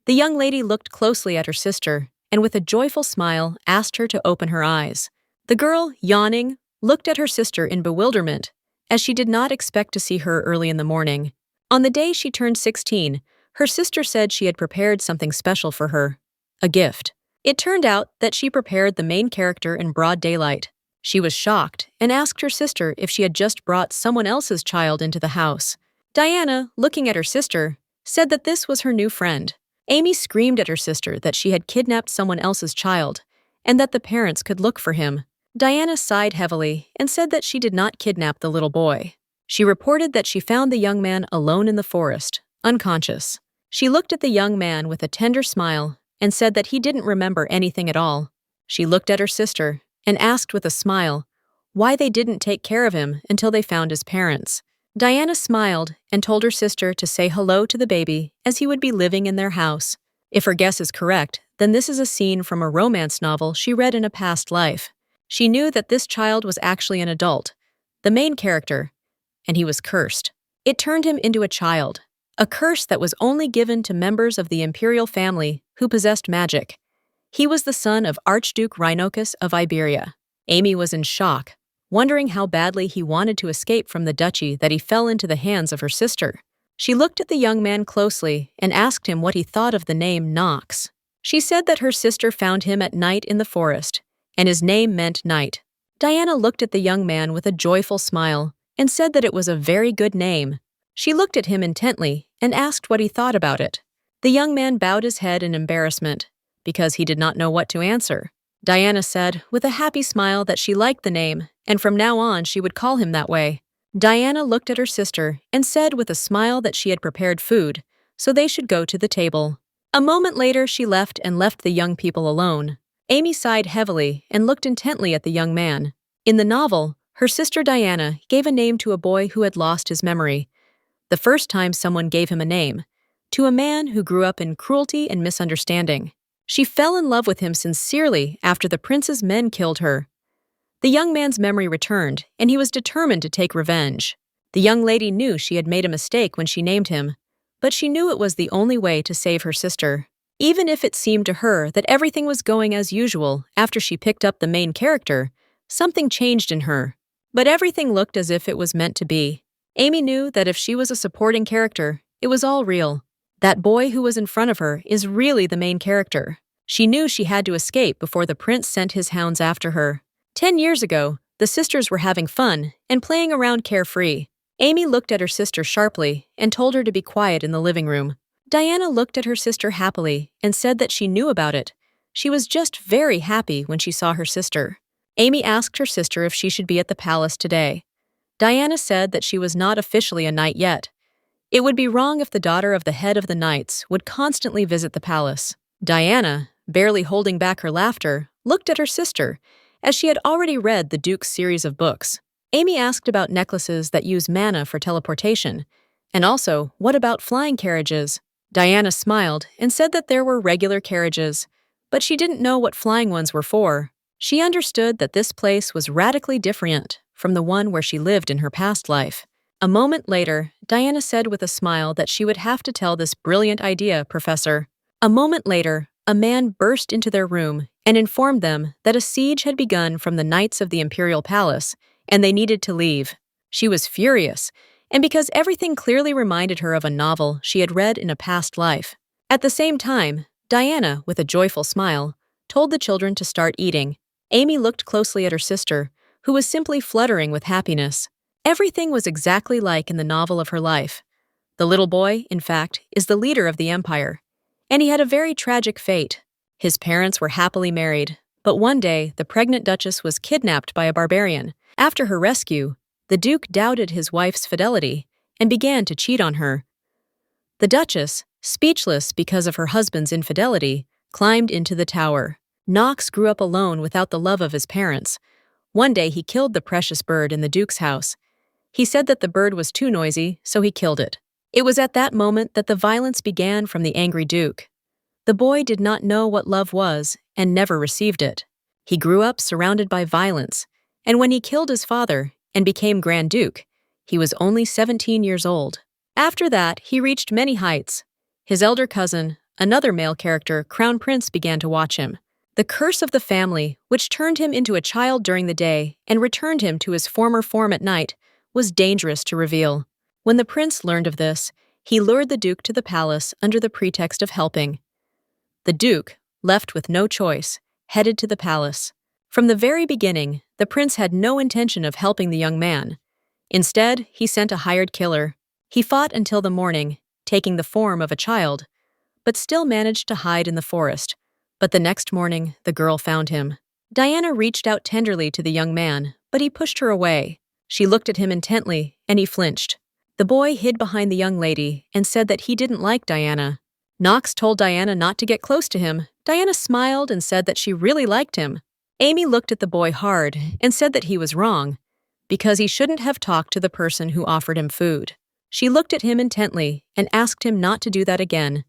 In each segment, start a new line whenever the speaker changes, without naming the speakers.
The young lady looked closely at her sister and with a joyful smile asked her to open her eyes. The girl, yawning, looked at her sister in bewilderment, as she did not expect to see her early in the morning. On the day she turned 16, her sister said she had prepared something special for her, a gift. It turned out that she prepared the main character in broad daylight. She was shocked and asked her sister if she had just brought someone else's child into the house. Diana, looking at her sister, said that this was her new friend. Amy screamed at her sister that she had kidnapped someone else's child and that the parents could look for him. Diana sighed heavily and said that she did not kidnap the little boy. She reported that she found the young man alone in the forest, unconscious. She looked at the young man with a tender smile and said that he didn't remember anything at all. She looked at her sister and asked with a smile why they didn't take care of him until they found his parents. Diana smiled and told her sister to say hello to the baby as he would be living in their house. If her guess is correct, then this is a scene from a romance novel she read in a past life. She knew that this child was actually an adult, the main character, and he was cursed. It turned him into a child, a curse that was only given to members of the imperial family who possessed magic. He was the son of Archduke Rhinochus of Iberia. Amy was in shock, wondering how badly he wanted to escape from the duchy that he fell into the hands of her sister. She looked at the young man closely and asked him what he thought of the name Knox. She said that her sister found him at night in the forest, and his name meant night. Diana looked at the young man with a joyful smile and said that it was a very good name. She looked at him intently and asked what he thought about it. The young man bowed his head in embarrassment because he did not know what to answer. Diana said with a happy smile that she liked the name, and from now on she would call him that way. Diana looked at her sister and said with a smile that she had prepared food, so they should go to the table. A moment later she left the young people alone. Amy sighed heavily and looked intently at the young man. In the novel, her sister Diana gave a name to a boy who had lost his memory. The first time someone gave him a name, to a man who grew up in cruelty and misunderstanding. She fell in love with him sincerely after the prince's men killed her. The young man's memory returned, and he was determined to take revenge. The young lady knew she had made a mistake when she named him, but she knew it was the only way to save her sister. Even if it seemed to her that everything was going as usual after she picked up the main character, something changed in her. But everything looked as if it was meant to be. Amy knew that if she was a supporting character, it was all real. That boy who was in front of her is really the main character. She knew she had to escape before the prince sent his hounds after her. 10 years ago, the sisters were having fun and playing around carefree. Amy looked at her sister sharply and told her to be quiet in the living room. Diana looked at her sister happily and said that she knew about it. She was just very happy when she saw her sister. Amy asked her sister if she should be at the palace today. Diana said that she was not officially a knight yet. It would be wrong if the daughter of the head of the knights would constantly visit the palace. Diana, barely holding back her laughter, looked at her sister, as she had already read the Duke's series of books. Amy asked about necklaces that use mana for teleportation, and also, what about flying carriages? Diana smiled and said that there were regular carriages, but she didn't know what flying ones were for. She understood that this place was radically different from the one where she lived in her past life. A moment later, Diana said with a smile that she would have to tell this brilliant idea, Professor. A moment later, a man burst into their room and informed them that a siege had begun from the knights of the imperial palace, and they needed to leave. She was furious, and because everything clearly reminded her of a novel she had read in a past life. At the same time, Diana, with a joyful smile, told the children to start eating. Amy looked closely at her sister, who was simply fluttering with happiness. Everything was exactly like in the novel of her life. The little boy, in fact, is the leader of the empire, and he had a very tragic fate. His parents were happily married, but one day the pregnant duchess was kidnapped by a barbarian. After her rescue, the duke doubted his wife's fidelity and began to cheat on her. The duchess, speechless because of her husband's infidelity, climbed into the tower. Knox grew up alone without the love of his parents. One day he killed the precious bird in the duke's house. He said that the bird was too noisy, so he killed it. It was at that moment that the violence began from the angry duke. The boy did not know what love was and never received it. He grew up surrounded by violence, and when he killed his father and became Grand Duke, he was only 17 years old. After that, he reached many heights. His elder cousin, another male character, Crown Prince, began to watch him. The curse of the family, which turned him into a child during the day and returned him to his former form at night, was dangerous to reveal. When the prince learned of this, he lured the duke to the palace under the pretext of helping. The duke, left with no choice, headed to the palace. From the very beginning, the prince had no intention of helping the young man. Instead, he sent a hired killer. He fought until the morning, taking the form of a child, but still managed to hide in the forest. But the next morning, the girl found him. Diana reached out tenderly to the young man, but he pushed her away. She looked at him intently, and he flinched. The boy hid behind the young lady and said that he didn't like Diana. Knox told Diana not to get close to him. Diana smiled and said that she really liked him. Amy looked at the boy hard and said that he was wrong, because he shouldn't have talked to the person who offered him food. She looked at him intently and asked him not to do that again.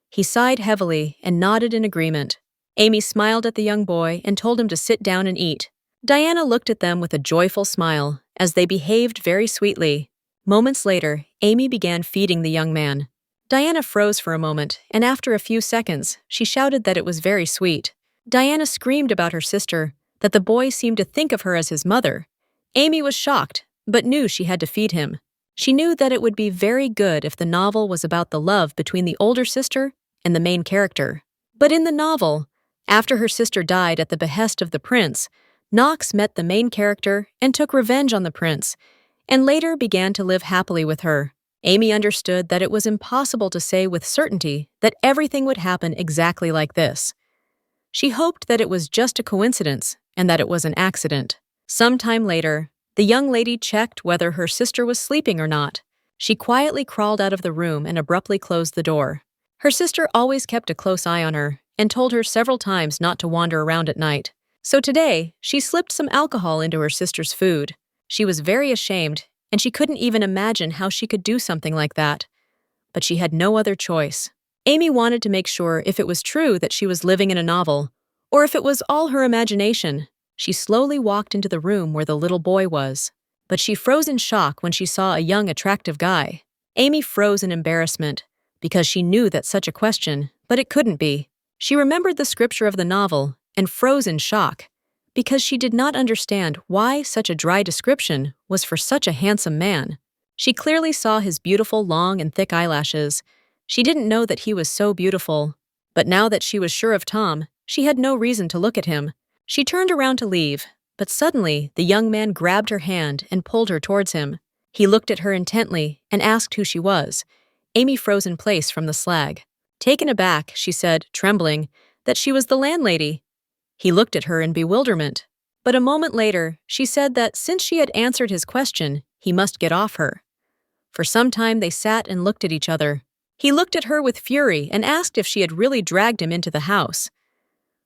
He sighed heavily and nodded in agreement. Amy smiled at the young boy and told him to sit down and eat. Diana looked at them with a joyful smile as they behaved very sweetly. Moments later, Amy began feeding the young man. Diana froze for a moment, and after a few seconds, she shouted that it was very sweet. Diana screamed about her sister, that the boy seemed to think of her as his mother. Amy was shocked, but knew she had to feed him. She knew that it would be very good if the novel was about the love between the older sister and the main character. But in the novel, after her sister died at the behest of the prince, Knox met the main character and took revenge on the prince, and later began to live happily with her. Amy understood that it was impossible to say with certainty that everything would happen exactly like this. She hoped that it was just a coincidence and that it was an accident. Sometime later, the young lady checked whether her sister was sleeping or not. She quietly crawled out of the room and abruptly closed the door. Her sister always kept a close eye on her and told her several times not to wander around at night. So today, she slipped some alcohol into her sister's food. She was very ashamed, and she couldn't even imagine how she could do something like that. But she had no other choice. Amy wanted to make sure if it was true that she was living in a novel, or if it was all her imagination. She slowly walked into the room where the little boy was. But she froze in shock when she saw a young, attractive guy. Amy froze in embarrassment, because she knew that such a question, but it couldn't be. She remembered the scripture of the novel and froze in shock, because she did not understand why such a dry description was for such a handsome man. She clearly saw his beautiful long and thick eyelashes. She didn't know that he was so beautiful. But now that she was sure of Tom, she had no reason to look at him. She turned around to leave, but suddenly the young man grabbed her hand and pulled her towards him. He looked at her intently and asked who she was. Amy froze in place from the slag. Taken aback, she said, trembling, that she was the landlady. He looked at her in bewilderment. But a moment later, she said that since she had answered his question, he must get off her. For some time they sat and looked at each other. He looked at her with fury and asked if she had really dragged him into the house.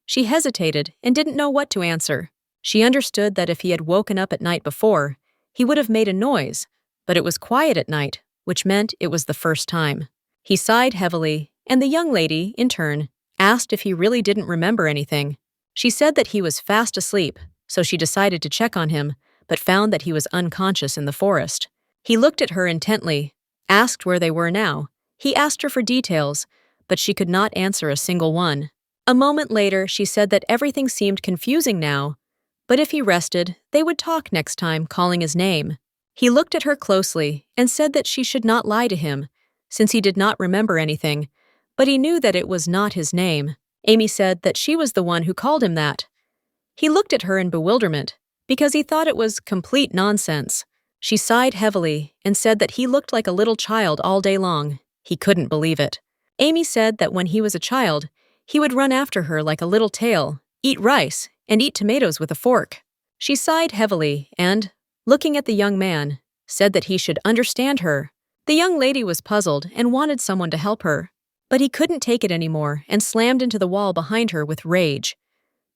She hesitated and didn't know what to answer. She understood that if he had woken up at night before, he would have made a noise, but it was quiet at night, which meant it was the first time. He sighed heavily, and the young lady, in turn, asked if he really didn't remember anything. She said that he was fast asleep, so she decided to check on him, but found that he was unconscious in the forest. He looked at her intently, asked where they were now. He asked her for details, but she could not answer a single one. A moment later, she said that everything seemed confusing now, but if he rested, they would talk next time, calling his name. He looked at her closely and said that she should not lie to him, since he did not remember anything, but he knew that it was not his name. Amy said that she was the one who called him that. He looked at her in bewilderment, because he thought it was complete nonsense. She sighed heavily and said that he looked like a little child all day long. He couldn't believe it. Amy said that when he was a child, he would run after her like a little tail, eat rice, and eat tomatoes with a fork. She sighed heavily and, looking at the young man, said that he should understand her. The young lady was puzzled and wanted someone to help her, but he couldn't take it anymore and slammed into the wall behind her with rage.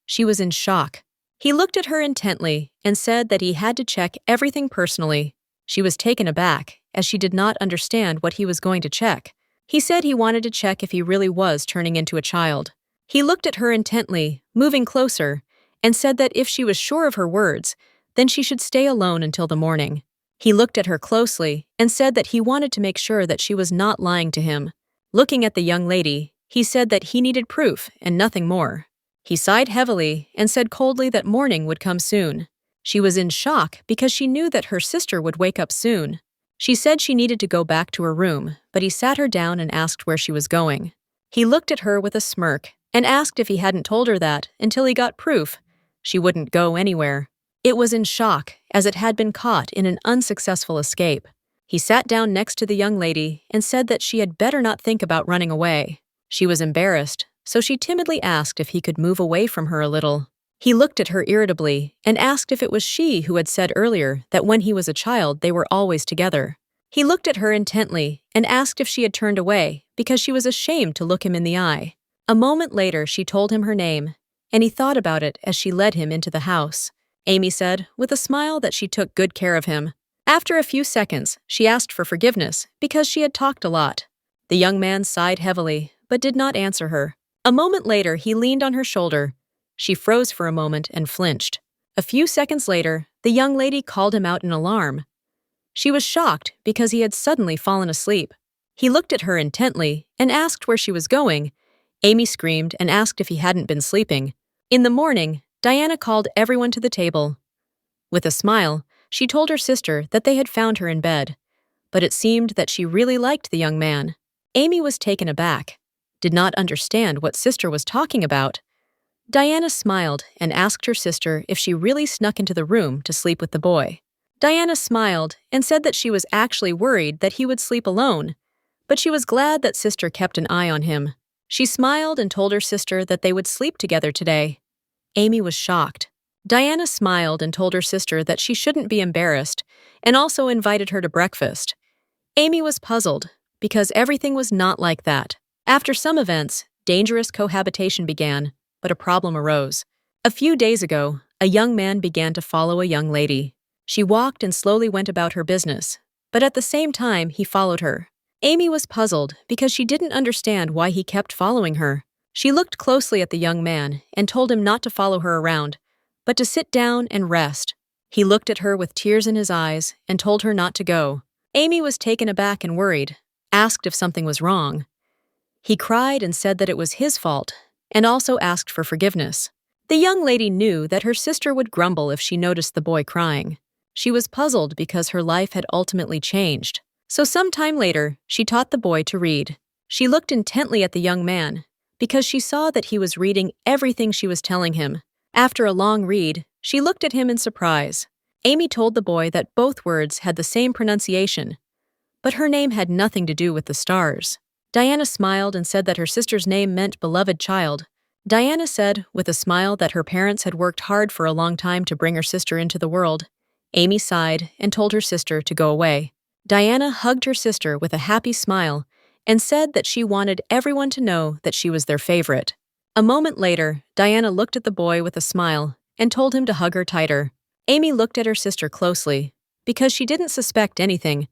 She was in shock. He looked at her intently and said that he had to check everything personally. She was taken aback, as she did not understand what he was going to check. He said he wanted to check if he really was turning into a child. He looked at her intently, moving closer, and said that if she was sure of her words, then she should stay alone until the morning. He looked at her closely and said that he wanted to make sure that she was not lying to him. Looking at the young lady, He said that he needed proof and nothing more. He sighed heavily and said coldly that morning would come soon. She was in shock because she knew that her sister would wake up soon. She said she needed to go back to her room, but he sat her down and asked where she was going. He looked at her with a smirk and asked if he hadn't told her that until he got proof she wouldn't go anywhere. It was in shock, as it had been caught in an unsuccessful escape. He sat down next to the young lady and said that she had better not think about running away. She was embarrassed, so she timidly asked if he could move away from her a little. He looked at her irritably and asked if it was she who had said earlier that when he was a child they were always together. He looked at her intently and asked if she had turned away because she was ashamed to look him in the eye. A moment later she told him her name, and he thought about it as she led him into the house. Amy said, with a smile, that she took good care of him. After a few seconds, she asked for forgiveness because she had talked a lot. The young man sighed heavily, but did not answer her. A moment later, he leaned on her shoulder. She froze for a moment and flinched. A few seconds later, the young lady called him out in alarm. She was shocked because he had suddenly fallen asleep. He looked at her intently and asked where she was going. Amy screamed and asked if he hadn't been sleeping. In the morning, Diana called everyone to the table. With a smile, she told her sister that they had found her in bed, but it seemed that she really liked the young man. Amy was taken aback, did not understand what sister was talking about. Diana smiled and asked her sister if she really snuck into the room to sleep with the boy. Diana smiled and said that she was actually worried that he would sleep alone, but she was glad that sister kept an eye on him. She smiled and told her sister that they would sleep together today. Amy was shocked. Diana smiled and told her sister that she shouldn't be embarrassed and also invited her to breakfast. Amy was puzzled because everything was not like that. After some events, dangerous cohabitation began, but a problem arose. A few days ago, a young man began to follow a young lady. She walked and slowly went about her business, but at the same time he followed her. Amy was puzzled because she didn't understand why he kept following her. She looked closely at the young man and told him not to follow her around, but to sit down and rest. He looked at her with tears in his eyes and told her not to go. Amy was taken aback and worried, asked if something was wrong. He cried and said that it was his fault, and also asked for forgiveness. The young lady knew that her sister would grumble if she noticed the boy crying. She was puzzled because her life had ultimately changed. So some time later, she taught the boy to read. She looked intently at the young man because she saw that he was reading everything she was telling him. After a long read, she looked at him in surprise. Amy told the boy that both words had the same pronunciation, but her name had nothing to do with the stars. Diana smiled and said that her sister's name meant beloved child. Diana said, with a smile, that her parents had worked hard for a long time to bring her sister into the world. Amy sighed and told her sister to go away. Diana hugged her sister with a happy smile and said that she wanted everyone to know that she was their favorite. A moment later, Diana looked at the boy with a smile and told him to hug her tighter. Amy looked at her sister closely because she didn't suspect anything,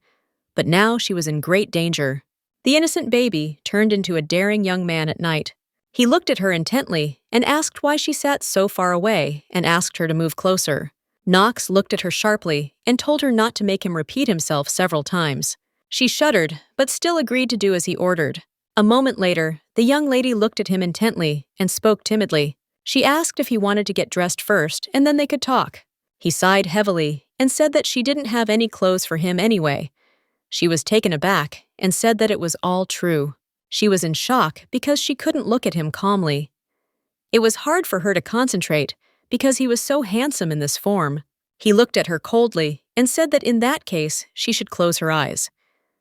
but now she was in great danger. The innocent baby turned into a daring young man at night. He looked at her intently and asked why she sat so far away and asked her to move closer. Knox looked at her sharply and told her not to make him repeat himself several times. She shuddered, but still agreed to do as he ordered. A moment later, the young lady looked at him intently and spoke timidly. She asked if he wanted to get dressed first and then they could talk. He sighed heavily and said that she didn't have any clothes for him anyway. She was taken aback and said that it was all true. She was in shock because she couldn't look at him calmly. It was hard for her to concentrate because he was so handsome in this form. He looked at her coldly and said that in that case she should close her eyes.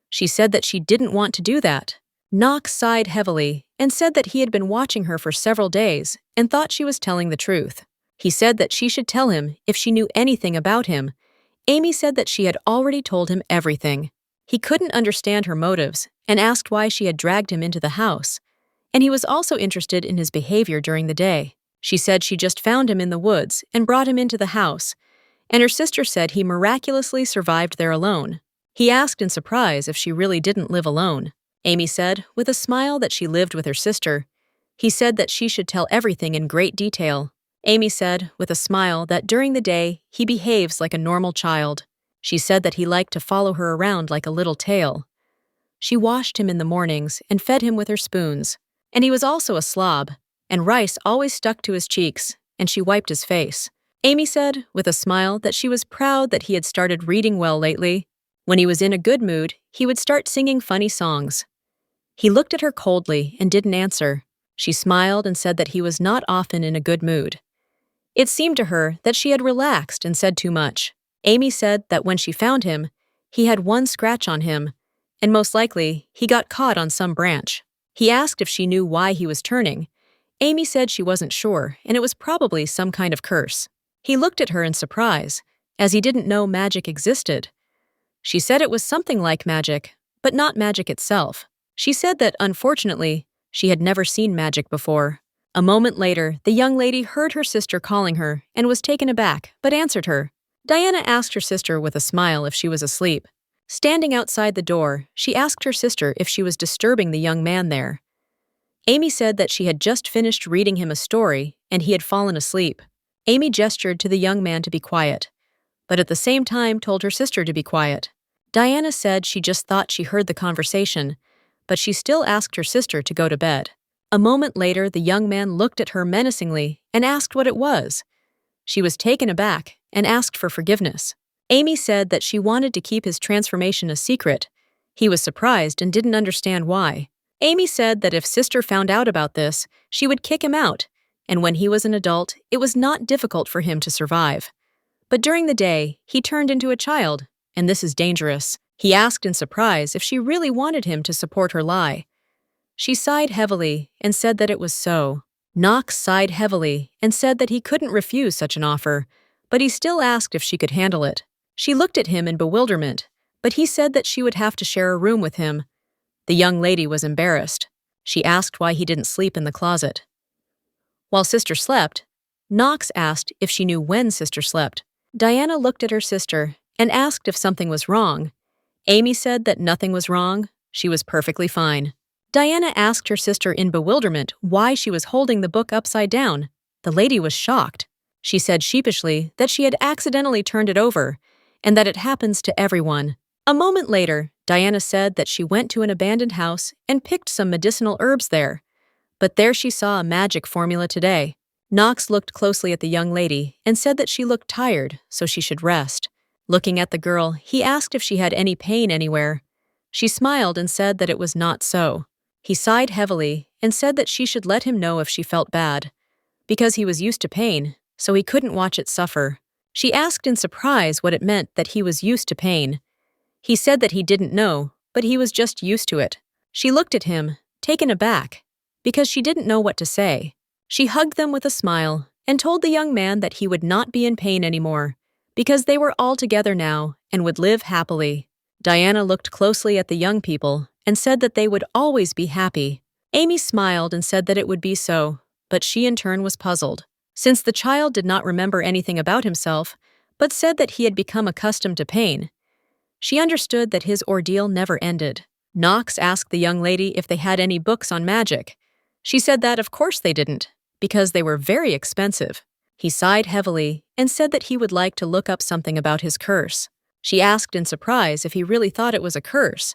She said that she didn't want to do that. Knox sighed heavily and said that he had been watching her for several days and thought she was telling the truth. He said that she should tell him if she knew anything about him. Amy said that she had already told him everything. He couldn't understand her motives and asked why she had dragged him into the house, and he was also interested in his behavior during the day. She said she just found him in the woods and brought him into the house, and her sister said he miraculously survived there alone. He asked in surprise if she really didn't live alone. Amy said, with a smile, that she lived with her sister. He said that she should tell everything in great detail. Amy said, with a smile, that during the day, he behaves like a normal child. She said that he liked to follow her around like a little tail. She washed him in the mornings and fed him with her spoons. And he was also a slob, and rice always stuck to his cheeks, and she wiped his face. Amy said, with a smile, that she was proud that he had started reading well lately. When he was in a good mood, he would start singing funny songs. He looked at her coldly and didn't answer. She smiled and said that he was not often in a good mood. It seemed to her that she had relaxed and said too much. Amy said that when she found him, he had one scratch on him, and most likely he got caught on some branch. He asked if she knew why he was turning. Amy said she wasn't sure, and it was probably some kind of curse. He looked at her in surprise, as he didn't know magic existed. She said it was something like magic, but not magic itself. She said that, unfortunately, she had never seen magic before. A moment later, the young lady heard her sister calling her and was taken aback, but answered her. Diana asked her sister with a smile if she was asleep. Standing outside the door, she asked her sister if she was disturbing the young man there. Amy said that she had just finished reading him a story and he had fallen asleep. Amy gestured to the young man to be quiet, but at the same time told her sister to be quiet. Diana said she just thought she heard the conversation, but she still asked her sister to go to bed. A moment later, the young man looked at her menacingly and asked what it was. She was taken aback and asked for forgiveness. Amy said that she wanted to keep his transformation a secret. He was surprised and didn't understand why. Amy said that if sister found out about this, she would kick him out, and when he was an adult, it was not difficult for him to survive. But during the day, he turned into a child, and this is dangerous. He asked in surprise if she really wanted him to support her lie. She sighed heavily and said that it was so. Knox sighed heavily and said that he couldn't refuse such an offer, but he still asked if she could handle it. She looked at him in bewilderment, but he said that she would have to share a room with him. The young lady was embarrassed. She asked why he didn't sleep in the closet. While sister slept, Knox asked if she knew when sister slept. Diana looked at her sister and asked if something was wrong. Amy said that nothing was wrong. She was perfectly fine. Diana asked her sister in bewilderment why she was holding the book upside down. The lady was shocked. She said sheepishly that she had accidentally turned it over and that it happens to everyone. A moment later, Diana said that she went to an abandoned house and picked some medicinal herbs there. But there she saw a magic formula today. Knox looked closely at the young lady and said that she looked tired, so she should rest. Looking at the girl, he asked if she had any pain anywhere. She smiled and said that it was not so. He sighed heavily and said that she should let him know if she felt bad, because he was used to pain, so he couldn't watch it suffer. She asked in surprise what it meant that he was used to pain. He said that he didn't know, but he was just used to it. She looked at him, taken aback, because she didn't know what to say. She hugged them with a smile and told the young man that he would not be in pain anymore, because they were all together now and would live happily. Diana looked closely at the young people and said that they would always be happy. Amy smiled and said that it would be so, but she in turn was puzzled. Since the child did not remember anything about himself, but said that he had become accustomed to pain, she understood that his ordeal never ended. Knox asked the young lady if they had any books on magic. She said that of course they didn't, because they were very expensive. He sighed heavily and said that he would like to look up something about his curse. She asked in surprise if he really thought it was a curse.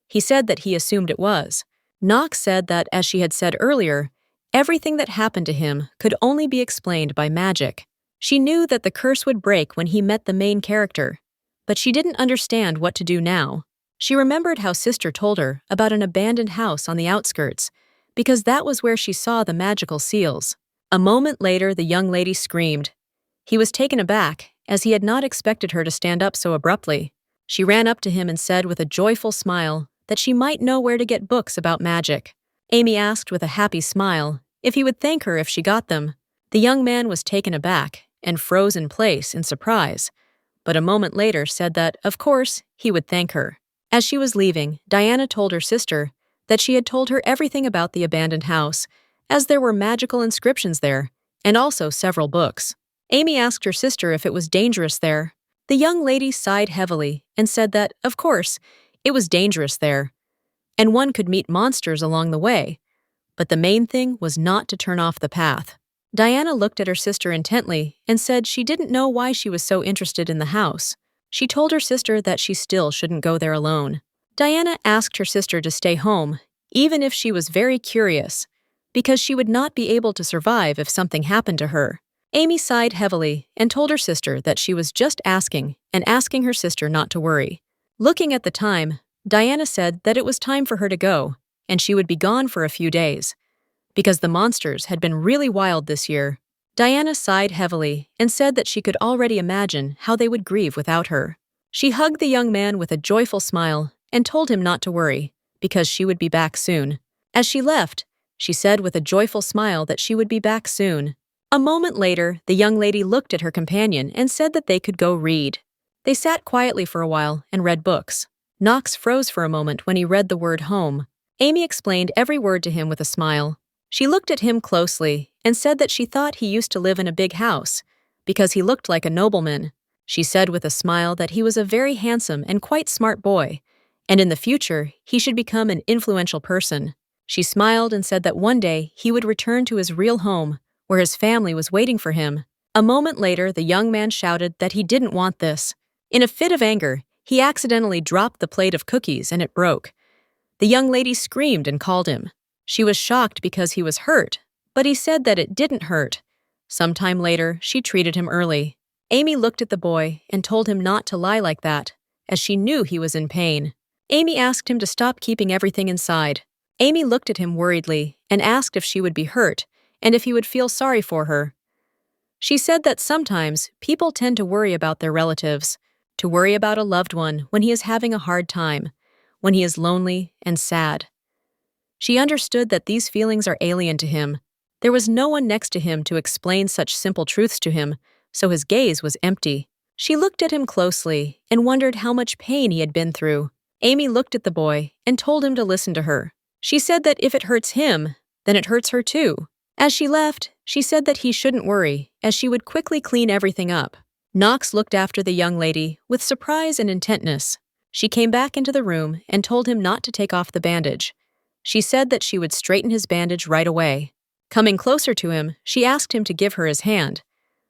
He said that he assumed it was. Knox said that, as she had said earlier, everything that happened to him could only be explained by magic. She knew that the curse would break when he met the main character, but she didn't understand what to do now. She remembered how sister told her about an abandoned house on the outskirts, because that was where she saw the magical seals. A moment later, the young lady screamed. He was taken aback, as he had not expected her to stand up so abruptly. She ran up to him and said with a joyful smile that she might know where to get books about magic. Amy asked with a happy smile if he would thank her if she got them. The young man was taken aback and froze in place in surprise, but a moment later said that, of course, he would thank her. As she was leaving, Diana told her sister that she had told her everything about the abandoned house, as there were magical inscriptions there, and also several books. Amy asked her sister if it was dangerous there. The young lady sighed heavily and said that, of course, it was dangerous there, and one could meet monsters along the way, but the main thing was not to turn off the path. Diana looked at her sister intently and said she didn't know why she was so interested in the house. She told her sister that she still shouldn't go there alone. Diana asked her sister to stay home, even if she was very curious. because she would not be able to survive if something happened to her. Amy sighed heavily and told her sister that she was just asking her sister not to worry. Looking at the time, Diana said that it was time for her to go, and she would be gone for a few days. Because the monsters had been really wild this year, Diana sighed heavily and said that she could already imagine how they would grieve without her. She hugged the young man with a joyful smile and told him not to worry, because she would be back soon. As she left, she said with a joyful smile that she would be back soon. A moment later, the young lady looked at her companion and said that they could go read. They sat quietly for a while and read books. Knox froze for a moment when he read the word home. Amy explained every word to him with a smile. She looked at him closely and said that she thought he used to live in a big house, because he looked like a nobleman. She said with a smile that he was a very handsome and quite smart boy, and in the future he should become an influential person. She smiled and said that one day he would return to his real home, where his family was waiting for him. A moment later, the young man shouted that he didn't want this. In a fit of anger, he accidentally dropped the plate of cookies and it broke. The young lady screamed and called him. She was shocked because he was hurt, but he said that it didn't hurt. Sometime later, she treated him early. Amy looked at the boy and told him not to lie like that, as she knew he was in pain. Amy asked him to stop keeping everything inside. Amy looked at him worriedly and asked if she would be hurt and if he would feel sorry for her. She said that sometimes people tend to worry about their relatives, to worry about a loved one when he is having a hard time, when he is lonely and sad. She understood that these feelings are alien to him. There was no one next to him to explain such simple truths to him, so his gaze was empty. She looked at him closely and wondered how much pain he had been through. Amy looked at the boy and told him to listen to her. She said that if it hurts him, then it hurts her too. As she left, she said that he shouldn't worry, as she would quickly clean everything up. Knox looked after the young lady with surprise and intentness. She came back into the room and told him not to take off the bandage. She said that she would straighten his bandage right away. Coming closer to him, she asked him to give her his hand,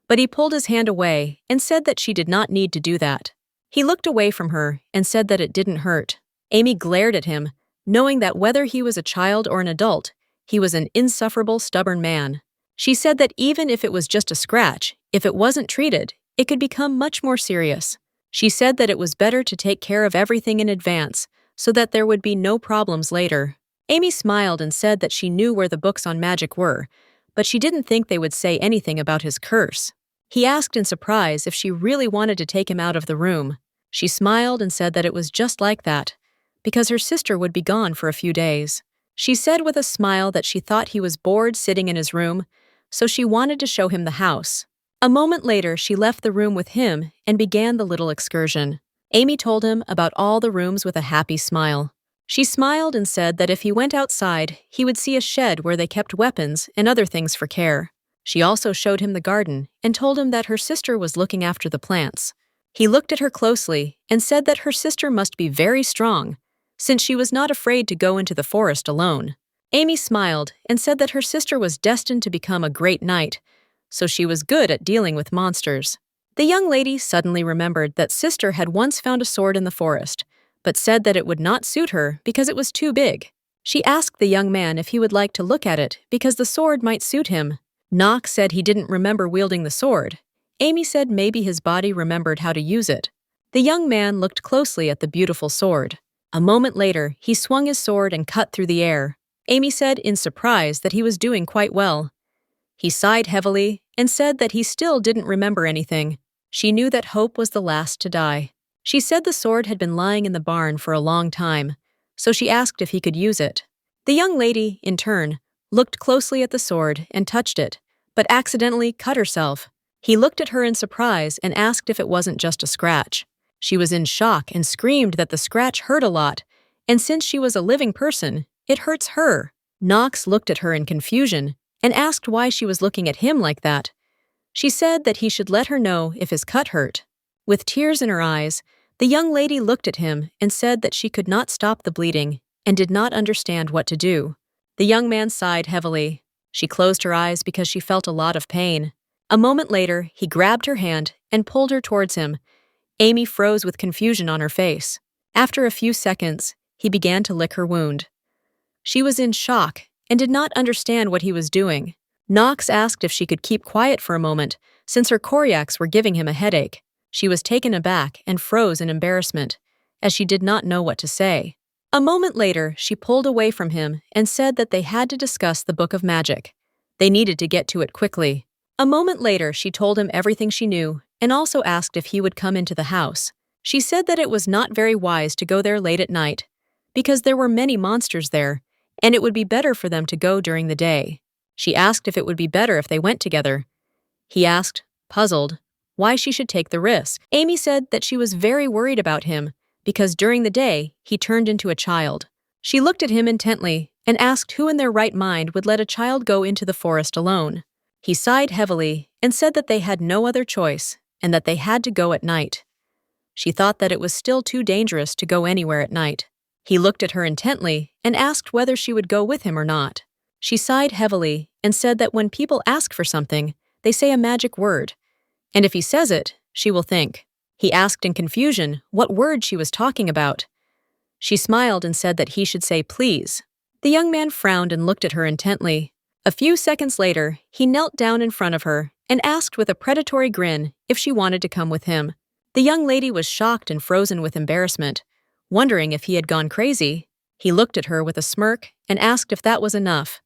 but he pulled his hand away and said that she did not need to do that. He looked away from her and said that it didn't hurt. Amy glared at him, knowing that whether he was a child or an adult, he was an insufferable, stubborn man. She said that even if it was just a scratch, if it wasn't treated, it could become much more serious. She said that it was better to take care of everything in advance so that there would be no problems later. Amy smiled and said that she knew where the books on magic were, but she didn't think they would say anything about his curse. He asked in surprise if she really wanted to take him out of the room. She smiled and said that it was just like that, because her sister would be gone for a few days. She said with a smile that she thought he was bored sitting in his room, so she wanted to show him the house. A moment later, she left the room with him and began the little excursion. Amy told him about all the rooms with a happy smile. She smiled and said that if he went outside, he would see a shed where they kept weapons and other things for care. She also showed him the garden and told him that her sister was looking after the plants. He looked at her closely and said that her sister must be very strong, since she was not afraid to go into the forest alone. Amy smiled and said that her sister was destined to become a great knight, so she was good at dealing with monsters. The young lady suddenly remembered that sister had once found a sword in the forest, but said that it would not suit her because it was too big. She asked the young man if he would like to look at it because the sword might suit him. Knox said he didn't remember wielding the sword. Amy said maybe his body remembered how to use it. The young man looked closely at the beautiful sword. A moment later, he swung his sword and cut through the air. Amy said in surprise that he was doing quite well. He sighed heavily and said that he still didn't remember anything. She knew that hope was the last to die. She said the sword had been lying in the barn for a long time, so she asked if he could use it. The young lady, in turn, looked closely at the sword and touched it, but accidentally cut herself. He looked at her in surprise and asked if it wasn't just a scratch. She was in shock and screamed that the scratch hurt a lot, and since she was a living person, it hurts her. Knox looked at her in confusion and asked why she was looking at him like that. She said that he should let her know if his cut hurt. With tears in her eyes, the young lady looked at him and said that she could not stop the bleeding and did not understand what to do. The young man sighed heavily. She closed her eyes because she felt a lot of pain. A moment later, he grabbed her hand and pulled her towards him. Amy froze with confusion on her face. After a few seconds, he began to lick her wound. She was in shock and did not understand what he was doing. Knox asked if she could keep quiet for a moment, since her choreacs were giving him a headache. She was taken aback and froze in embarrassment, as she did not know what to say. A moment later, she pulled away from him and said that they had to discuss the Book of Magic. They needed to get to it quickly. A moment later, she told him everything she knew and also asked if he would come into the house. She said that it was not very wise to go there late at night, because there were many monsters there, and it would be better for them to go during the day. She asked if it would be better if they went together. He asked, puzzled, why she should take the risk. Amy said that she was very worried about him, because during the day, he turned into a child. She looked at him intently and asked who in their right mind would let a child go into the forest alone. He sighed heavily and said that they had no other choice and that they had to go at night. She thought that it was still too dangerous to go anywhere at night. He looked at her intently and asked whether she would go with him or not. She sighed heavily and said that when people ask for something, they say a magic word, and if he says it, she will think. He asked in confusion what word she was talking about. She smiled and said that he should say please. The young man frowned and looked at her intently. A few seconds later, he knelt down in front of her and asked with a predatory grin if she wanted to come with him. The young lady was shocked and frozen with embarrassment, wondering if he had gone crazy. He looked at her with a smirk and asked if that was enough.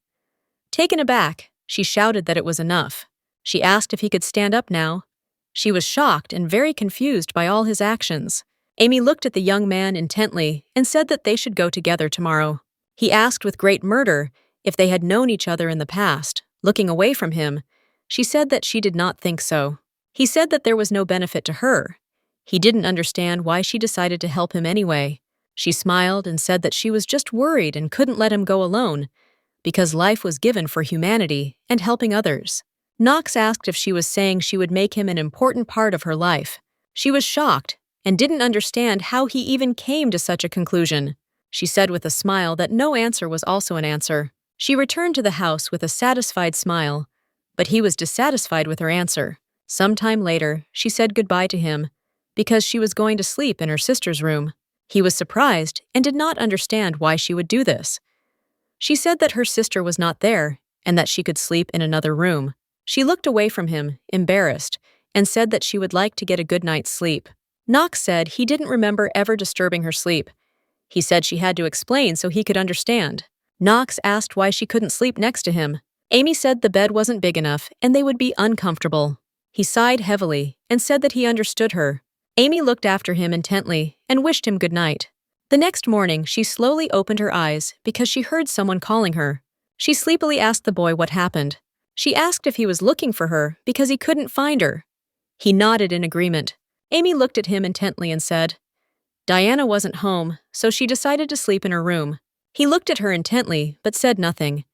Taken aback, she shouted that it was enough. She asked if he could stand up now. She was shocked and very confused by all his actions. Amy looked at the young man intently and said that they should go together tomorrow. He asked with great murder if they had known each other in the past. Looking away from him, she said that she did not think so. He said that there was no benefit to her. He didn't understand why she decided to help him anyway. She smiled and said that she was just worried and couldn't let him go alone, because life was given for humanity and helping others. Knox asked if she was saying she would make him an important part of her life. She was shocked and didn't understand how he even came to such a conclusion. She said with a smile that no answer was also an answer. She returned to the house with a satisfied smile, but he was dissatisfied with her answer. Sometime later, she said goodbye to him, because she was going to sleep in her sister's room. He was surprised and did not understand why she would do this. She said that her sister was not there and that she could sleep in another room. She looked away from him, embarrassed, and said that she would like to get a good night's sleep. Knox said he didn't remember ever disturbing her sleep. He said she had to explain so he could understand. Knox asked why she couldn't sleep next to him. Amy said the bed wasn't big enough and they would be uncomfortable. He sighed heavily and said that he understood her. Amy looked after him intently and wished him good night. The next morning, she slowly opened her eyes because she heard someone calling her. She sleepily asked the boy what happened. She asked if he was looking for her because he couldn't find her. He nodded in agreement. Amy looked at him intently and said, Diana wasn't home, so she decided to sleep in her room. He looked at her intently but said nothing.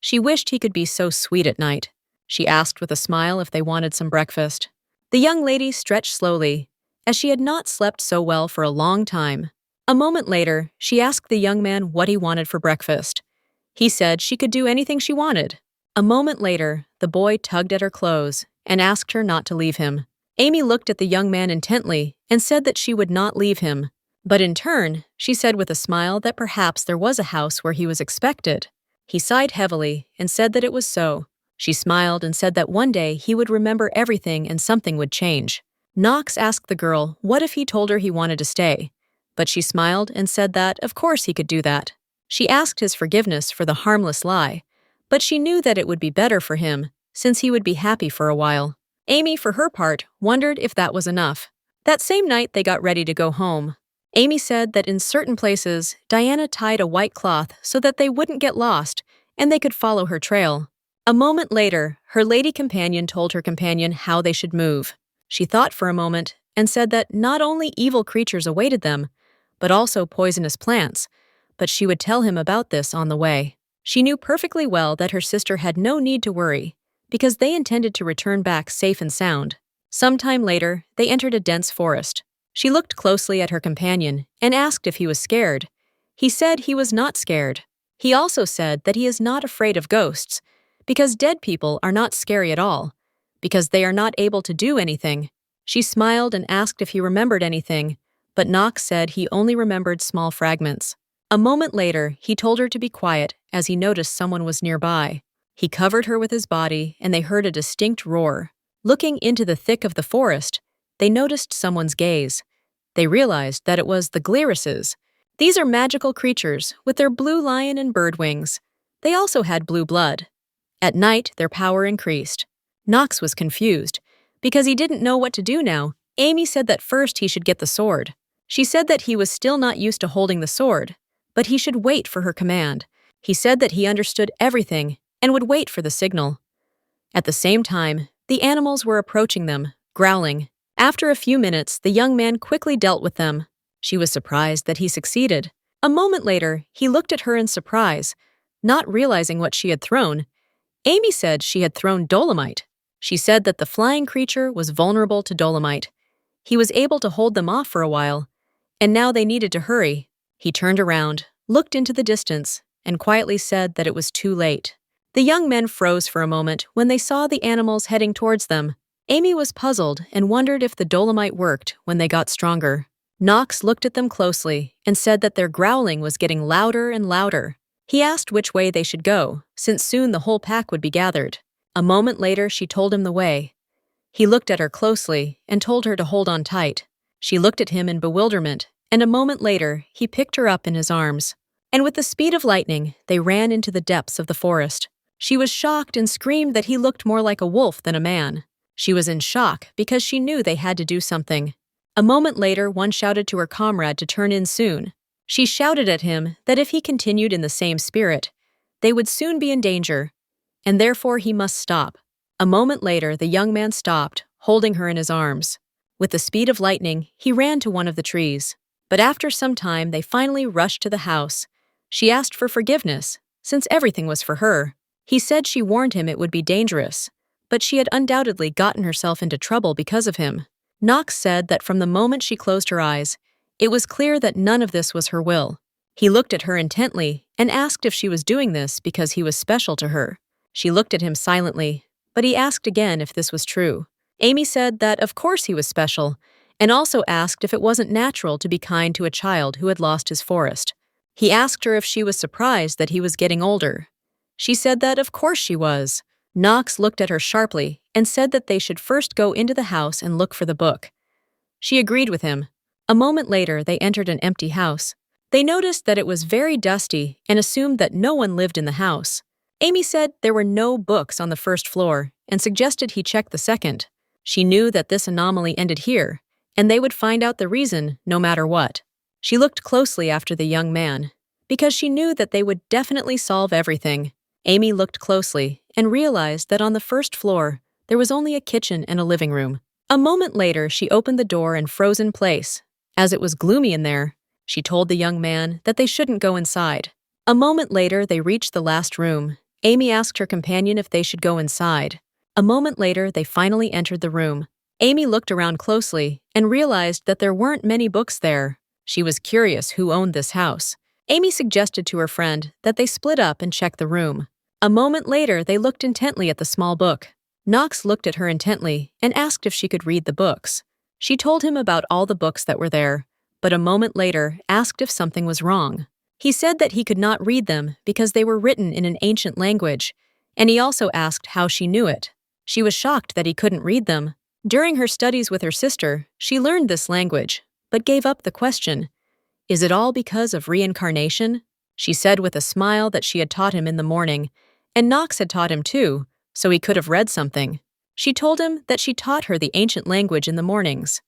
She wished he could be so sweet at night. She asked with a smile if they wanted some breakfast. The young lady stretched slowly, as she had not slept so well for a long time. A moment later, she asked the young man what he wanted for breakfast. He said she could do anything she wanted. A moment later, the boy tugged at her clothes and asked her not to leave him. Amy looked at the young man intently and said that she would not leave him. But in turn, she said with a smile that perhaps there was a house where he was expected. He sighed heavily and said that it was so. She smiled and said that one day he would remember everything and something would change. Knox asked the girl what if he told her he wanted to stay, but she smiled and said that, of course, he could do that. She asked his forgiveness for the harmless lie, but she knew that it would be better for him, since he would be happy for a while. Amy, for her part, wondered if that was enough. That same night, they got ready to go home. Amy said that in certain places, Diana tied a white cloth so that they wouldn't get lost and they could follow her trail. A moment later, her lady companion told her companion how they should move. She thought for a moment and said that not only evil creatures awaited them, but also poisonous plants, but she would tell him about this on the way. She knew perfectly well that her sister had no need to worry, because they intended to return back safe and sound. Sometime later, they entered a dense forest. She looked closely at her companion and asked if he was scared. He said he was not scared. He also said that he is not afraid of ghosts, because dead people are not scary at all, because they are not able to do anything. She smiled and asked if he remembered anything, but Knox said he only remembered small fragments. A moment later, he told her to be quiet as he noticed someone was nearby. He covered her with his body, and they heard a distinct roar. Looking into the thick of the forest, they noticed someone's gaze. They realized that it was the Glirises. These are magical creatures with their blue lion and bird wings. They also had blue blood. At night, their power increased. Knox was confused. Because he didn't know what to do now, Amy said that first he should get the sword. She said that he was still not used to holding the sword, but he should wait for her command. He said that he understood everything and would wait for the signal. At the same time, the animals were approaching them, growling. After a few minutes, the young man quickly dealt with them. She was surprised that he succeeded. A moment later, he looked at her in surprise, not realizing what she had thrown. Amy said she had thrown dolomite. She said that the flying creature was vulnerable to dolomite. He was able to hold them off for a while, and now they needed to hurry. He turned around, looked into the distance, and quietly said that it was too late. The young men froze for a moment when they saw the animals heading towards them. Amy was puzzled and wondered if the dolomite worked when they got stronger. Knox looked at them closely and said that their growling was getting louder and louder. He asked which way they should go, since soon the whole pack would be gathered. A moment later, she told him the way. He looked at her closely and told her to hold on tight. She looked at him in bewilderment, and a moment later, he picked her up in his arms. And with the speed of lightning, they ran into the depths of the forest. She was shocked and screamed that he looked more like a wolf than a man. She was in shock because she knew they had to do something. A moment later, one shouted to her comrade to turn in soon. She shouted at him that if he continued in the same spirit, they would soon be in danger, and therefore he must stop. A moment later, the young man stopped, holding her in his arms. With the speed of lightning, he ran to one of the trees. But after some time, they finally rushed to the house. She asked for forgiveness, since everything was for her. He said she warned him it would be dangerous, but she had undoubtedly gotten herself into trouble because of him. Knox said that from the moment she closed her eyes, it was clear that none of this was her will. He looked at her intently and asked if she was doing this because he was special to her. She looked at him silently, but he asked again if this was true. Amy said that of course he was special, and also asked if it wasn't natural to be kind to a child who had lost his forest. He asked her if she was surprised that he was getting older. She said that of course she was. Knox looked at her sharply and said that they should first go into the house and look for the book. She agreed with him. A moment later, they entered an empty house. They noticed that it was very dusty and assumed that no one lived in the house. Amy said there were no books on the first floor and suggested he check the second. She knew that this anomaly ended here, and they would find out the reason no matter what. She looked closely after the young man, because she knew that they would definitely solve everything. Amy looked closely and realized that on the first floor, there was only a kitchen and a living room. A moment later, she opened the door and froze in place. As it was gloomy in there, she told the young man that they shouldn't go inside. A moment later, they reached the last room. Amy asked her companion if they should go inside. A moment later, they finally entered the room. Amy looked around closely and realized that there weren't many books there. She was curious who owned this house. Amy suggested to her friend that they split up and check the room. A moment later, they looked intently at the small book. Knox looked at her intently and asked if she could read the books. She told him about all the books that were there, but a moment later asked if something was wrong. He said that he could not read them because they were written in an ancient language, and he also asked how she knew it. She was shocked that he couldn't read them. During her studies with her sister, she learned this language, but gave up the question. Is it all because of reincarnation? She said with a smile that she had taught him in the morning, and Knox had taught him too, so he could have read something. She told him that she taught her the ancient language in the mornings.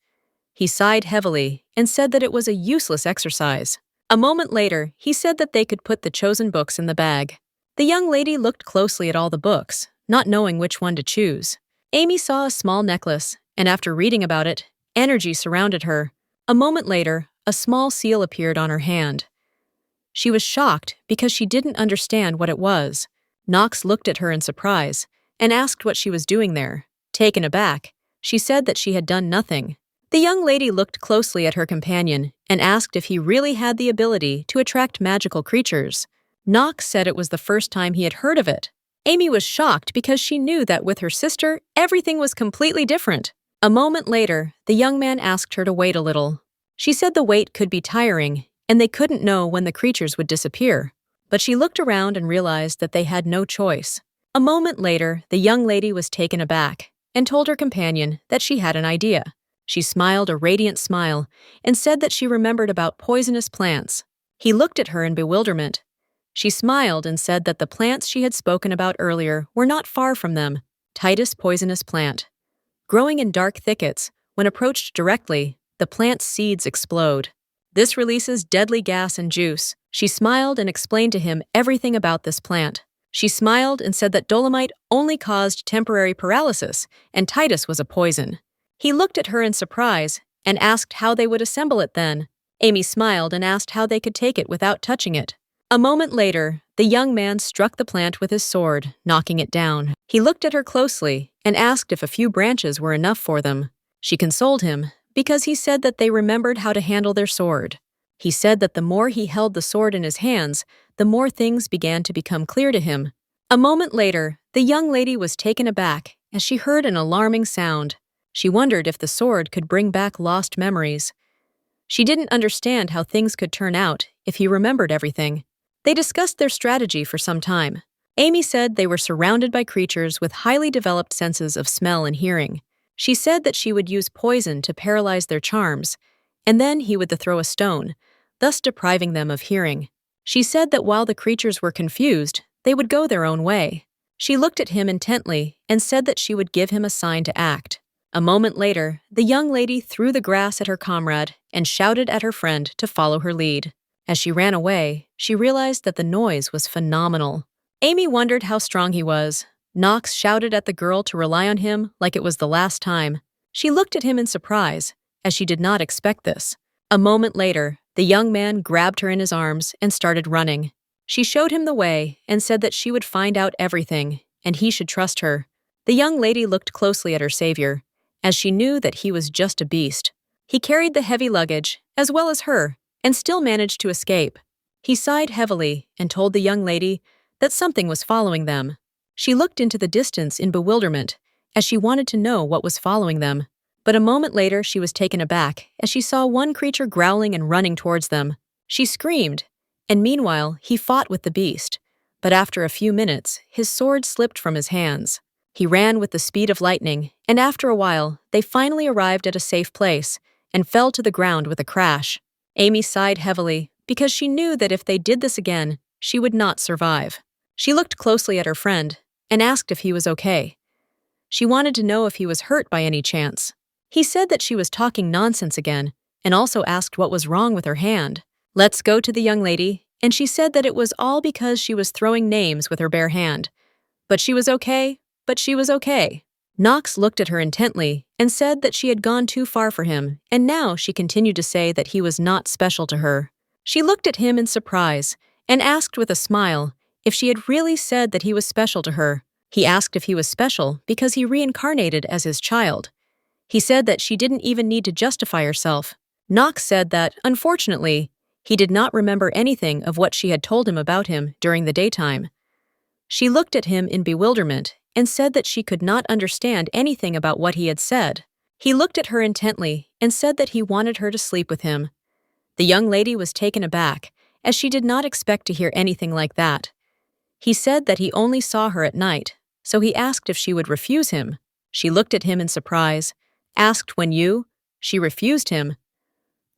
He sighed heavily and said that it was a useless exercise. A moment later, he said that they could put the chosen books in the bag. The young lady looked closely at all the books, not knowing which one to choose. Amy saw a small necklace, and after reading about it, energy surrounded her. A moment later, a small seal appeared on her hand. She was shocked because she didn't understand what it was. Knox looked at her in surprise and asked what she was doing there. Taken aback, she said that she had done nothing. The young lady looked closely at her companion and asked if he really had the ability to attract magical creatures. Knox said it was the first time he had heard of it. Amy was shocked because she knew that with her sister, everything was completely different. A moment later, the young man asked her to wait a little. She said the wait could be tiring, and they couldn't know when the creatures would disappear. but she looked around and realized that they had no choice. A moment later, the young lady was taken aback and told her companion that she had an idea. She smiled a radiant smile and said that she remembered about poisonous plants. He looked at her in bewilderment. She smiled and said that the plants she had spoken about earlier were not far from them. Titus poisonous plant. Growing in dark thickets, when approached directly, the plant's seeds explode. This releases deadly gas and juice. She smiled and explained to him everything about this plant. She smiled and said that dolomite only caused temporary paralysis, and Titus was a poison. He looked at her in surprise and asked how they would assemble it then. Amy smiled and asked how they could take it without touching it. A moment later, the young man struck the plant with his sword, knocking it down. He looked at her closely and asked if a few branches were enough for them. She consoled him because he said that they remembered how to handle their sword. He said that the more he held the sword in his hands, the more things began to become clear to him. A moment later, the young lady was taken aback as she heard an alarming sound. She wondered if the sword could bring back lost memories. She didn't understand how things could turn out if he remembered everything. They discussed their strategy for some time. Amy said they were surrounded by creatures with highly developed senses of smell and hearing. She said that she would use poison to paralyze their charms, and then he would throw a stone, thus depriving them of hearing. She said that while the creatures were confused, they would go their own way. She looked at him intently and said that she would give him a sign to act. A moment later, the young lady threw the grass at her comrade and shouted at her friend to follow her lead. As she ran away, she realized that the noise was phenomenal. Amy wondered how strong he was. Knox shouted at the girl to rely on him like it was the last time. She looked at him in surprise, as she did not expect this. A moment later, the young man grabbed her in his arms and started running. She showed him the way and said that she would find out everything, and he should trust her. The young lady looked closely at her savior, as she knew that he was just a beast. He carried the heavy luggage, as well as her, and still managed to escape. He sighed heavily and told the young lady that something was following them. She looked into the distance in bewilderment, as she wanted to know what was following them. But a moment later she was taken aback as she saw one creature growling and running towards them. She screamed, and meanwhile he fought with the beast. But after a few minutes, his sword slipped from his hands. He ran with the speed of lightning, and after a while, they finally arrived at a safe place and fell to the ground with a crash. Amy sighed heavily because she knew that if they did this again, she would not survive. She looked closely at her friend and asked if he was okay. She wanted to know if he was hurt by any chance. He said that she was talking nonsense again and also asked what was wrong with her hand. Let's go to the young lady, and she said that it was all because she was throwing names with her bare hand. But she was okay. Knox looked at her intently and said that she had gone too far for him, and now she continued to say that he was not special to her. She looked at him in surprise and asked with a smile if she had really said that he was special to her. He asked if he was special because he reincarnated as his child. He said that she didn't even need to justify herself. Knox said that, unfortunately, he did not remember anything of what she had told him about him during the daytime. She looked at him in bewilderment and said that she could not understand anything about what he had said. He looked at her intently and said that he wanted her to sleep with him. The young lady was taken aback, as she did not expect to hear anything like that. He said that he only saw her at night, so he asked if she would refuse him. She looked at him in surprise, asked when she refused him.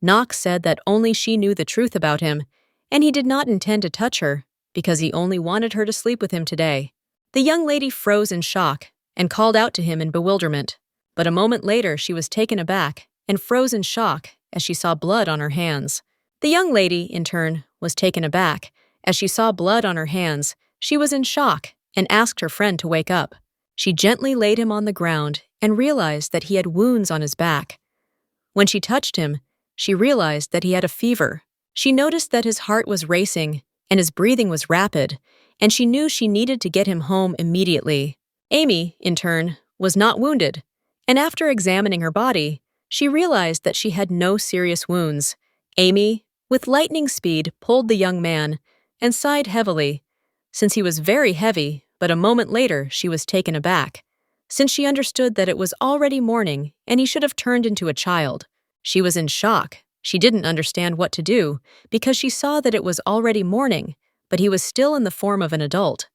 Knox said that only she knew the truth about him, and he did not intend to touch her, because he only wanted her to sleep with him today. The young lady froze in shock and called out to him in bewilderment, but a moment later she was taken aback and froze in shock as she saw blood on her hands. The young lady, in turn, was taken aback as she saw blood on her hands. She was in shock and asked her friend to wake up. She gently laid him on the ground and realized that he had wounds on his back. When she touched him, she realized that he had a fever. She noticed that his heart was racing and his breathing was rapid, and she knew she needed to get him home immediately. Amy, in turn, was not wounded, and after examining her body, she realized that she had no serious wounds. Amy, with lightning speed, pulled the young man and sighed heavily, since he was very heavy, but a moment later she was taken aback, since she understood that it was already morning and he should have turned into a child. She was in shock. She didn't understand what to do because she saw that it was already morning, but he was still in the form of an adult.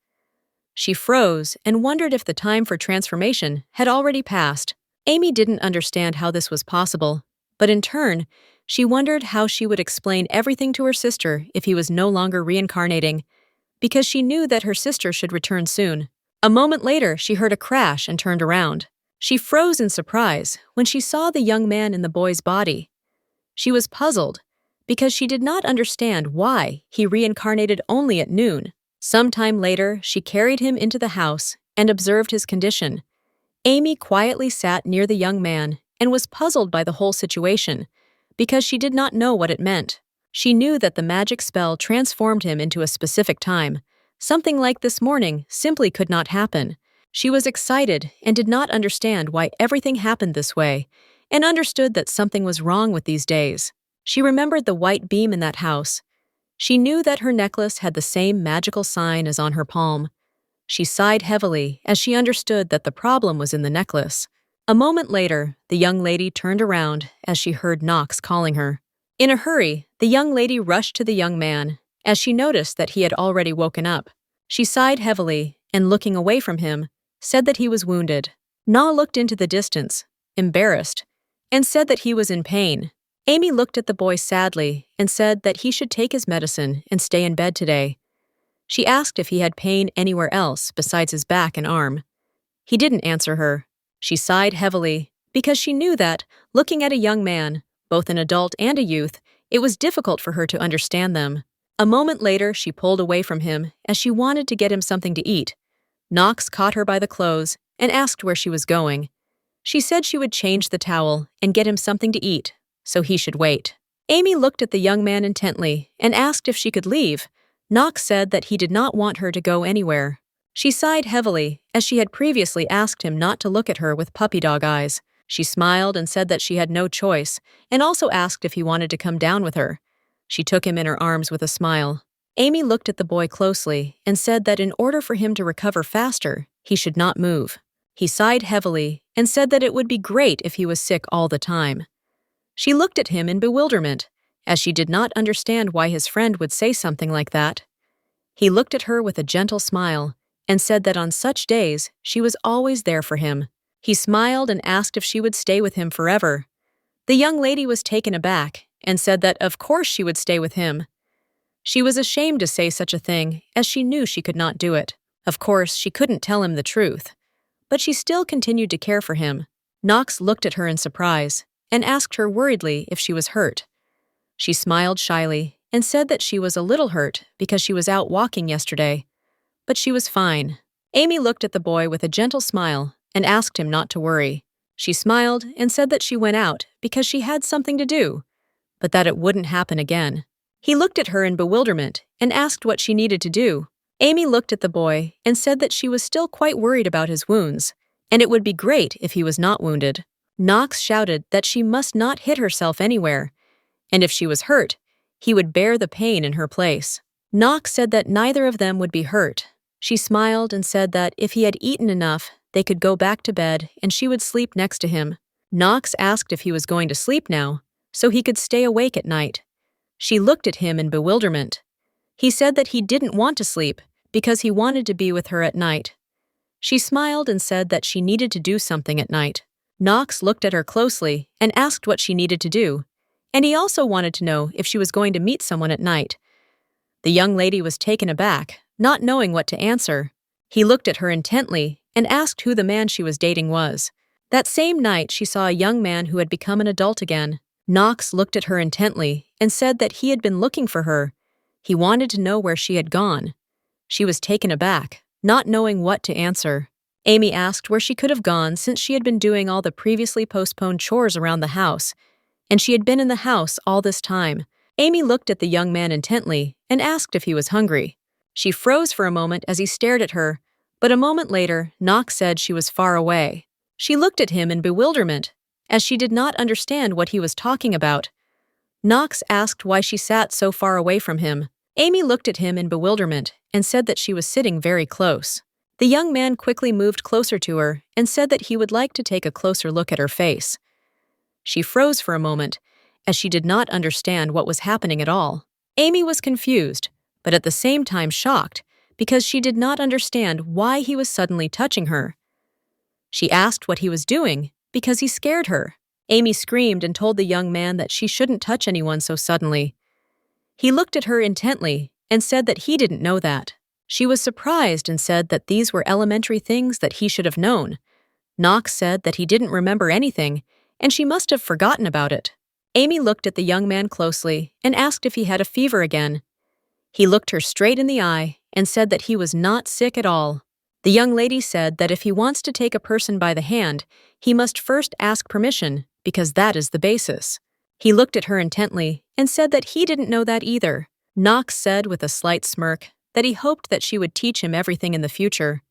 She froze and wondered if the time for transformation had already passed. Amy didn't understand how this was possible, but in turn, she wondered how she would explain everything to her sister if he was no longer reincarnating, because she knew that her sister should return soon. A moment later, she heard a crash and turned around. She froze in surprise when she saw the young man in the boy's body. She was puzzled because she did not understand why he reincarnated only at noon. Sometime later, she carried him into the house and observed his condition. Amy quietly sat near the young man and was puzzled by the whole situation because she did not know what it meant. She knew that the magic spell transformed him into a specific time. Something like this morning simply could not happen. She was excited and did not understand why everything happened this way, and understood that something was wrong with these days. She remembered the white beam in that house. She knew that her necklace had the same magical sign as on her palm. She sighed heavily as she understood that the problem was in the necklace. A moment later, the young lady turned around as she heard Knox calling her. In a hurry, the young lady rushed to the young man as she noticed that he had already woken up. She sighed heavily and, looking away from him, said that he was wounded. Na looked into the distance, embarrassed, and said that he was in pain. Amy looked at the boy sadly and said that he should take his medicine and stay in bed today. She asked if he had pain anywhere else besides his back and arm. He didn't answer her. She sighed heavily because she knew that, looking at a young man, both an adult and a youth, it was difficult for her to understand them. A moment later, she pulled away from him as she wanted to get him something to eat. Knox caught her by the clothes and asked where she was going. She said she would change the towel and get him something to eat, so he should wait. Amy looked at the young man intently and asked if she could leave. Knox said that he did not want her to go anywhere. She sighed heavily, as she had previously asked him not to look at her with puppy dog eyes. She smiled and said that she had no choice, and also asked if he wanted to come down with her. She took him in her arms with a smile. Amy looked at the boy closely and said that in order for him to recover faster, he should not move. He sighed heavily and said that it would be great if he was sick all the time. She looked at him in bewilderment, as she did not understand why his friend would say something like that. He looked at her with a gentle smile and said that on such days she was always there for him. He smiled and asked if she would stay with him forever. The young lady was taken aback and said that of course she would stay with him. She was ashamed to say such a thing, as she knew she could not do it. Of course, she couldn't tell him the truth, but she still continued to care for him. Knox looked at her in surprise and asked her worriedly if she was hurt. She smiled shyly and said that she was a little hurt because she was out walking yesterday, but she was fine. Amy looked at the boy with a gentle smile and asked him not to worry. She smiled and said that she went out because she had something to do, but that it wouldn't happen again. He looked at her in bewilderment and asked what she needed to do. Amy looked at the boy and said that she was still quite worried about his wounds, and it would be great if he was not wounded. Knox shouted that she must not hit herself anywhere, and if she was hurt, he would bear the pain in her place. Knox said that neither of them would be hurt. She smiled and said that if he had eaten enough, they could go back to bed and she would sleep next to him. Knox asked if he was going to sleep now, so he could stay awake at night. She looked at him in bewilderment. He said that he didn't want to sleep because he wanted to be with her at night. She smiled and said that she needed to do something at night. Knox looked at her closely and asked what she needed to do, and he also wanted to know if she was going to meet someone at night. The young lady was taken aback, not knowing what to answer. He looked at her intently and asked who the man she was dating was. That same night, she saw a young man who had become an adult again. Knox looked at her intently and said that he had been looking for her. He wanted to know where she had gone. She was taken aback, not knowing what to answer. Amy asked where she could have gone since she had been doing all the previously postponed chores around the house, and she had been in the house all this time. Amy looked at the young man intently and asked if he was hungry. She froze for a moment as he stared at her, but a moment later, Knox said she was far away. She looked at him in bewilderment, as she did not understand what he was talking about. Knox asked why she sat so far away from him. Amy looked at him in bewilderment and said that she was sitting very close. The young man quickly moved closer to her and said that he would like to take a closer look at her face. She froze for a moment, as she did not understand what was happening at all. Amy was confused, but at the same time shocked because she did not understand why he was suddenly touching her. She asked what he was doing because he scared her. Amy screamed and told the young man that she shouldn't touch anyone so suddenly. He looked at her intently and said that he didn't know that. She was surprised and said that these were elementary things that he should have known. Knox said that he didn't remember anything, and she must have forgotten about it. Amy looked at the young man closely and asked if he had a fever again. He looked her straight in the eye and said that he was not sick at all. The young lady said that if he wants to take a person by the hand, he must first ask permission, because that is the basis. He looked at her intently and said that he didn't know that either. Knox said with a slight smirk that he hoped that she would teach him everything in the future.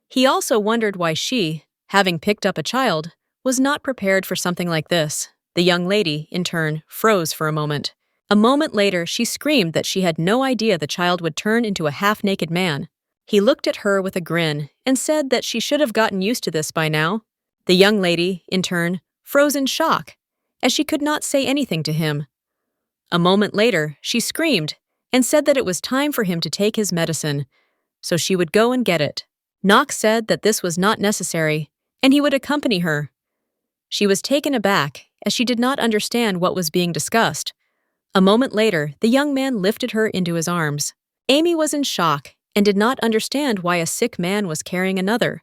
He also wondered why she, having picked up a child, was not prepared for something like this. The young lady, in turn, froze for a moment. A moment later, she screamed that she had no idea the child would turn into a half-naked man. He looked at her with a grin and said that she should have gotten used to this by now. The young lady, in turn, froze in shock, as she could not say anything to him. A moment later, she screamed and said that it was time for him to take his medicine, so she would go and get it. Knox said that this was not necessary, and he would accompany her. She was taken aback, as she did not understand what was being discussed. A moment later, the young man lifted her into his arms. Amy was in shock and did not understand why a sick man was carrying another.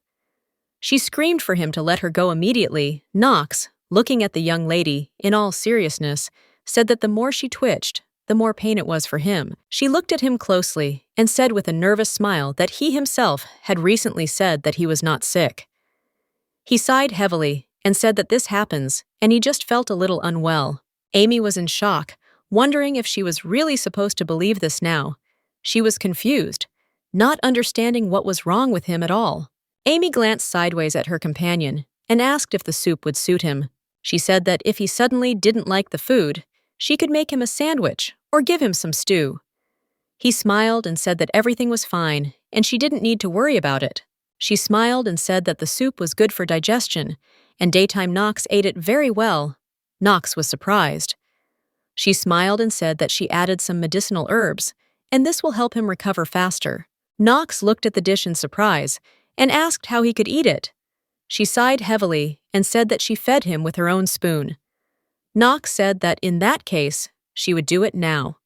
She screamed for him to let her go immediately. Knox, looking at the young lady, in all seriousness, said that the more she twitched, the more pain it was for him. She looked at him closely and said with a nervous smile that he himself had recently said that he was not sick. He sighed heavily and said that this happens, and he just felt a little unwell. Amy was in shock, wondering if she was really supposed to believe this now. She was confused, not understanding what was wrong with him at all. Amy glanced sideways at her companion and asked if the soup would suit him. She said that if he suddenly didn't like the food, she could make him a sandwich or give him some stew. He smiled and said that everything was fine and she didn't need to worry about it. She smiled and said that the soup was good for digestion, and daytime Knox ate it very well. Knox was surprised. She smiled and said that she added some medicinal herbs, and this will help him recover faster. Knox looked at the dish in surprise and asked how he could eat it. She sighed heavily and said that she fed him with her own spoon. Knox said that in that case, she would do it now.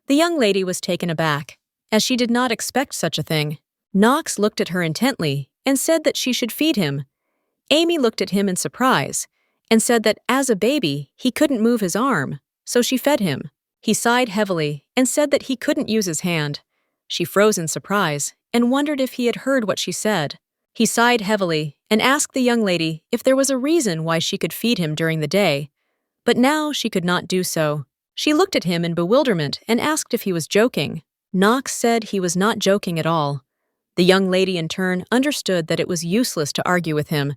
The young lady was taken aback, as she did not expect such a thing. Knox looked at her intently and said that she should feed him. Amy looked at him in surprise and said that as a baby, he couldn't move his arm, so she fed him. He sighed heavily and said that he couldn't use his hand. She froze in surprise and wondered if he had heard what she said. He sighed heavily and asked the young lady if there was a reason why she could feed him during the day, but now she could not do so. She looked at him in bewilderment and asked if he was joking. Knox said he was not joking at all. The young lady in turn understood that it was useless to argue with him,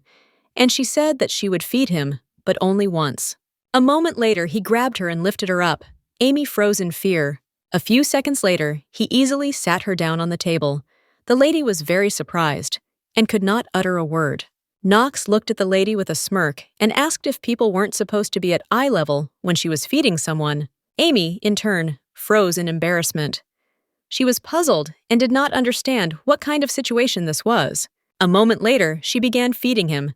and she said that she would feed him, but only once. A moment later, he grabbed her and lifted her up. Amy froze in fear. A few seconds later, he easily sat her down on the table. The lady was very surprised and could not utter a word. Knox looked at the lady with a smirk and asked if people weren't supposed to be at eye level when she was feeding someone. Amy, in turn, froze in embarrassment. She was puzzled and did not understand what kind of situation this was. A moment later, she began feeding him.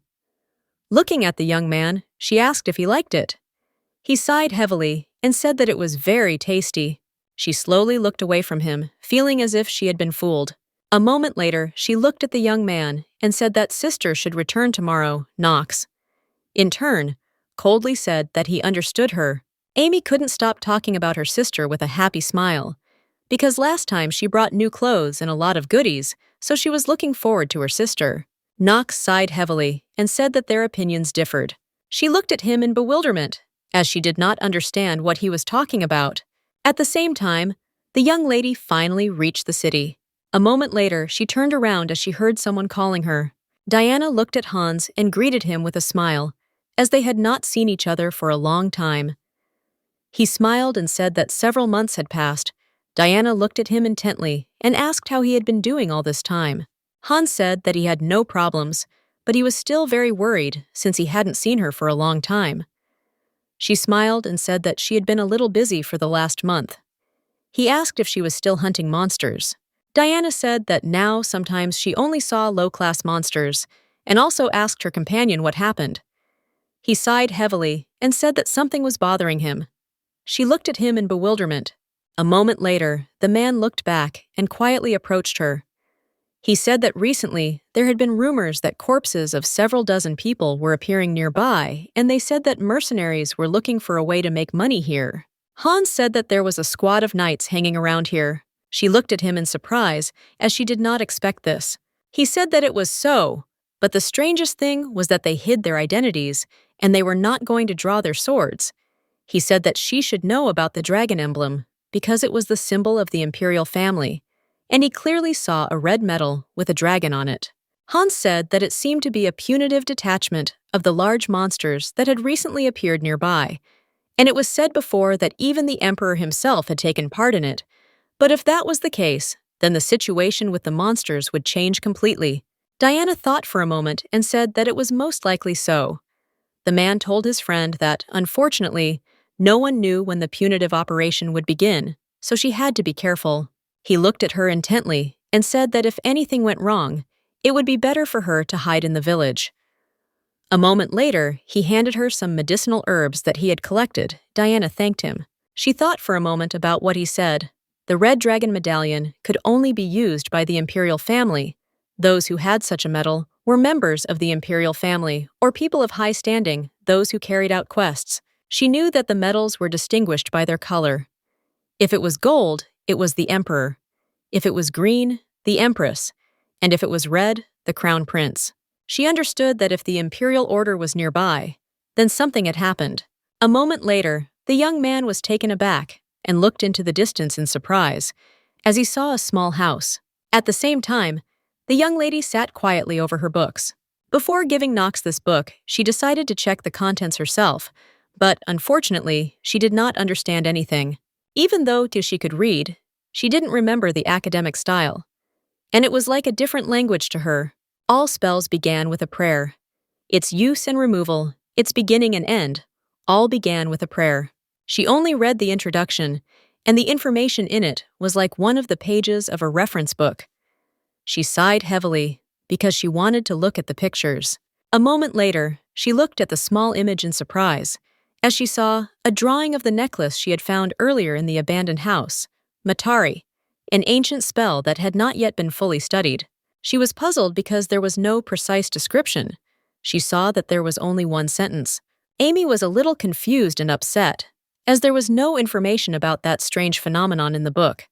Looking at the young man, she asked if he liked it. He sighed heavily and said that it was very tasty. She slowly looked away from him, feeling as if she had been fooled. A moment later, she looked at the young man and said that sister should return tomorrow, Knox. In turn, coldly said that he understood her. Amy couldn't stop talking about her sister with a happy smile, because last time she brought new clothes and a lot of goodies, so she was looking forward to her sister. Knox sighed heavily and said that their opinions differed. She looked at him in bewilderment, as she did not understand what he was talking about. At the same time, the young lady finally reached the city. A moment later, she turned around as she heard someone calling her. Diana looked at Hans and greeted him with a smile, as they had not seen each other for a long time. He smiled and said that several months had passed. Diana looked at him intently and asked how he had been doing all this time. Hans said that he had no problems, but he was still very worried since he hadn't seen her for a long time. She smiled and said that she had been a little busy for the last month. He asked if she was still hunting monsters. Diana said that now sometimes she only saw low-class monsters, and also asked her companion what happened. He sighed heavily and said that something was bothering him. She looked at him in bewilderment. A moment later, the man looked back and quietly approached her. He said that recently there had been rumors that corpses of several dozen people were appearing nearby, and they said that mercenaries were looking for a way to make money here. Hans said that there was a squad of knights hanging around here. She looked at him in surprise, as she did not expect this. He said that it was so, but the strangest thing was that they hid their identities, and they were not going to draw their swords. He said that she should know about the dragon emblem, because it was the symbol of the imperial family, and he clearly saw a red medal with a dragon on it. Hans said that it seemed to be a punitive detachment of the large monsters that had recently appeared nearby, and it was said before that even the emperor himself had taken part in it. But if that was the case, then the situation with the monsters would change completely. Diana thought for a moment and said that it was most likely so. The man told his friend that, unfortunately, no one knew when the punitive operation would begin, so she had to be careful. He looked at her intently and said that if anything went wrong, it would be better for her to hide in the village. A moment later, he handed her some medicinal herbs that he had collected. Diana thanked him. She thought for a moment about what he said. The red dragon medallion could only be used by the imperial family. Those who had such a medal were members of the imperial family or people of high standing, those who carried out quests. She knew that the medals were distinguished by their color. If it was gold, it was the emperor. If it was green, the empress. And if it was red, the crown prince. She understood that if the imperial order was nearby, then something had happened. A moment later, the young man was taken aback and looked into the distance in surprise, as he saw a small house. At the same time, the young lady sat quietly over her books. Before giving Knox this book, she decided to check the contents herself, but unfortunately, she did not understand anything. Even though she could read, she didn't remember the academic style. And it was like a different language to her. All spells began with a prayer. Its use and removal, its beginning and end, all began with a prayer. She only read the introduction, and the information in it was like one of the pages of a reference book. She sighed heavily because she wanted to look at the pictures. A moment later, she looked at the small image in surprise, as she saw a drawing of the necklace she had found earlier in the abandoned house, Matari, an ancient spell that had not yet been fully studied. She was puzzled because there was no precise description. She saw that there was only one sentence. Amy was a little confused and upset, as there was no information about that strange phenomenon in the book.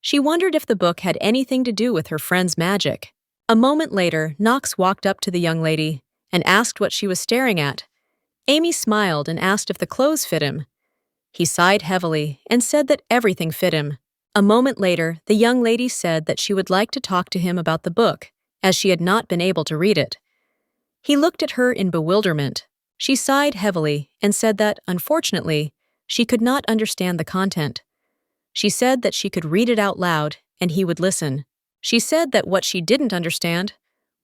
She wondered if the book had anything to do with her friend's magic. A moment later, Knox walked up to the young lady and asked what she was staring at. Amy smiled and asked if the clothes fit him. He sighed heavily and said that everything fit him. A moment later, the young lady said that she would like to talk to him about the book, as she had not been able to read it. He looked at her in bewilderment. She sighed heavily and said that, unfortunately, she could not understand the content. She said that she could read it out loud and he would listen. She said that what she didn't understand,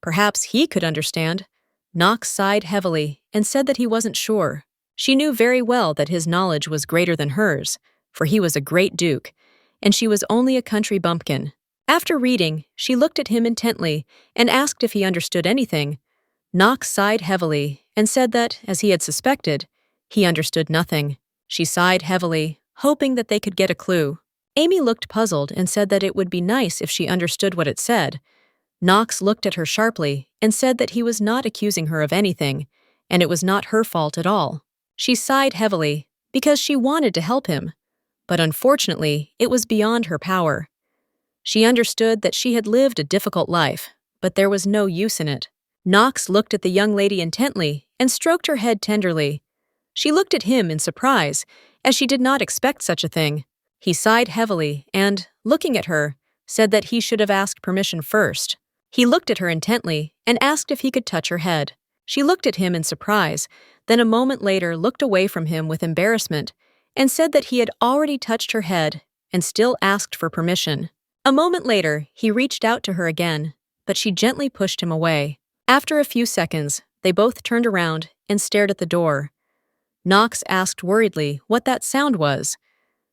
perhaps he could understand. Knox sighed heavily and said that he wasn't sure. She knew very well that his knowledge was greater than hers, for he was a great duke, and she was only a country bumpkin. After reading, she looked at him intently and asked if he understood anything. Knox sighed heavily and said that, as he had suspected, he understood nothing. She sighed heavily, hoping that they could get a clue. Amy looked puzzled and said that it would be nice if she understood what it said. Knox looked at her sharply and said that he was not accusing her of anything, and it was not her fault at all. She sighed heavily because she wanted to help him, but unfortunately, it was beyond her power. She understood that she had lived a difficult life, but there was no use in it. Knox looked at the young lady intently and stroked her head tenderly. She looked at him in surprise, as she did not expect such a thing. He sighed heavily and, looking at her, said that he should have asked permission first. He looked at her intently and asked if he could touch her head. She looked at him in surprise, then a moment later looked away from him with embarrassment and said that he had already touched her head and still asked for permission. A moment later, he reached out to her again, but she gently pushed him away. After a few seconds, they both turned around and stared at the door. Knox asked worriedly what that sound was.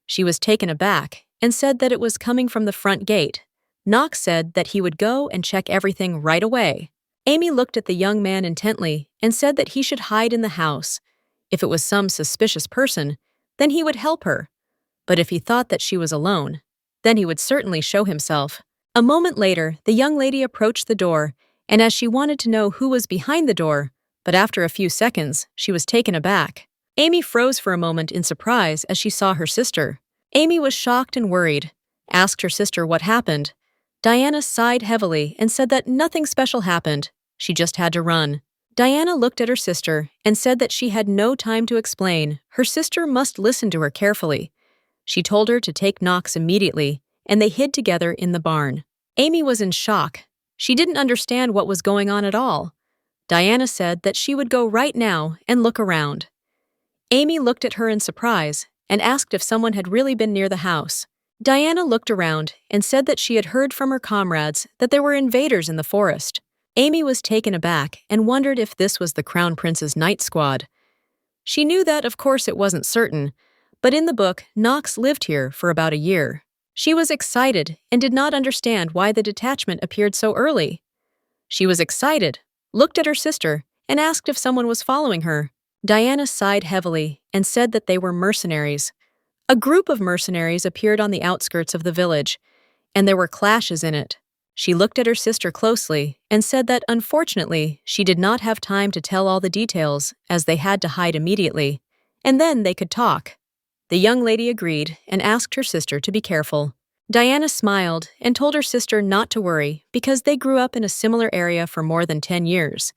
She was taken aback and said that it was coming from the front gate. Knox said that he would go and check everything right away. Amy looked at the young man intently and said that he should hide in the house. If it was some suspicious person, then he would help her. But if he thought that she was alone, then he would certainly show himself. A moment later, the young lady approached the door, and as she wanted to know who was behind the door, but after a few seconds, she was taken aback. Amy froze for a moment in surprise as she saw her sister. Amy was shocked and worried, asked her sister what happened. Diana sighed heavily and said that nothing special happened, she just had to run. Diana looked at her sister and said that she had no time to explain. Her sister must listen to her carefully. She told her to take Knox immediately, and they hid together in the barn. Amy was in shock. She didn't understand what was going on at all. Diana said that she would go right now and look around. Amy looked at her in surprise and asked if someone had really been near the house. Diana looked around and said that she had heard from her comrades that there were invaders in the forest. Amy was taken aback and wondered if this was the Crown Prince's night squad. She knew that, of course, it wasn't certain, but in the book, Knox lived here for about a year. She was excited and did not understand why the detachment appeared so early. She was excited, looked at her sister, and asked if someone was following her. Diana sighed heavily and said that they were mercenaries. A group of mercenaries appeared on the outskirts of the village, and there were clashes in it. She looked at her sister closely and said that, unfortunately, she did not have time to tell all the details, as they had to hide immediately, and then they could talk. The young lady agreed and asked her sister to be careful. Diana smiled and told her sister not to worry because they grew up in a similar area for more than 10 years.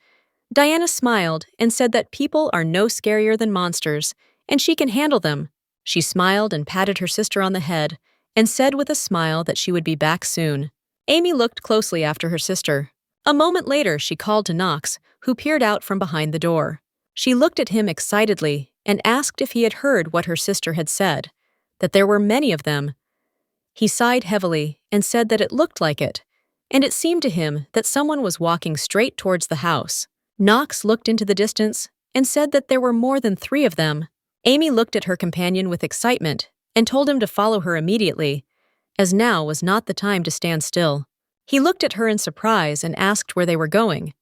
Diana smiled and said that people are no scarier than monsters, and she can handle them. She smiled and patted her sister on the head and said with a smile that she would be back soon. Amy looked closely after her sister. A moment later, she called to Knox, who peered out from behind the door. She looked at him excitedly and asked if he had heard what her sister had said, that there were many of them. He sighed heavily and said that it looked like it, and it seemed to him that someone was walking straight towards the house. Knox looked into the distance and said that there were more than 3 of them. Amy looked at her companion with excitement and told him to follow her immediately, as now was not the time to stand still. He looked at her in surprise and asked where they were going.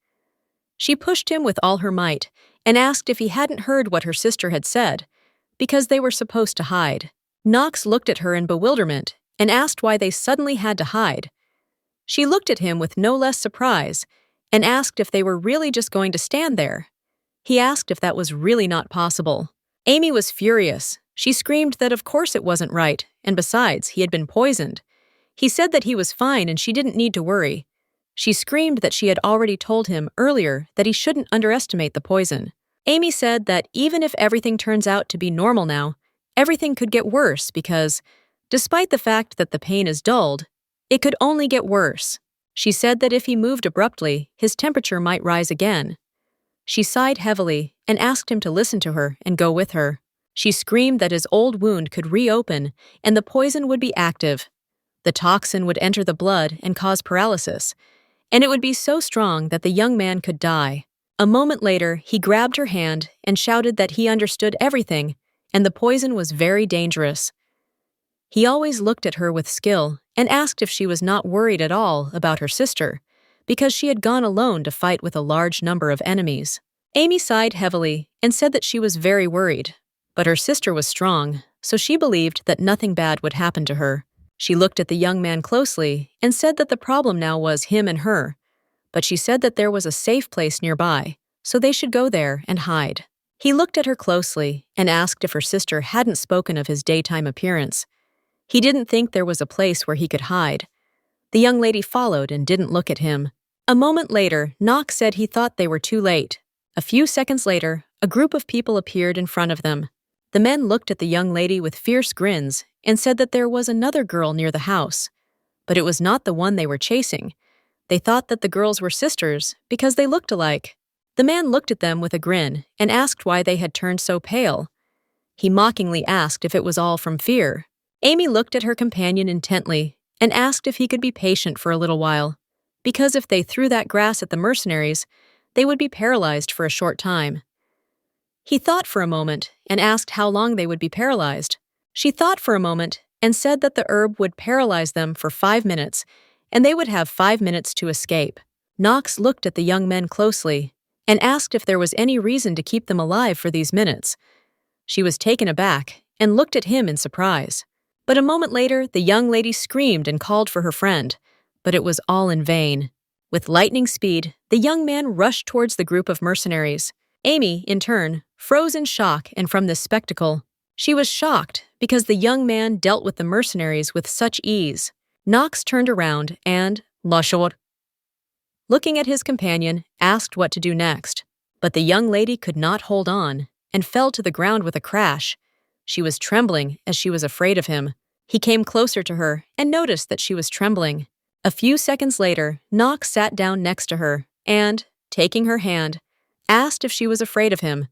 She pushed him with all her might and asked if he hadn't heard what her sister had said, because they were supposed to hide. Knox looked at her in bewilderment and asked why they suddenly had to hide. She looked at him with no less surprise and asked if they were really just going to stand there. He asked if that was really not possible. Amy was furious. She screamed that of course it wasn't right, and besides, he had been poisoned. He said that he was fine and she didn't need to worry. She screamed that she had already told him earlier that he shouldn't underestimate the poison. Amy said that even if everything turns out to be normal now, everything could get worse because, despite the fact that the pain is dulled, it could only get worse. She said that if he moved abruptly, his temperature might rise again. She sighed heavily and asked him to listen to her and go with her. She screamed that his old wound could reopen and the poison would be active. The toxin would enter the blood and cause paralysis, and it would be so strong that the young man could die. A moment later, he grabbed her hand and shouted that he understood everything, and the poison was very dangerous. He always looked at her with skill and asked if she was not worried at all about her sister, because she had gone alone to fight with a large number of enemies. Amy sighed heavily and said that she was very worried, but her sister was strong, so she believed that nothing bad would happen to her. She looked at the young man closely and said that the problem now was him and her, but she said that there was a safe place nearby, so they should go there and hide. He looked at her closely and asked if her sister hadn't spoken of his daytime appearance. He didn't think there was a place where he could hide. The young lady followed and didn't look at him. A moment later, Knox said he thought they were too late. A few seconds later, a group of people appeared in front of them. The men looked at the young lady with fierce grins and said that there was another girl near the house, but it was not the one they were chasing. They thought that the girls were sisters because they looked alike. The man looked at them with a grin and asked why they had turned so pale. He mockingly asked if it was all from fear. Amy looked at her companion intently and asked if he could be patient for a little while, because if they threw that grass at the mercenaries, they would be paralyzed for a short time. He thought for a moment and asked how long they would be paralyzed. She thought for a moment and said that the herb would paralyze them for 5 minutes, and they would have 5 minutes to escape. Knox looked at the young men closely and asked if there was any reason to keep them alive for these minutes. She was taken aback and looked at him in surprise. But a moment later, the young lady screamed and called for her friend, but it was all in vain. With lightning speed, the young man rushed towards the group of mercenaries. Amy, in turn, froze in shock, and from this spectacle, she was shocked because the young man dealt with the mercenaries with such ease. Knox turned around and, looking at his companion, asked what to do next. But the young lady could not hold on and fell to the ground with a crash. She was trembling as she was afraid of him. He came closer to her and noticed that she was trembling. A few seconds later, Knox sat down next to her and, taking her hand, asked if she was afraid of him.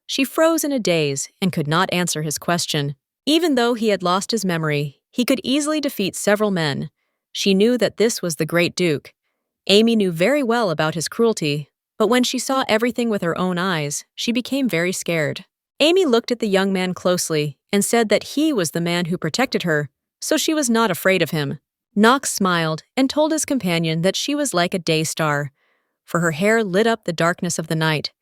She froze in a daze and could not answer his question. Even though he had lost his memory, he could easily defeat several men. She knew that this was the Great Duke. Amy knew very well about his cruelty, but when she saw everything with her own eyes, she became very scared. Amy looked at the young man closely and said that he was the man who protected her, so she was not afraid of him. Knox smiled and told his companion that she was like a day star, for her hair lit up the darkness of the night.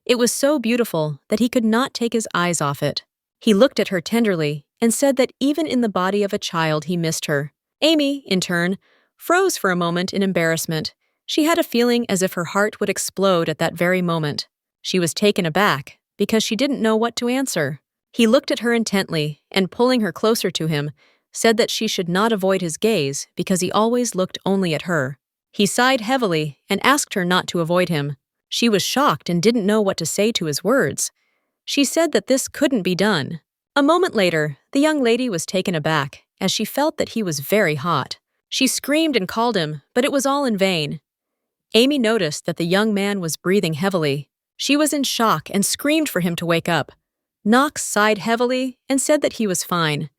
It was so beautiful that he could not take his eyes off it. He looked at her tenderly and said that even in the body of a child he missed her. Amy, in turn, froze for a moment in embarrassment. She had a feeling as if her heart would explode at that very moment. She was taken aback because she didn't know what to answer. He looked at her intently and, pulling her closer to him, said that she should not avoid his gaze because he always looked only at her. He sighed heavily and asked her not to avoid him. She was shocked and didn't know what to say to his words. She said that this couldn't be done. A moment later, the young lady was taken aback as she felt that he was very hot. She screamed and called him, but it was all in vain. Amy noticed that the young man was breathing heavily. She was in shock and screamed for him to wake up. Knox sighed heavily and said that he was fine.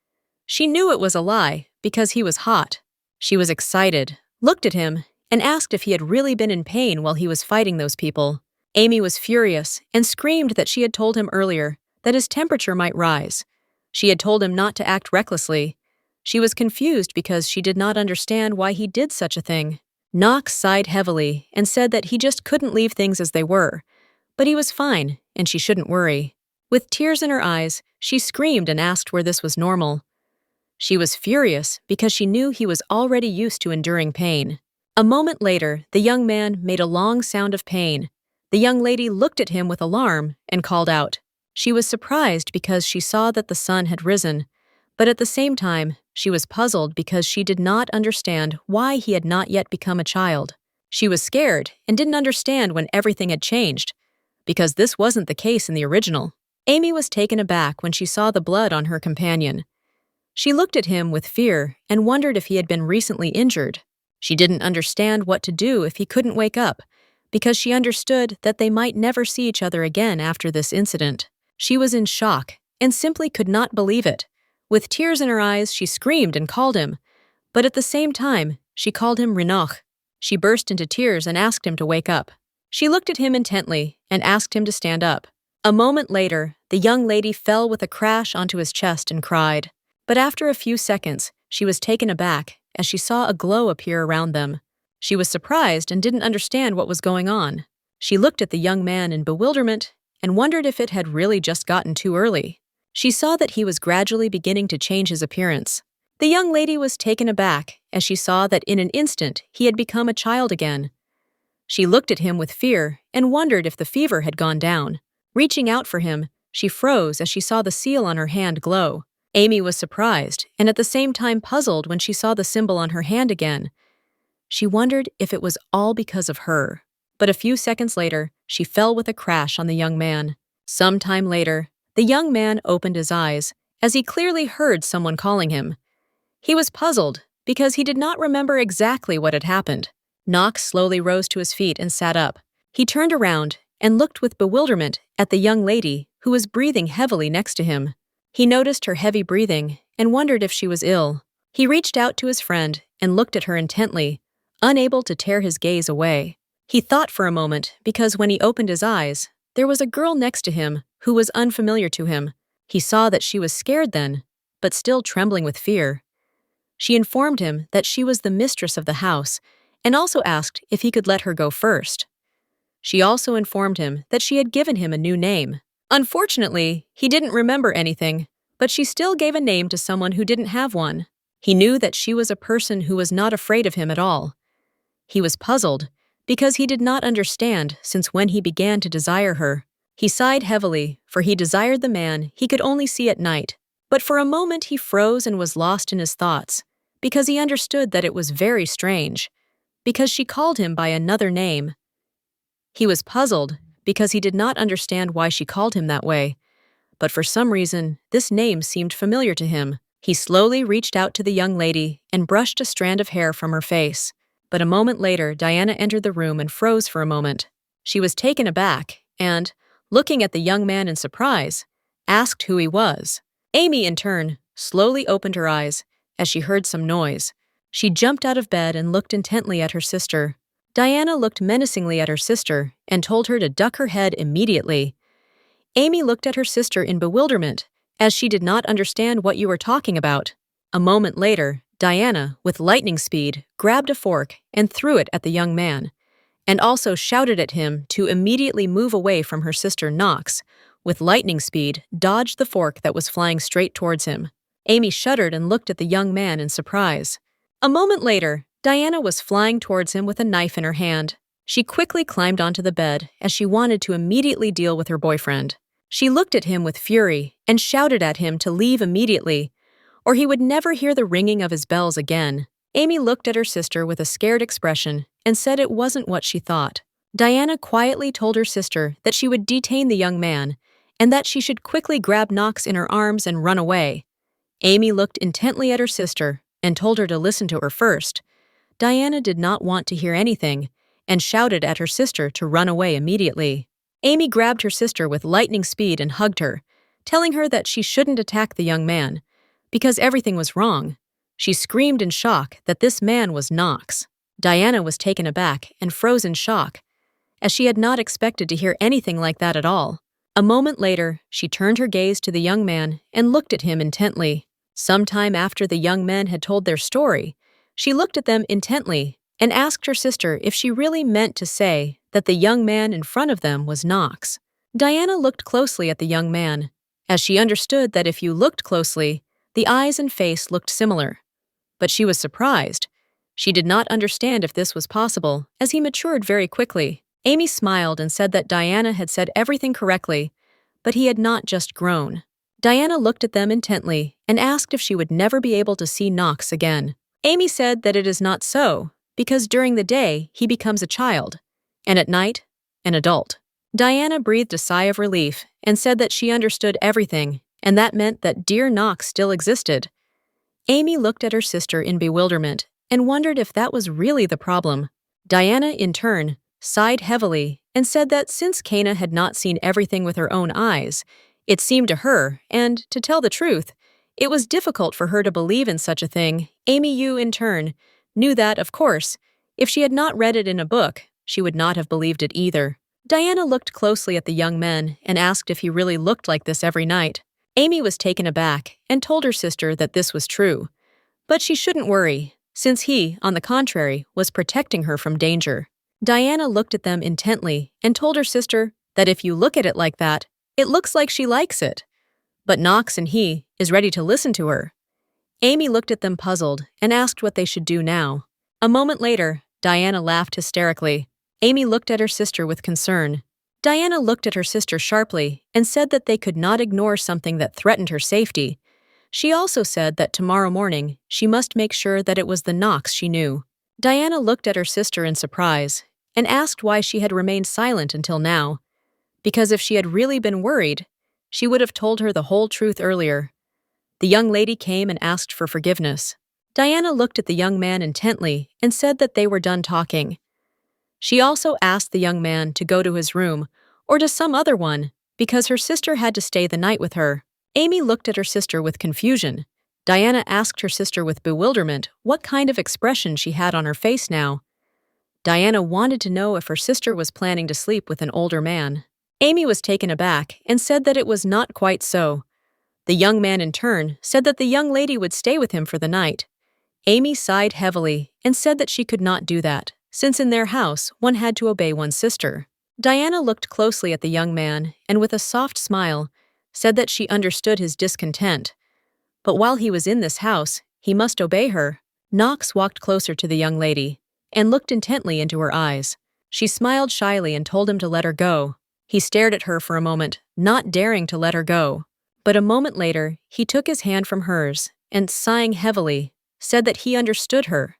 She knew it was a lie because he was hot. She was excited, looked at him, and asked if he had really been in pain while he was fighting those people. Amy was furious and screamed that she had told him earlier that his temperature might rise. She had told him not to act recklessly. She was confused because she did not understand why he did such a thing. Knox sighed heavily and said that he just couldn't leave things as they were, but he was fine and she shouldn't worry. With tears in her eyes, she screamed and asked where this was normal. She was furious because she knew he was already used to enduring pain. A moment later, the young man made a long sound of pain. The young lady looked at him with alarm and called out. She was surprised because she saw that the sun had risen, but at the same time, she was puzzled because she did not understand why he had not yet become a child. She was scared and didn't understand when everything had changed, because this wasn't the case in the original. Amy was taken aback when she saw the blood on her companion. She looked at him with fear and wondered if he had been recently injured. She didn't understand what to do if he couldn't wake up, because she understood that they might never see each other again after this incident. She was in shock and simply could not believe it. With tears in her eyes, she screamed and called him, but at the same time, she called him Renoch. She burst into tears and asked him to wake up. She looked at him intently and asked him to stand up. A moment later, the young lady fell with a crash onto his chest and cried. But after a few seconds, she was taken aback as she saw a glow appear around them. She was surprised and didn't understand what was going on. She looked at the young man in bewilderment and wondered if it had really just gotten too early. She saw that he was gradually beginning to change his appearance. The young lady was taken aback as she saw that in an instant he had become a child again. She looked at him with fear and wondered if the fever had gone down. Reaching out for him, she froze as she saw the seal on her hand glow. Amy was surprised and at the same time puzzled when she saw the symbol on her hand again. She wondered if it was all because of her. But a few seconds later, she fell with a crash on the young man. Some time later, the young man opened his eyes as he clearly heard someone calling him. He was puzzled because he did not remember exactly what had happened. Knox slowly rose to his feet and sat up. He turned around and looked with bewilderment at the young lady who was breathing heavily next to him. He noticed her heavy breathing and wondered if she was ill. He reached out to his friend and looked at her intently, unable to tear his gaze away. He thought for a moment because when he opened his eyes, there was a girl next to him who was unfamiliar to him. He saw that she was scared then, but still trembling with fear. She informed him that she was the mistress of the house and also asked if he could let her go first. She also informed him that she had given him a new name. Unfortunately, he didn't remember anything, but she still gave a name to someone who didn't have one. He knew that she was a person who was not afraid of him at all. He was puzzled because he did not understand since when he began to desire her. He sighed heavily, for he desired the man he could only see at night. But for a moment he froze and was lost in his thoughts, because he understood that it was very strange, because she called him by another name. He was puzzled because he did not understand why she called him that way, but for some reason, this name seemed familiar to him. He slowly reached out to the young lady and brushed a strand of hair from her face. But a moment later, Diana entered the room and froze for a moment. She was taken aback and, looking at the young man in surprise, asked who he was. Amy, in turn, slowly opened her eyes as she heard some noise. She jumped out of bed and looked intently at her sister. Diana looked menacingly at her sister and told her to duck her head immediately. Amy looked at her sister in bewilderment, as she did not understand what you were talking about. A moment later, Diana, with lightning speed, grabbed a fork and threw it at the young man, and also shouted at him to immediately move away from her sister Knox, with lightning speed, dodged the fork that was flying straight towards him. Amy shuddered and looked at the young man in surprise. A moment later, Diana was flying towards him with a knife in her hand. She quickly climbed onto the bed as she wanted to immediately deal with her boyfriend. She looked at him with fury and shouted at him to leave immediately, or he would never hear the ringing of his bells again. Amy looked at her sister with a scared expression and said it wasn't what she thought. Diana quietly told her sister that she would detain the young man and that she should quickly grab Knox in her arms and run away. Amy looked intently at her sister and told her to listen to her first. Diana did not want to hear anything and shouted at her sister to run away immediately. Amy grabbed her sister with lightning speed and hugged her, telling her that she shouldn't attack the young man, because everything was wrong. She screamed in shock that this man was Knox. Diana was taken aback and froze in shock, as she had not expected to hear anything like that at all. A moment later, she turned her gaze to the young man and looked at him intently. Sometime after the young men had told their story, she looked at them intently and asked her sister if she really meant to say that the young man in front of them was Knox. Diana looked closely at the young man, as she understood that if you looked closely, the eyes and face looked similar. But she was surprised. She did not understand if this was possible, as he matured very quickly. Amy smiled and said that Diana had said everything correctly, but he had not just grown. Diana looked at them intently and asked if she would never be able to see Knox again. Amy said that it is not so, because during the day he becomes a child, and at night, an adult. Diana breathed a sigh of relief and said that she understood everything, and that meant that dear Knox still existed. Amy looked at her sister in bewilderment and wondered if that was really the problem. Diana, in turn, sighed heavily and said that since Kana had not seen everything with her own eyes, it seemed to her, and to tell the truth, it was difficult for her to believe in such a thing. Amy Yu, in turn, knew that, of course, if she had not read it in a book, she would not have believed it either. Diana looked closely at the young men and asked if he really looked like this every night. Amy was taken aback and told her sister that this was true, but she shouldn't worry, since he, on the contrary, was protecting her from danger. Diana looked at them intently and told her sister that if you look at it like that, it looks like she likes it. But Knox and he is ready to listen to her. Amy looked at them puzzled and asked what they should do now. A moment later, Diana laughed hysterically. Amy looked at her sister with concern. Diana looked at her sister sharply and said that they could not ignore something that threatened her safety. She also said that tomorrow morning she must make sure that it was the Knox she knew. Diana looked at her sister in surprise and asked why she had remained silent until now, because if she had really been worried, she would have told her the whole truth earlier. The young lady came and asked for forgiveness. Diana looked at the young man intently and said that they were done talking. She also asked the young man to go to his room or to some other one because her sister had to stay the night with her. Amy looked at her sister with confusion. Diana asked her sister with bewilderment what kind of expression she had on her face now. Diana wanted to know if her sister was planning to sleep with an older man. Amy was taken aback and said that it was not quite so, The young man in turn said that the young lady would stay with him for the night. Amy sighed heavily and said that she could not do that, since in their house one had to obey one's sister. Diana looked closely at the young man and with a soft smile said that she understood his discontent. But while he was in this house, he must obey her. Knox walked closer to the young lady and looked intently into her eyes. She smiled shyly and told him to let her go. He stared at her for a moment, not daring to let her go. But a moment later, he took his hand from hers and, sighing heavily, said that he understood her.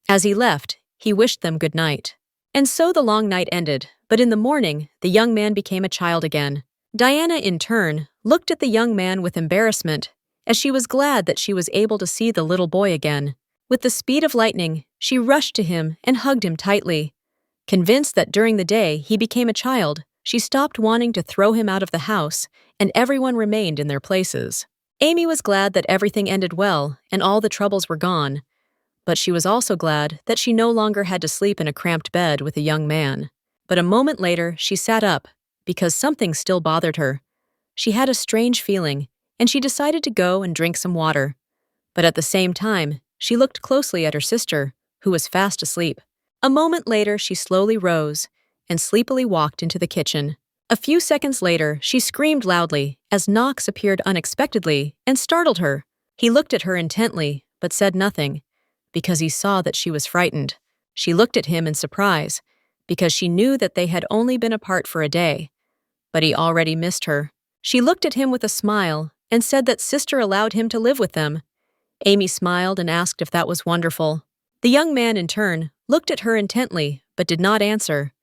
As he left, he wished them good night. And so the long night ended, but in the morning, the young man became a child again. Diana, in turn, looked at the young man with embarrassment, as she was glad that she was able to see the little boy again. With the speed of lightning, she rushed to him and hugged him tightly. Convinced that during the day he became a child, she stopped wanting to throw him out of the house, and everyone remained in their places. Amy was glad that everything ended well and all the troubles were gone, but she was also glad that she no longer had to sleep in a cramped bed with a young man. But a moment later, she sat up, because something still bothered her. She had a strange feeling, and she decided to go and drink some water. But at the same time, she looked closely at her sister, who was fast asleep. A moment later, she slowly rose and sleepily walked into the kitchen. A few seconds later, she screamed loudly as Knox appeared unexpectedly and startled her. He looked at her intently, but said nothing, because he saw that she was frightened. She looked at him in surprise, because she knew that they had only been apart for a day, but he already missed her. She looked at him with a smile and said that sister allowed him to live with them. Amy smiled and asked if that was wonderful. The young man, in turn, looked at her intently, but did not answer.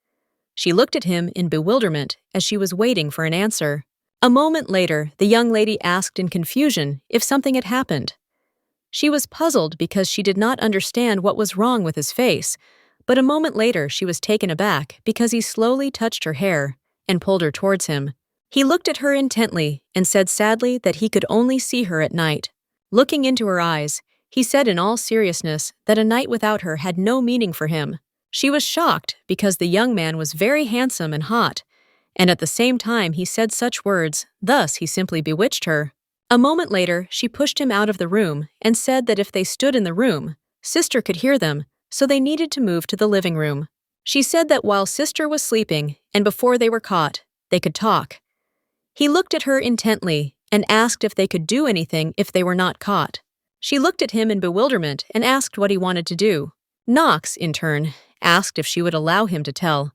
She looked at him in bewilderment as she was waiting for an answer. A moment later, the young lady asked in confusion if something had happened. She was puzzled because she did not understand what was wrong with his face, but a moment later she was taken aback because he slowly touched her hair and pulled her towards him. He looked at her intently and said sadly that he could only see her at night. Looking into her eyes, he said in all seriousness that a night without her had no meaning for him. She was shocked because the young man was very handsome and hot, and at the same time he said such words, thus he simply bewitched her. A moment later, she pushed him out of the room and said that if they stood in the room, sister could hear them, so they needed to move to the living room. She said that while sister was sleeping and before they were caught, they could talk. He looked at her intently and asked if they could do anything if they were not caught. She looked at him in bewilderment and asked what he wanted to do. Knox, in turn, asked if she would allow him to tell.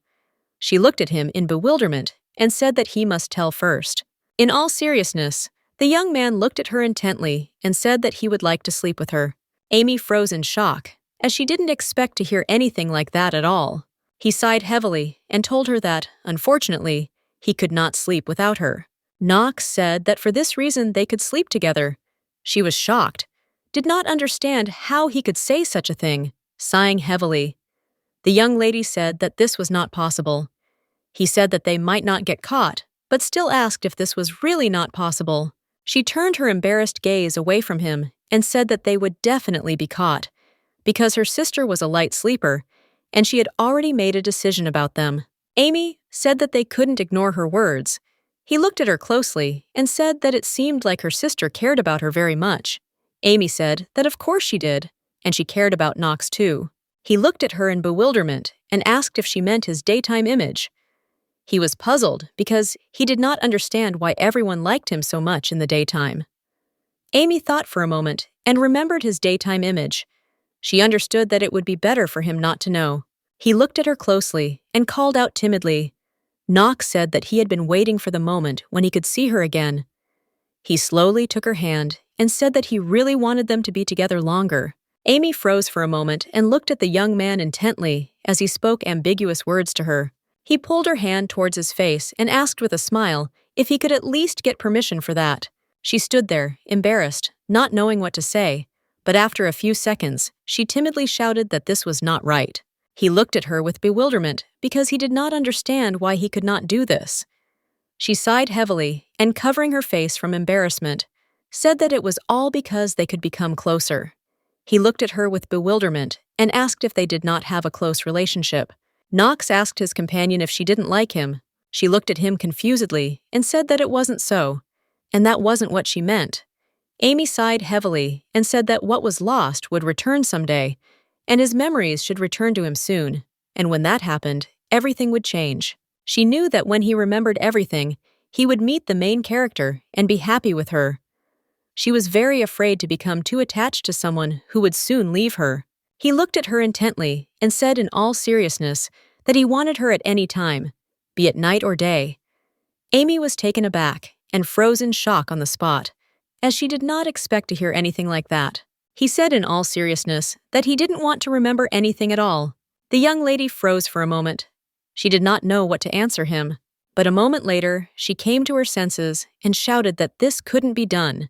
She looked at him in bewilderment and said that he must tell first. In all seriousness, the young man looked at her intently and said that he would like to sleep with her. Amy froze in shock, as she didn't expect to hear anything like that at all. He sighed heavily and told her that, unfortunately, he could not sleep without her. Knox said that for this reason they could sleep together. She was shocked, did not understand how he could say such a thing, sighing heavily. The young lady said that this was not possible. He said that they might not get caught, but still asked if this was really not possible. She turned her embarrassed gaze away from him and said that they would definitely be caught, because her sister was a light sleeper, and she had already made a decision about them. Amy said that they couldn't ignore her words. He looked at her closely and said that it seemed like her sister cared about her very much. Amy said that of course she did, and she cared about Knox too. He looked at her in bewilderment and asked if she meant his daytime image. He was puzzled because he did not understand why everyone liked him so much in the daytime. Amy thought for a moment and remembered his daytime image. She understood that it would be better for him not to know. He looked at her closely and called out timidly. Knox said that he had been waiting for the moment when he could see her again. He slowly took her hand and said that he really wanted them to be together longer. Amy froze for a moment and looked at the young man intently as he spoke ambiguous words to her. He pulled her hand towards his face and asked with a smile if he could at least get permission for that. She stood there, embarrassed, not knowing what to say, but after a few seconds, she timidly shouted that this was not right. He looked at her with bewilderment because he did not understand why he could not do this. She sighed heavily and, covering her face from embarrassment, said that it was all because they could become closer. He looked at her with bewilderment and asked if they did not have a close relationship. Knox asked his companion if she didn't like him. She looked at him confusedly and said that it wasn't so. and that wasn't what she meant. Amy sighed heavily and said that what was lost would return someday, and his memories should return to him soon. And when that happened, everything would change. She knew that when he remembered everything, he would meet the main character and be happy with her. She was very afraid to become too attached to someone who would soon leave her. He looked at her intently and said in all seriousness that he wanted her at any time, be it night or day. Amy was taken aback and froze in shock on the spot, as she did not expect to hear anything like that. He said in all seriousness that he didn't want to remember anything at all. The young lady froze for a moment. She did not know what to answer him, but a moment later, she came to her senses and shouted that this couldn't be done,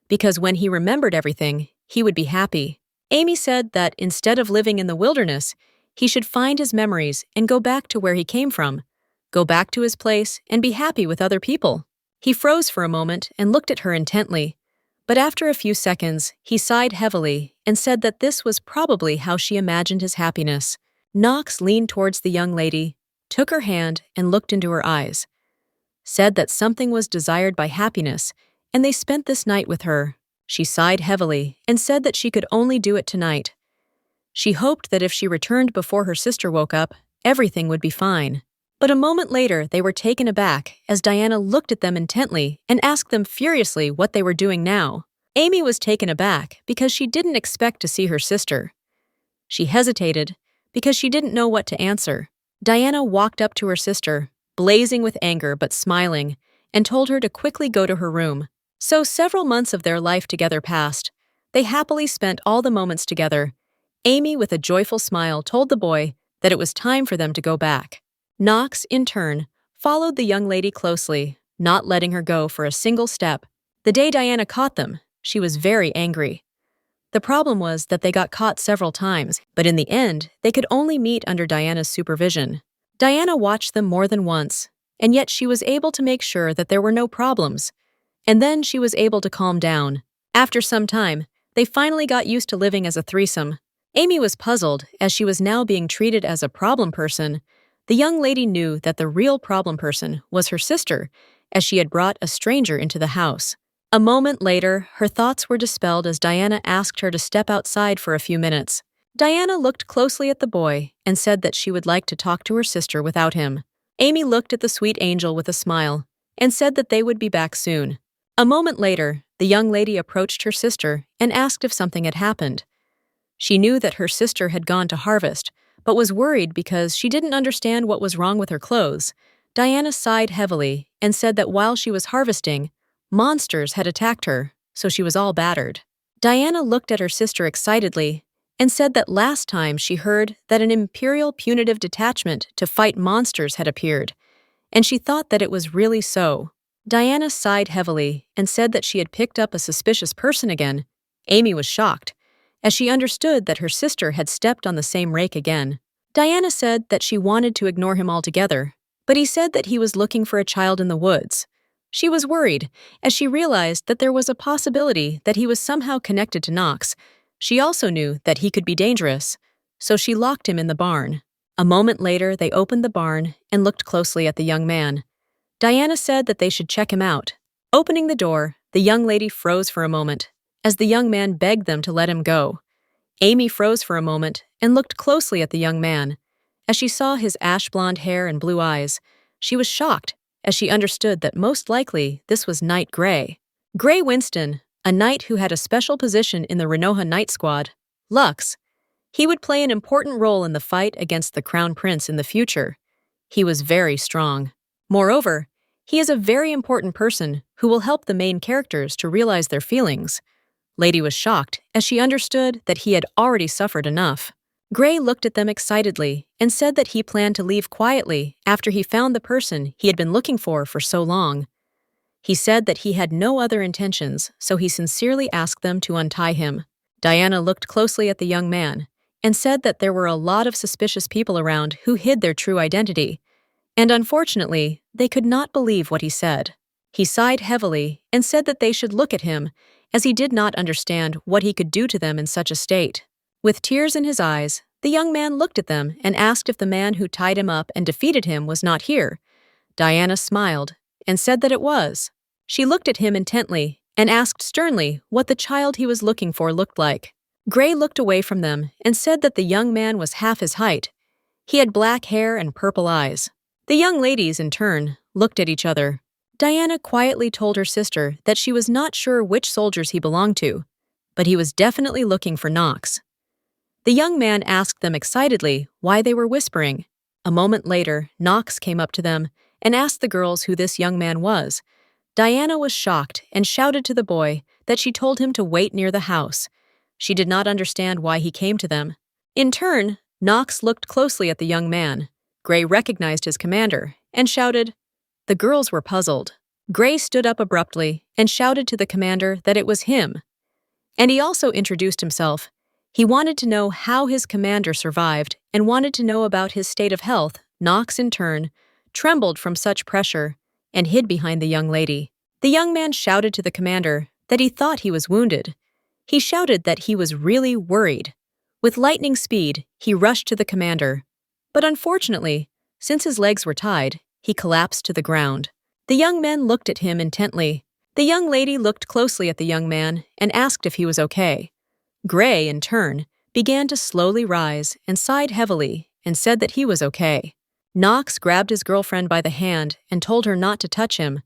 because when he remembered everything, he would be happy. Amy said that instead of living in the wilderness, he should find his memories and go back to where he came from, go back to his place and be happy with other people. He froze for a moment and looked at her intently, but after a few seconds, he sighed heavily and said that this was probably how she imagined his happiness. Knox leaned towards the young lady, took her hand and looked into her eyes, said that something was desired by happiness, and they spent this night with her. She sighed heavily and said that she could only do it tonight. She hoped that if she returned before her sister woke up, everything would be fine. But a moment later, they were taken aback as Diana looked at them intently and asked them furiously what they were doing now. Amy was taken aback because she didn't expect to see her sister. She hesitated because she didn't know what to answer. Diana walked up to her sister, blazing with anger but smiling, and told her to quickly go to her room. So several months of their life together passed. They happily spent all the moments together. Amy, with a joyful smile, told the boy that it was time for them to go back. Knox, in turn, followed the young lady closely, not letting her go for a single step. The day Diana caught them, she was very angry. The problem was that they got caught several times, but in the end, they could only meet under Diana's supervision. Diana watched them more than once, and yet she was able to make sure that there were no problems. And then she was able to calm down. After some time, they finally got used to living as a threesome. Amy was puzzled, as she was now being treated as a problem person. The young lady knew that the real problem person was her sister, as she had brought a stranger into the house. A moment later, her thoughts were dispelled as Diana asked her to step outside for a few minutes. Diana looked closely at the boy and said that she would like to talk to her sister without him. Amy looked at the sweet angel with a smile and said that they would be back soon. A moment later, the young lady approached her sister and asked if something had happened. She knew that her sister had gone to harvest, but was worried because she didn't understand what was wrong with her clothes. Diana sighed heavily and said that while she was harvesting, monsters had attacked her, so she was all battered. Diana looked at her sister excitedly and said that last time she heard that an Imperial punitive detachment to fight monsters had appeared, and she thought that it was really so. Diana sighed heavily and said that she had picked up a suspicious person again. Amy was shocked, as she understood that her sister had stepped on the same rake again. Diana said that she wanted to ignore him altogether, but he said that he was looking for a child in the woods. She was worried, as she realized that there was a possibility that he was somehow connected to Knox. She also knew that he could be dangerous, so she locked him in the barn. A moment later, they opened the barn and looked closely at the young man. Diana said that they should check him out. Opening the door, the young lady froze for a moment, as the young man begged them to let him go. Amy froze for a moment and looked closely at the young man. As she saw his ash-blonde hair and blue eyes, she was shocked, as she understood that most likely this was Knight Grey. Grey Winston, a knight who had a special position in the Renoha Knight Squad, Lux. He would play an important role in the fight against the Crown Prince in the future. He was very strong. Moreover, he is a very important person who will help the main characters to realize their feelings. Lady was shocked, as she understood that he had already suffered enough. Grey looked at them excitedly and said that he planned to leave quietly after he found the person he had been looking for so long. He said that he had no other intentions, so he sincerely asked them to untie him. Diana looked closely at the young man and said that there were a lot of suspicious people around who hid their true identity, and unfortunately, they could not believe what he said. He sighed heavily and said that they should look at him, as he did not understand what he could do to them in such a state. With tears in his eyes, the young man looked at them and asked if the man who tied him up and defeated him was not here. Diana smiled and said that it was. She looked at him intently and asked sternly what the child he was looking for looked like. Gray looked away from them and said that the young man was half his height. He had black hair and purple eyes. The young ladies, in turn, looked at each other. Diana quietly told her sister that she was not sure which soldiers he belonged to, but he was definitely looking for Knox. The young man asked them excitedly why they were whispering. A moment later, Knox came up to them and asked the girls who this young man was. Diana was shocked and shouted to the boy that she told him to wait near the house. She did not understand why he came to them. In turn, Knox looked closely at the young man. Gray recognized his commander and shouted. The girls were puzzled. Gray stood up abruptly and shouted to the commander that it was him. And he also introduced himself. He wanted to know how his commander survived and wanted to know about his state of health. Knox, in turn, trembled from such pressure and hid behind the young lady. The young man shouted to the commander that he thought he was wounded. He shouted that he was really worried. With lightning speed, he rushed to the commander. But unfortunately, since his legs were tied, he collapsed to the ground. The young men looked at him intently. The young lady looked closely at the young man and asked if he was okay. Gray, in turn, began to slowly rise and sighed heavily and said that he was okay. Knox grabbed his girlfriend by the hand and told her not to touch him.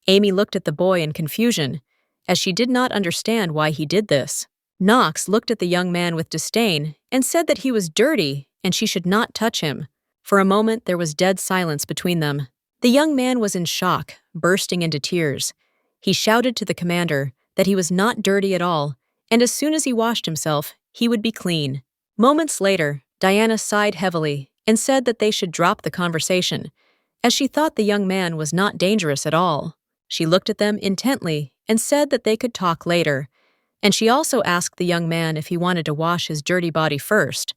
Amy looked at the boy in confusion, as she did not understand why he did this. Knox looked at the young man with disdain and said that he was dirty and she should not touch him. For a moment, there was dead silence between them. The young man was in shock, bursting into tears. He shouted to the commander that he was not dirty at all, and as soon as he washed himself, he would be clean. Moments later, Diana sighed heavily and said that they should drop the conversation, as she thought the young man was not dangerous at all. She looked at them intently and said that they could talk later, and she also asked the young man if he wanted to wash his dirty body first.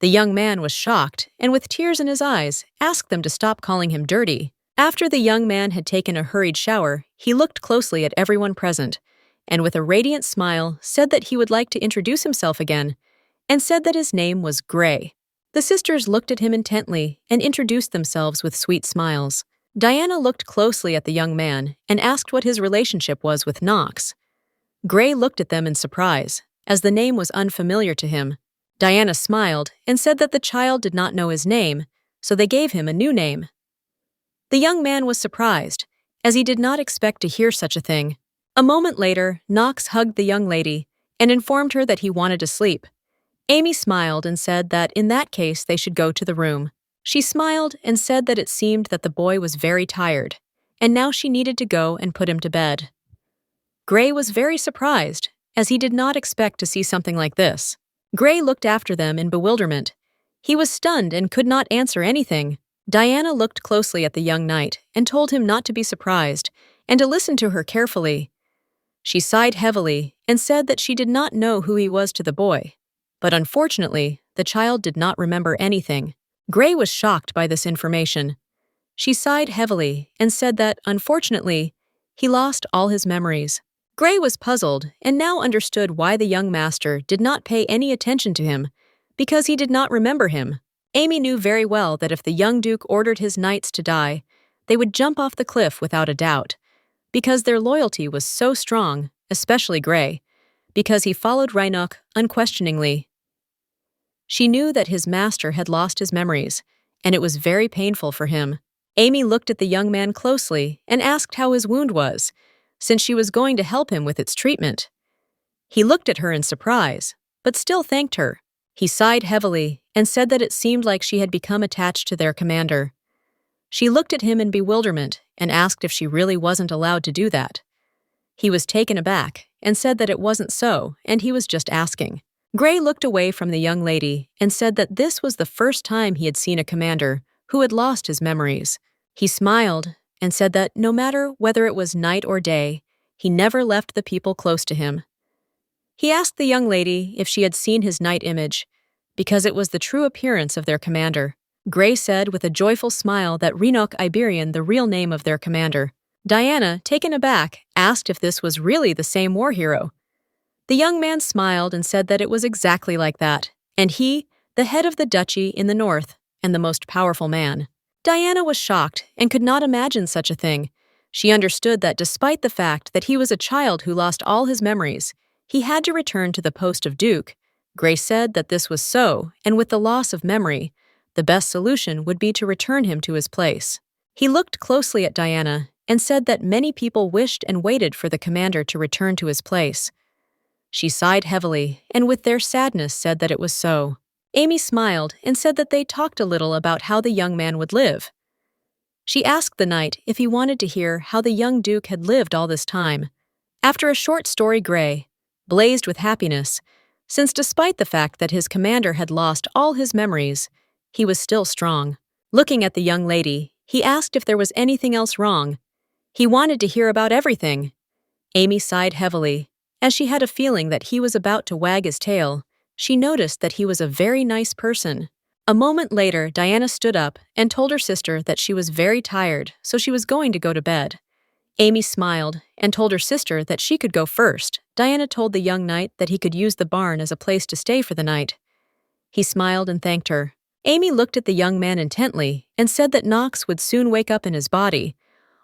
The young man was shocked and with tears in his eyes asked them to stop calling him dirty. After the young man had taken a hurried shower, he looked closely at everyone present, and with a radiant smile said that he would like to introduce himself again, and said that his name was Gray. The sisters looked at him intently and introduced themselves with sweet smiles. Diana looked closely at the young man and asked what his relationship was with Knox. Gray looked at them in surprise, as the name was unfamiliar to him. Diana smiled and said that the child did not know his name, so they gave him a new name. The young man was surprised, as he did not expect to hear such a thing. A moment later, Knox hugged the young lady and informed her that he wanted to sleep. Amy smiled and said that in that case they should go to the room. She smiled and said that it seemed that the boy was very tired, and now she needed to go and put him to bed. Gray was very surprised, as he did not expect to see something like this. Gray looked after them in bewilderment. He was stunned and could not answer anything. Diana looked closely at the young knight and told him not to be surprised and to listen to her carefully. She sighed heavily and said that she did not know who he was to the boy. But unfortunately, the child did not remember anything. Gray was shocked by this information. She sighed heavily and said that, unfortunately, he lost all his memories. Gray was puzzled and now understood why the young master did not pay any attention to him, because he did not remember him. Amy knew very well that if the young duke ordered his knights to die, they would jump off the cliff without a doubt, because their loyalty was so strong, especially Gray, because he followed Rhinoc unquestioningly. She knew that his master had lost his memories, and it was very painful for him. Amy looked at the young man closely and asked how his wound was, since she was going to help him with its treatment. He looked at her in surprise, but still thanked her. He sighed heavily and said that it seemed like she had become attached to their commander. She looked at him in bewilderment and asked if she really wasn't allowed to do that. He was taken aback and said that it wasn't so, and he was just asking. Gray looked away from the young lady and said that this was the first time he had seen a commander who had lost his memories. He smiled and said that no matter whether it was night or day, he never left the people close to him. He asked the young lady if she had seen his night image, because it was the true appearance of their commander. Gray said with a joyful smile that Rhinoc Iberian the real name of their commander. Diana, taken aback, asked if this was really the same war hero. The young man smiled and said that it was exactly like that, and he, the head of the duchy in the north, and the most powerful man. Diana was shocked and could not imagine such a thing, She understood that despite the fact that he was a child who lost all his memories, he had to return to the post of Duke. Gray said that this was so, and with the loss of memory, the best solution would be to return him to his place. He looked closely at Diana and said that many people wished and waited for the commander to return to his place. She sighed heavily, and with their sadness said that it was so. Amy smiled and said that they talked a little about how the young man would live. She asked the knight if he wanted to hear how the young duke had lived all this time. After a short story, Gray blazed with happiness, since despite the fact that his commander had lost all his memories, he was still strong. Looking at the young lady, he asked if there was anything else wrong. He wanted to hear about everything. Amy sighed heavily, as she had a feeling that he was about to wag his tail. She noticed that he was a very nice person. A moment later, Diana stood up and told her sister that she was very tired, so she was going to go to bed. Amy smiled and told her sister that she could go first. Diana told the young knight that he could use the barn as a place to stay for the night. He smiled and thanked her. Amy looked at the young man intently and said that Knox would soon wake up in his body.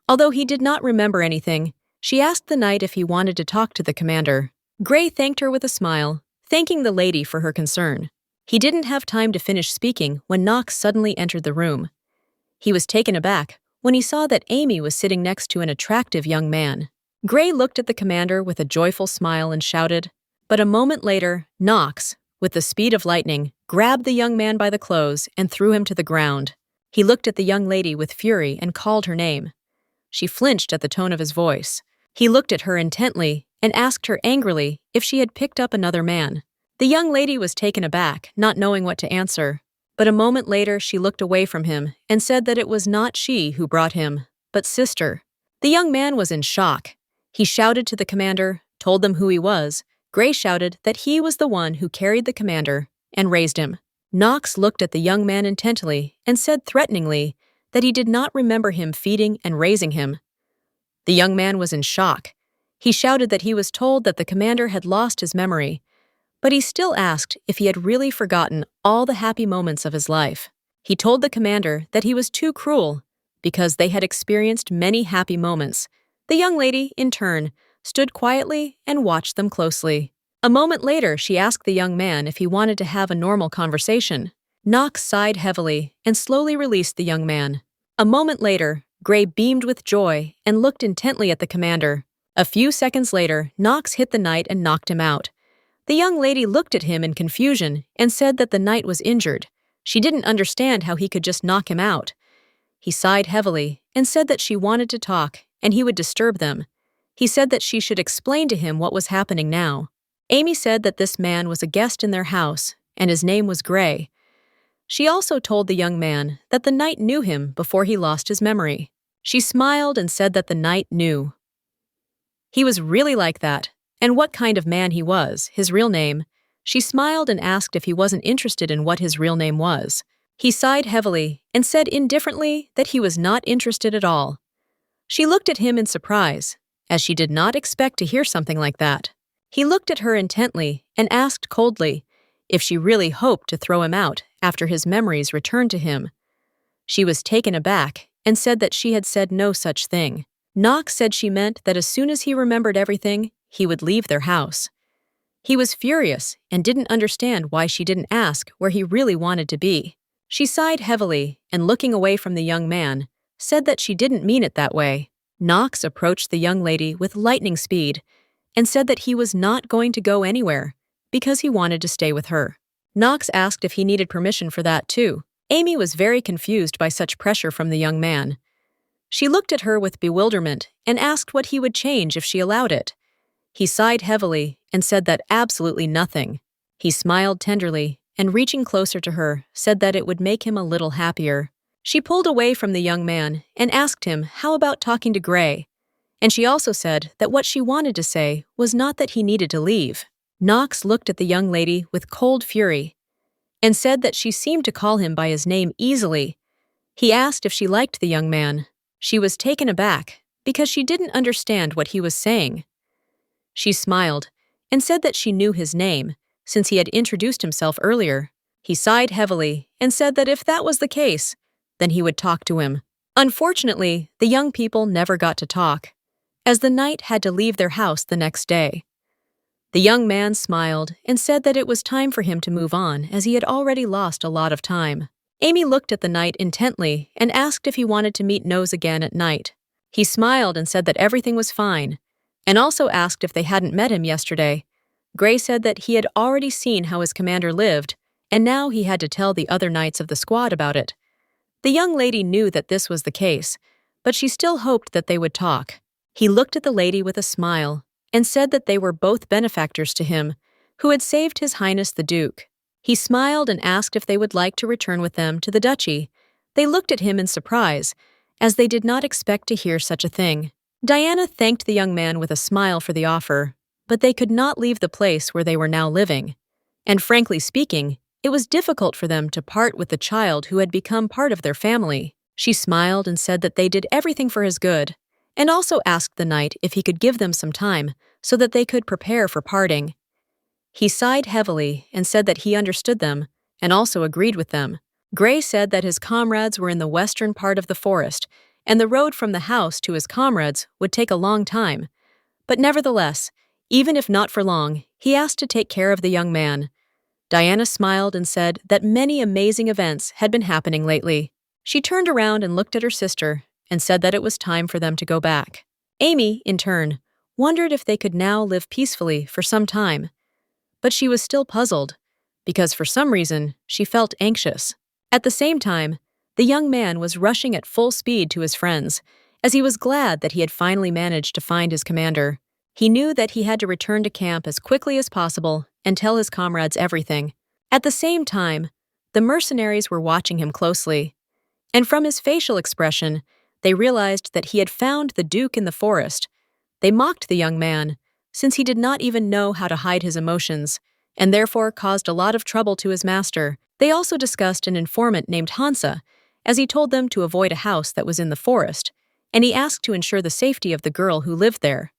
Although he did not remember anything, she asked the knight if he wanted to talk to the commander. Gray thanked her with a smile, thanking the lady for her concern. He didn't have time to finish speaking when Knox suddenly entered the room. He was taken aback when he saw that Amy was sitting next to an attractive young man. Gray looked at the commander with a joyful smile and shouted, but a moment later, Knox, with the speed of lightning, grabbed the young man by the clothes and threw him to the ground. He looked at the young lady with fury and called her name. She flinched at the tone of his voice. He looked at her intently and asked her angrily if she had picked up another man. The young lady was taken aback, not knowing what to answer. But a moment later, she looked away from him and said that it was not she who brought him, but sister. The young man was in shock. He shouted to the commander, told them who he was. Gray shouted that he was the one who carried the commander and raised him. Knox looked at the young man intently and said threateningly that he did not remember him feeding and raising him. The young man was in shock. He shouted that he was told that the commander had lost his memory, but he still asked if he had really forgotten all the happy moments of his life. He told the commander that he was too cruel because they had experienced many happy moments. The young lady, in turn, stood quietly and watched them closely. A moment later, she asked the young man if he wanted to have a normal conversation. Knox sighed heavily and slowly released the young man. A moment later, Gray beamed with joy and looked intently at the commander. A few seconds later, Knox hit the knight and knocked him out. The young lady looked at him in confusion and said that the knight was injured. She didn't understand how he could just knock him out. He sighed heavily and said that she wanted to talk and he would disturb them. He said that she should explain to him what was happening now. Amy said that this man was a guest in their house and his name was Gray. She also told the young man that the knight knew him before he lost his memory. She smiled and said that the knight knew. He was really like that. And what kind of man he was, his real name. She smiled and asked if he wasn't interested in what his real name was. He sighed heavily and said indifferently that he was not interested at all. She looked at him in surprise, as she did not expect to hear something like that. He looked at her intently and asked coldly if she really hoped to throw him out after his memories returned to him. She was taken aback and said that she had said no such thing. Knox said she meant that as soon as he remembered everything, he would leave their house. He was furious and didn't understand why she didn't ask where he really wanted to be. She sighed heavily and, looking away from the young man, said that she didn't mean it that way. Knox approached the young lady with lightning speed and said that he was not going to go anywhere because he wanted to stay with her. Knox asked if he needed permission for that too. Amy was very confused by such pressure from the young man. She looked at her with bewilderment and asked what he would change if she allowed it. He sighed heavily and said that absolutely nothing. He smiled tenderly and, reaching closer to her, said that it would make him a little happier. She pulled away from the young man and asked him how about talking to Gray, and she also said that what she wanted to say was not that he needed to leave. Knox looked at the young lady with cold fury and said that she seemed to call him by his name easily. He asked if she liked the young man. She was taken aback because she didn't understand what he was saying. She smiled and said that she knew his name, since he had introduced himself earlier. He sighed heavily and said that if that was the case, then he would talk to him. Unfortunately, the young people never got to talk, as the knight had to leave their house the next day. The young man smiled and said that it was time for him to move on as he had already lost a lot of time. Amy looked at the knight intently and asked if he wanted to meet Nose again at night. He smiled and said that everything was fine, and also asked if they hadn't met him yesterday. Gray said that he had already seen how his commander lived, and now he had to tell the other knights of the squad about it. The young lady knew that this was the case, but she still hoped that they would talk. He looked at the lady with a smile and said that they were both benefactors to him, who had saved His Highness the Duke. He smiled and asked if they would like to return with them to the duchy. They looked at him in surprise, as they did not expect to hear such a thing. Diana thanked the young man with a smile for the offer, but they could not leave the place where they were now living. And frankly speaking, it was difficult for them to part with the child who had become part of their family. She smiled and said that they did everything for his good, and also asked the knight if he could give them some time so that they could prepare for parting. He sighed heavily and said that he understood them, and also agreed with them. Gray said that his comrades were in the western part of the forest, and the road from the house to his comrades would take a long time. But nevertheless, even if not for long, he asked to take care of the young man. Diana smiled and said that many amazing events had been happening lately. She turned around and looked at her sister and said that it was time for them to go back. Amy, in turn, wondered if they could now live peacefully for some time. But she was still puzzled, because for some reason she felt anxious. At the same time, the young man was rushing at full speed to his friends, as he was glad that he had finally managed to find his commander. He knew that he had to return to camp as quickly as possible and tell his comrades everything. At the same time, the mercenaries were watching him closely, and from his facial expression, they realized that he had found the Duke in the forest. They mocked the young man, since he did not even know how to hide his emotions, and therefore caused a lot of trouble to his master. They also discussed an informant named Hansa, as he told them to avoid a house that was in the forest, and he asked to ensure the safety of the girl who lived there.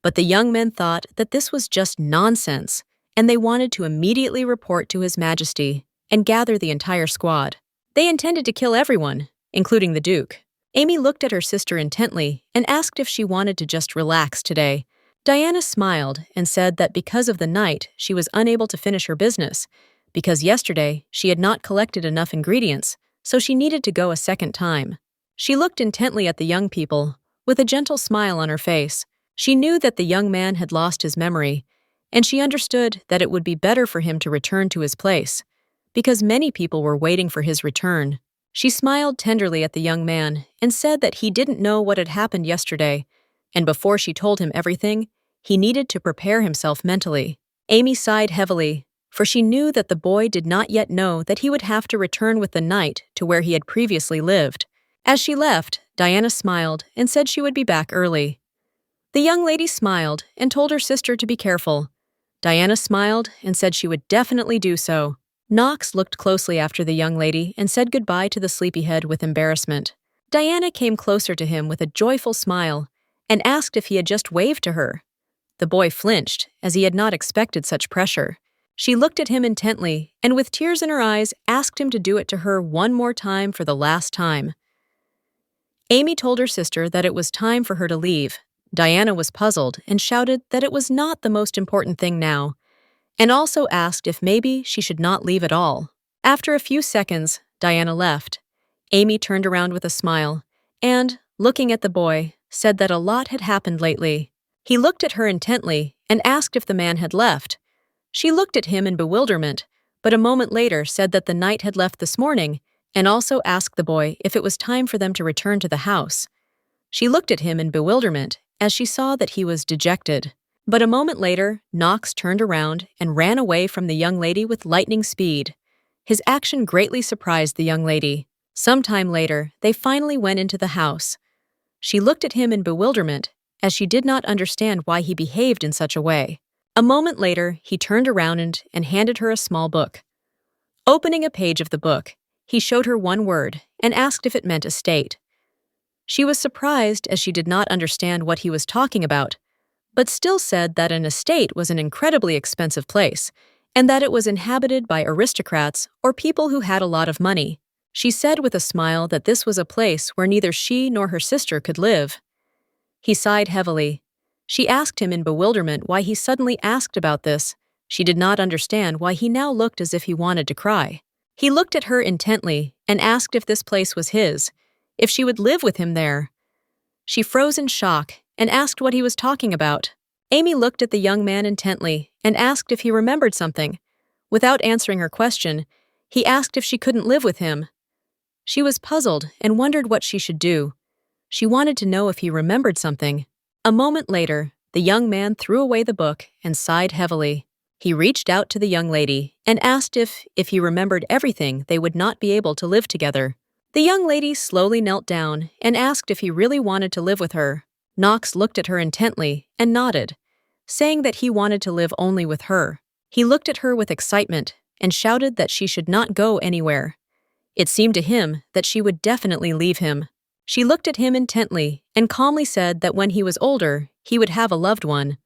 But the young men thought that this was just nonsense, and they wanted to immediately report to His Majesty and gather the entire squad. They intended to kill everyone, including the Duke. Amy looked at her sister intently and asked if she wanted to just relax today. Diana smiled and said that because of the night, she was unable to finish her business, because yesterday she had not collected enough ingredients, so she needed to go a second time. She looked intently at the young people, with a gentle smile on her face. She knew that the young man had lost his memory, and she understood that it would be better for him to return to his place, because many people were waiting for his return. She smiled tenderly at the young man and said that he didn't know what had happened yesterday, and before she told him everything, he needed to prepare himself mentally. Amy sighed heavily, for she knew that the boy did not yet know that he would have to return with the knight to where he had previously lived. As she left, Diana smiled and said she would be back early. The young lady smiled and told her sister to be careful. Diana smiled and said she would definitely do so. Knox looked closely after the young lady and said goodbye to the sleepyhead with embarrassment. Diana came closer to him with a joyful smile and asked if he had just waved to her. The boy flinched, as he had not expected such pressure. She looked at him intently and with tears in her eyes asked him to do it to her one more time for the last time. Amy told her sister that it was time for her to leave. Diana was puzzled and shouted that it was not the most important thing now, and also asked if maybe she should not leave at all. After a few seconds, Diana left. Amy turned around with a smile and, looking at the boy, said that a lot had happened lately. He looked at her intently and asked if the man had left. She looked at him in bewilderment, but a moment later said that the knight had left this morning, and also asked the boy if it was time for them to return to the house. She looked at him in bewilderment as she saw that he was dejected. But a moment later, Knox turned around and ran away from the young lady with lightning speed. His action greatly surprised the young lady. Some time later, they finally went into the house. She looked at him in bewilderment, as she did not understand why he behaved in such a way. A moment later, he turned around and handed her a small book. Opening a page of the book, he showed her one word and asked if it meant estate. She was surprised as she did not understand what he was talking about, but still said that an estate was an incredibly expensive place, and that it was inhabited by aristocrats or people who had a lot of money. She said with a smile that this was a place where neither she nor her sister could live. He sighed heavily. She asked him in bewilderment why he suddenly asked about this. She did not understand why he now looked as if he wanted to cry. He looked at her intently and asked if this place was his, if she would live with him there. She froze in shock and asked what he was talking about. Amy looked at the young man intently and asked if he remembered something. Without answering her question, he asked if she couldn't live with him. She was puzzled and wondered what she should do. She wanted to know if he remembered something. A moment later, the young man threw away the book and sighed heavily. He reached out to the young lady and asked if he remembered everything, they would not be able to live together. The young lady slowly knelt down and asked if he really wanted to live with her. Knox looked at her intently and nodded, saying that he wanted to live only with her. He looked at her with excitement and shouted that she should not go anywhere. It seemed to him that she would definitely leave him. She looked at him intently and calmly said that when he was older, he would have a loved one.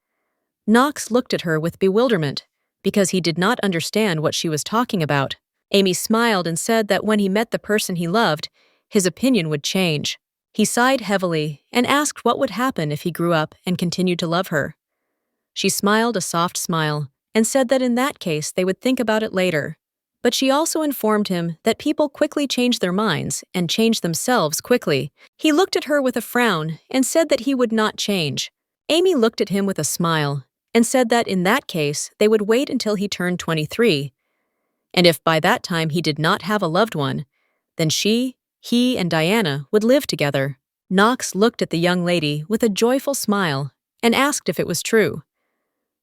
Knox looked at her with bewilderment because he did not understand what she was talking about. Amy smiled and said that when he met the person he loved, his opinion would change. He sighed heavily and asked what would happen if he grew up and continued to love her. She smiled a soft smile and said that in that case they would think about it later. But she also informed him that people quickly change their minds and change themselves quickly. He looked at her with a frown and said that he would not change. Amy looked at him with a smile and said that in that case they would wait until he turned 23. And if by that time he did not have a loved one, then he and Diana would live together. Knox looked at the young lady with a joyful smile and asked if it was true.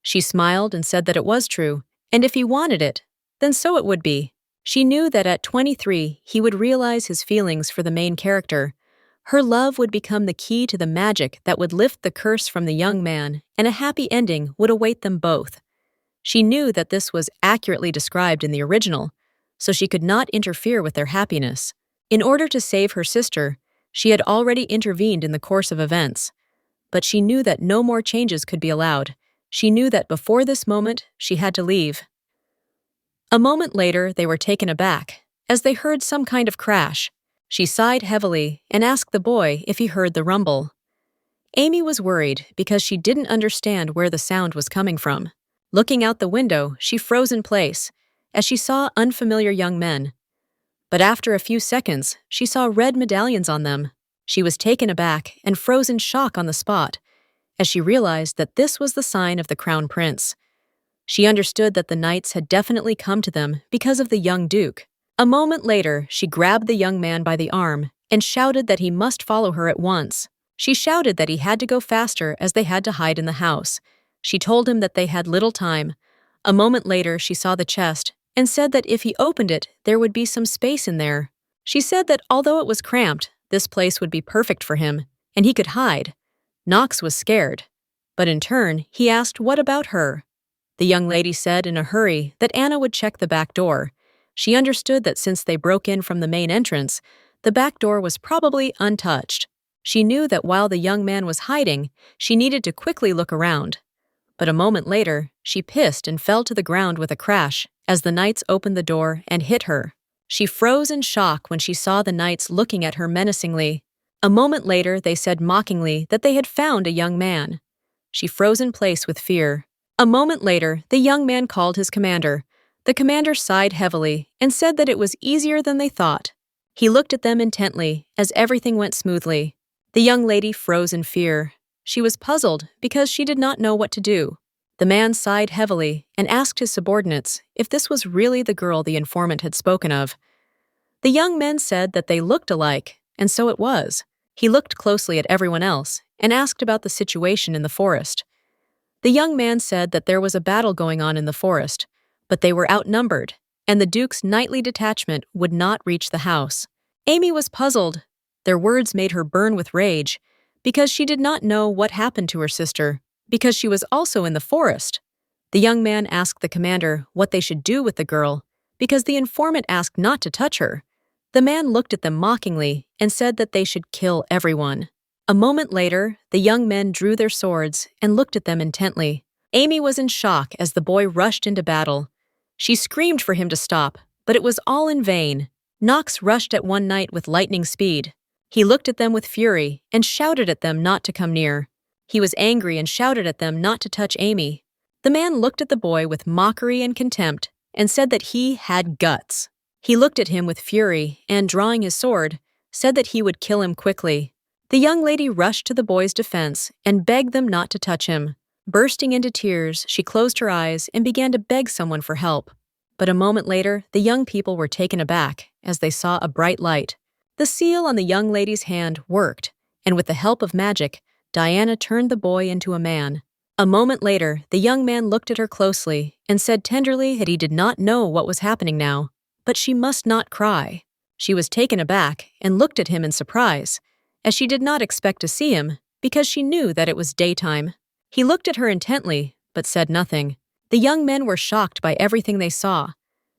She smiled and said that it was true, and if he wanted it, then so it would be. She knew that at 23 he would realize his feelings for the main character. Her love would become the key to the magic that would lift the curse from the young man, and a happy ending would await them both. She knew that this was accurately described in the original, so she could not interfere with their happiness. In order to save her sister, she had already intervened in the course of events. But she knew that no more changes could be allowed. She knew that before this moment, she had to leave. A moment later, they were taken aback, as they heard some kind of crash. She sighed heavily and asked the boy if he heard the rumble. Amy was worried because she didn't understand where the sound was coming from. Looking out the window, she froze in place, as she saw unfamiliar young men. But after a few seconds, she saw red medallions on them. She was taken aback and froze in shock on the spot, as she realized that this was the sign of the Crown Prince. She understood that the knights had definitely come to them because of the young duke. A moment later, she grabbed the young man by the arm and shouted that he must follow her at once. She shouted that he had to go faster as they had to hide in the house. She told him that they had little time. A moment later, she saw the chest and said that if he opened it, there would be some space in there. She said that although it was cramped, this place would be perfect for him, and he could hide. Knox was scared, but in turn, he asked what about her. The young lady said in a hurry that Anna would check the back door. She understood that since they broke in from the main entrance, the back door was probably untouched. She knew that while the young man was hiding, she needed to quickly look around. But a moment later, she pissed and fell to the ground with a crash as the knights opened the door and hit her. She froze in shock when she saw the knights looking at her menacingly. A moment later, they said mockingly that they had found a young man. She froze in place with fear. A moment later, the young man called his commander. The commander sighed heavily and said that it was easier than they thought. He looked at them intently as everything went smoothly. The young lady froze in fear. She was puzzled because she did not know what to do. The man sighed heavily and asked his subordinates if this was really the girl the informant had spoken of. The young men said that they looked alike, and so it was. He looked closely at everyone else and asked about the situation in the forest. The young man said that there was a battle going on in the forest, but they were outnumbered, and the Duke's knightly detachment would not reach the house. Amy was puzzled. Their words made her burn with rage, because she did not know what happened to her sister, because she was also in the forest. The young man asked the commander what they should do with the girl, because the informant asked not to touch her. The man looked at them mockingly and said that they should kill everyone. A moment later, the young men drew their swords and looked at them intently. Amy was in shock as the boy rushed into battle. She screamed for him to stop, but it was all in vain. Knox rushed at one night with lightning speed. He looked at them with fury and shouted at them not to come near. He was angry and shouted at them not to touch Amy. The man looked at the boy with mockery and contempt and said that he had guts. He looked at him with fury and, drawing his sword, said that he would kill him quickly. The young lady rushed to the boy's defense and begged them not to touch him. Bursting into tears, she closed her eyes and began to beg someone for help. But a moment later, the young people were taken aback as they saw a bright light. The seal on the young lady's hand worked, and with the help of magic, Diana turned the boy into a man. A moment later, the young man looked at her closely and said tenderly that he did not know what was happening now, but she must not cry. She was taken aback and looked at him in surprise, as she did not expect to see him because she knew that it was daytime. He looked at her intently, but said nothing. The young men were shocked by everything they saw.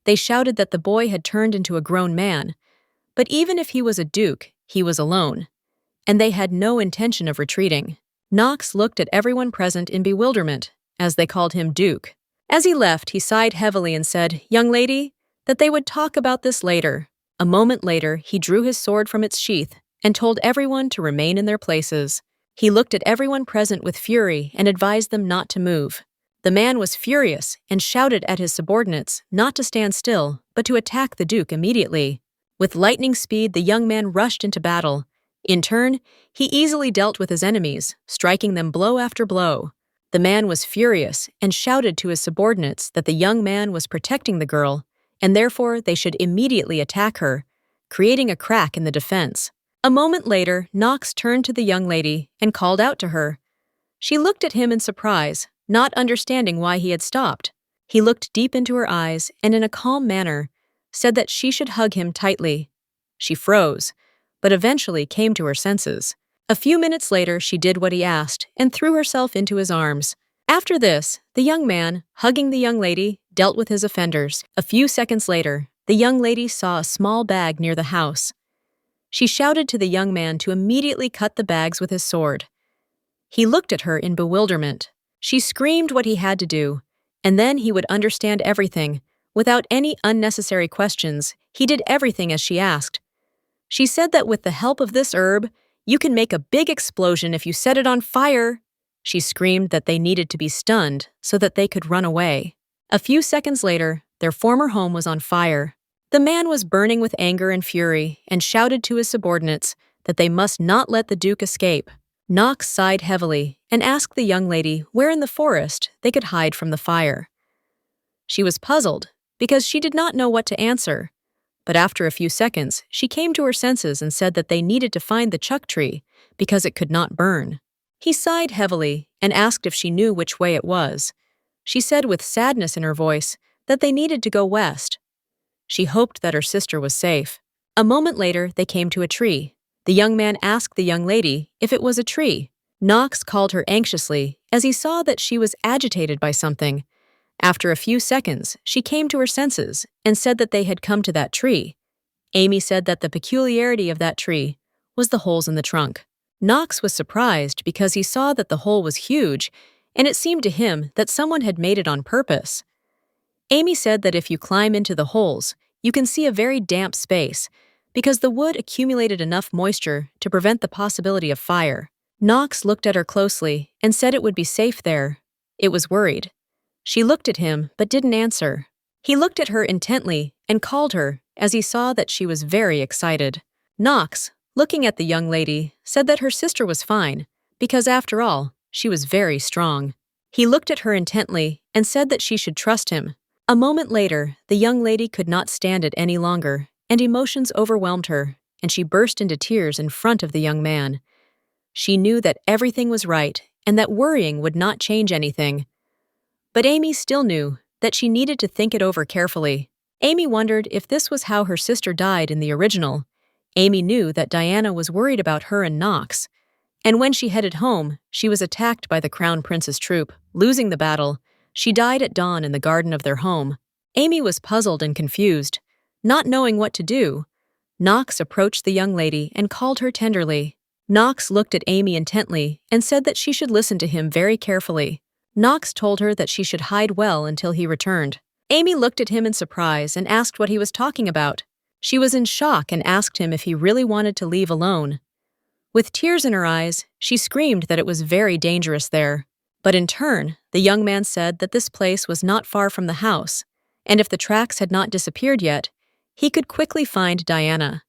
They shouted that the boy had turned into a grown man, but even if he was a duke, he was alone, and they had no intention of retreating. Knox looked at everyone present in bewilderment, as they called him Duke. As he left, he sighed heavily and said, "Young lady," that they would talk about this later. A moment later, he drew his sword from its sheath and told everyone to remain in their places. He looked at everyone present with fury and advised them not to move. The man was furious and shouted at his subordinates not to stand still, but to attack the Duke immediately. With lightning speed, the young man rushed into battle. In turn, he easily dealt with his enemies, striking them blow after blow. The man was furious and shouted to his subordinates that the young man was protecting the girl, and therefore they should immediately attack her, creating a crack in the defense. A moment later, Knox turned to the young lady and called out to her. She looked at him in surprise, not understanding why he had stopped. He looked deep into her eyes and in a calm manner said that she should hug him tightly. She froze, but eventually came to her senses. A few minutes later, she did what he asked and threw herself into his arms. After this, the young man, hugging the young lady, dealt with his offenders. A few seconds later, the young lady saw a small bag near the house. She shouted to the young man to immediately cut the bags with his sword. He looked at her in bewilderment. She screamed what he had to do, and then he would understand everything. Without any unnecessary questions, he did everything as she asked. She said that with the help of this herb, you can make a big explosion if you set it on fire. She screamed that they needed to be stunned so that they could run away. A few seconds later, their former home was on fire. The man was burning with anger and fury and shouted to his subordinates that they must not let the Duke escape. Knox sighed heavily and asked the young lady where in the forest they could hide from the fire. She was puzzled because she did not know what to answer, but after a few seconds, she came to her senses and said that they needed to find the chuck tree because it could not burn. He sighed heavily and asked if she knew which way it was. She said with sadness in her voice that they needed to go west. She hoped that her sister was safe. A moment later, they came to a tree. The young man asked the young lady if it was a tree. Knox called her anxiously as he saw that she was agitated by something. After a few seconds, she came to her senses and said that they had come to that tree. Amy said that the peculiarity of that tree was the holes in the trunk. Knox was surprised because he saw that the hole was huge, and it seemed to him that someone had made it on purpose. Amy said that if you climb into the holes, you can see a very damp space because the wood accumulated enough moisture to prevent the possibility of fire. Knox looked at her closely and said it would be safe there. It was worried. She looked at him but didn't answer. He looked at her intently and called her as he saw that she was very excited. Knox, looking at the young lady, said that her sister was fine because, after all, she was very strong. He looked at her intently and said that she should trust him. A moment later, the young lady could not stand it any longer, and emotions overwhelmed her, and she burst into tears in front of the young man. She knew that everything was right and that worrying would not change anything. But Amy still knew that she needed to think it over carefully. Amy wondered if this was how her sister died in the original. Amy knew that Diana was worried about her and Knox, and when she headed home, she was attacked by the Crown Prince's troop. Losing the battle, she died at dawn in the garden of their home. Amy was puzzled and confused. Not knowing what to do, Knox approached the young lady and called her tenderly. Knox looked at Amy intently and said that she should listen to him very carefully. Knox told her that she should hide well until he returned. Amy looked at him in surprise and asked what he was talking about. She was in shock and asked him if he really wanted to leave alone. With tears in her eyes, she screamed that it was very dangerous there. But in turn, the young man said that this place was not far from the house, and if the tracks had not disappeared yet, he could quickly find Diana.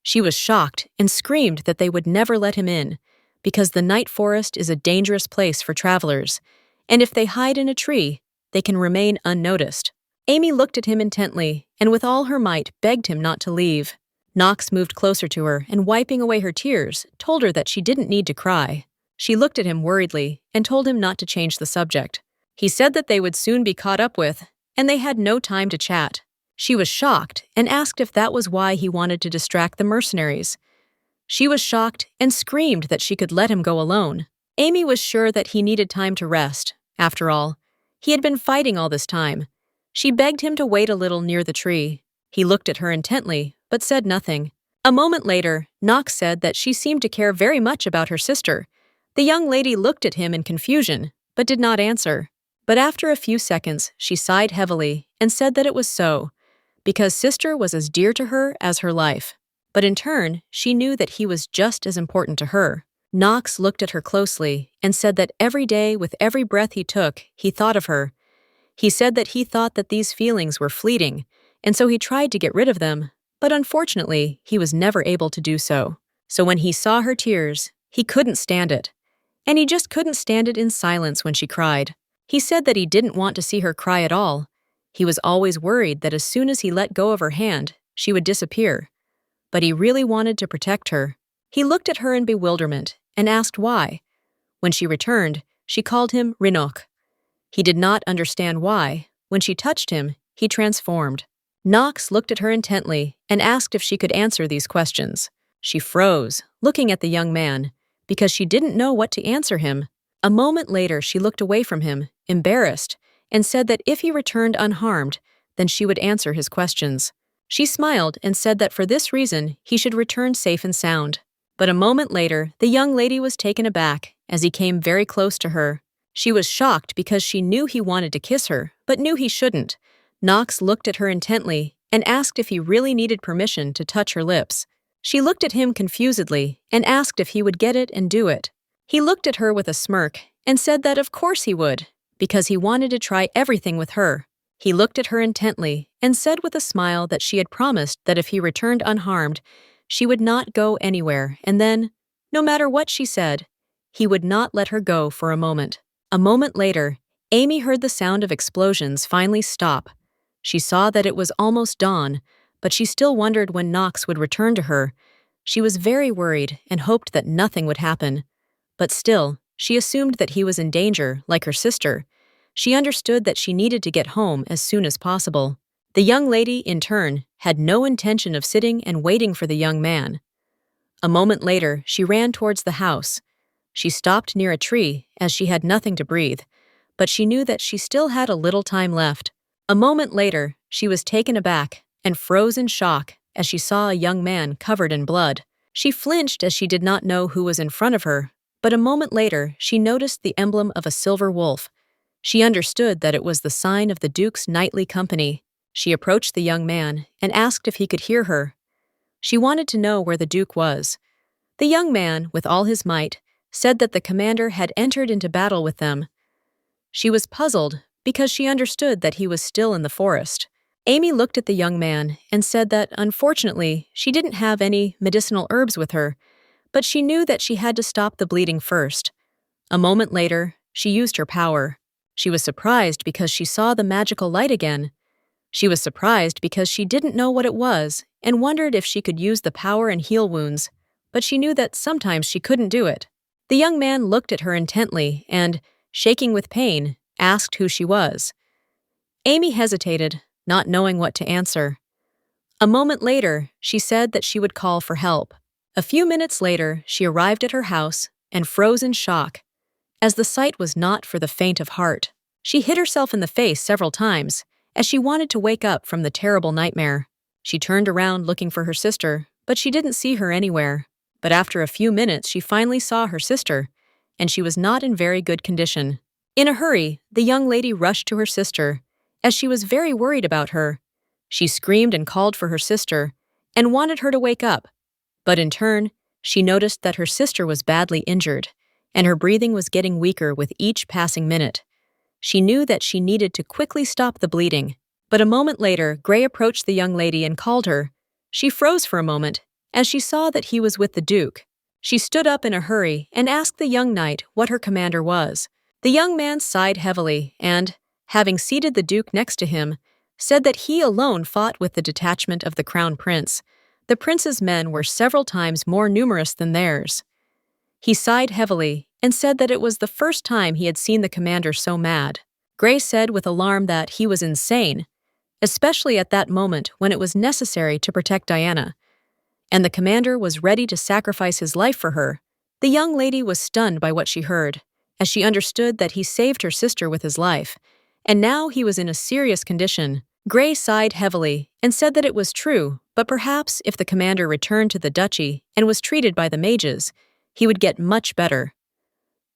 She was shocked and screamed that they would never let him in, because the night forest is a dangerous place for travelers, and if they hide in a tree, they can remain unnoticed. Amy looked at him intently and with all her might begged him not to leave. Knox moved closer to her and, wiping away her tears, told her that she didn't need to cry. She looked at him worriedly and told him not to change the subject. He said that they would soon be caught up with, and they had no time to chat. She was shocked and asked if that was why he wanted to distract the mercenaries. She was shocked and screamed that she could let him go alone. Amy was sure that he needed time to rest. After all, he had been fighting all this time. She begged him to wait a little near the tree. He looked at her intently, but said nothing. A moment later, Knox said that she seemed to care very much about her sister. The young lady looked at him in confusion, but did not answer. But after a few seconds, she sighed heavily and said that it was so, because sister was as dear to her as her life. But in turn, she knew that he was just as important to her. Knox looked at her closely and said that every day, with every breath he took, he thought of her. He said that he thought that these feelings were fleeting, and so he tried to get rid of them, but unfortunately, he was never able to do so. So when he saw her tears, he couldn't stand it. And he just couldn't stand it in silence when she cried. He said that he didn't want to see her cry at all. He was always worried that as soon as he let go of her hand, she would disappear. But he really wanted to protect her. He looked at her in bewilderment and asked why. When she returned, she called him Rinok. He did not understand why. When she touched him, he transformed. Knox looked at her intently and asked if she could answer these questions. She froze, looking at the young man, because she didn't know what to answer him. A moment later, she looked away from him, embarrassed, and said that if he returned unharmed, then she would answer his questions. She smiled and said that for this reason, he should return safe and sound. But a moment later, the young lady was taken aback as he came very close to her. She was shocked because she knew he wanted to kiss her, but knew he shouldn't. Knox looked at her intently and asked if he really needed permission to touch her lips. She looked at him confusedly and asked if he would get it and do it. He looked at her with a smirk and said that of course he would, because he wanted to try everything with her. He looked at her intently and said with a smile that she had promised that if he returned unharmed, she would not go anywhere, and then, no matter what she said, he would not let her go for a moment. A moment later, Amy heard the sound of explosions finally stop. She saw that it was almost dawn, but she still wondered when Knox would return to her. She was very worried and hoped that nothing would happen. But still, she assumed that he was in danger, like her sister. She understood that she needed to get home as soon as possible. The young lady, in turn, had no intention of sitting and waiting for the young man. A moment later, she ran towards the house. She stopped near a tree, as she had nothing to breathe, but she knew that she still had a little time left. A moment later, she was taken aback and froze in shock as she saw a young man covered in blood. She flinched as she did not know who was in front of her, but a moment later, she noticed the emblem of a silver wolf. She understood that it was the sign of the Duke's knightly company. She approached the young man and asked if he could hear her. She wanted to know where the Duke was. The young man, with all his might, said that the commander had entered into battle with them. She was puzzled because she understood that he was still in the forest. Amy looked at the young man and said that, unfortunately, she didn't have any medicinal herbs with her, but she knew that she had to stop the bleeding first. A moment later, she used her power. She was surprised because she saw the magical light again. She was surprised because she didn't know what it was and wondered if she could use the power and heal wounds, but she knew that sometimes she couldn't do it. The young man looked at her intently and, shaking with pain, asked who she was. Amy hesitated, not knowing what to answer. A moment later, she said that she would call for help. A few minutes later, she arrived at her house and froze in shock, as the sight was not for the faint of heart. She hit herself in the face several times, as she wanted to wake up from the terrible nightmare. She turned around looking for her sister, but she didn't see her anywhere. But after a few minutes, she finally saw her sister, and she was not in very good condition. In a hurry, the young lady rushed to her sister, as she was very worried about her. She screamed and called for her sister, and wanted her to wake up. But in turn, she noticed that her sister was badly injured, and her breathing was getting weaker with each passing minute. She knew that she needed to quickly stop the bleeding. But a moment later, Gray approached the young lady and called her. She froze for a moment as she saw that he was with the Duke. She stood up in a hurry and asked the young knight what her commander was. The young man sighed heavily and, having seated the Duke next to him, said that he alone fought with the detachment of the Crown Prince. The prince's men were several times more numerous than theirs. He sighed heavily and said that it was the first time he had seen the commander so mad. Gray said with alarm that he was insane, especially at that moment when it was necessary to protect Diana, and the commander was ready to sacrifice his life for her. The young lady was stunned by what she heard, as she understood that he saved her sister with his life, and now he was in a serious condition. Gray sighed heavily and said that it was true, but perhaps if the commander returned to the duchy and was treated by the mages, he would get much better.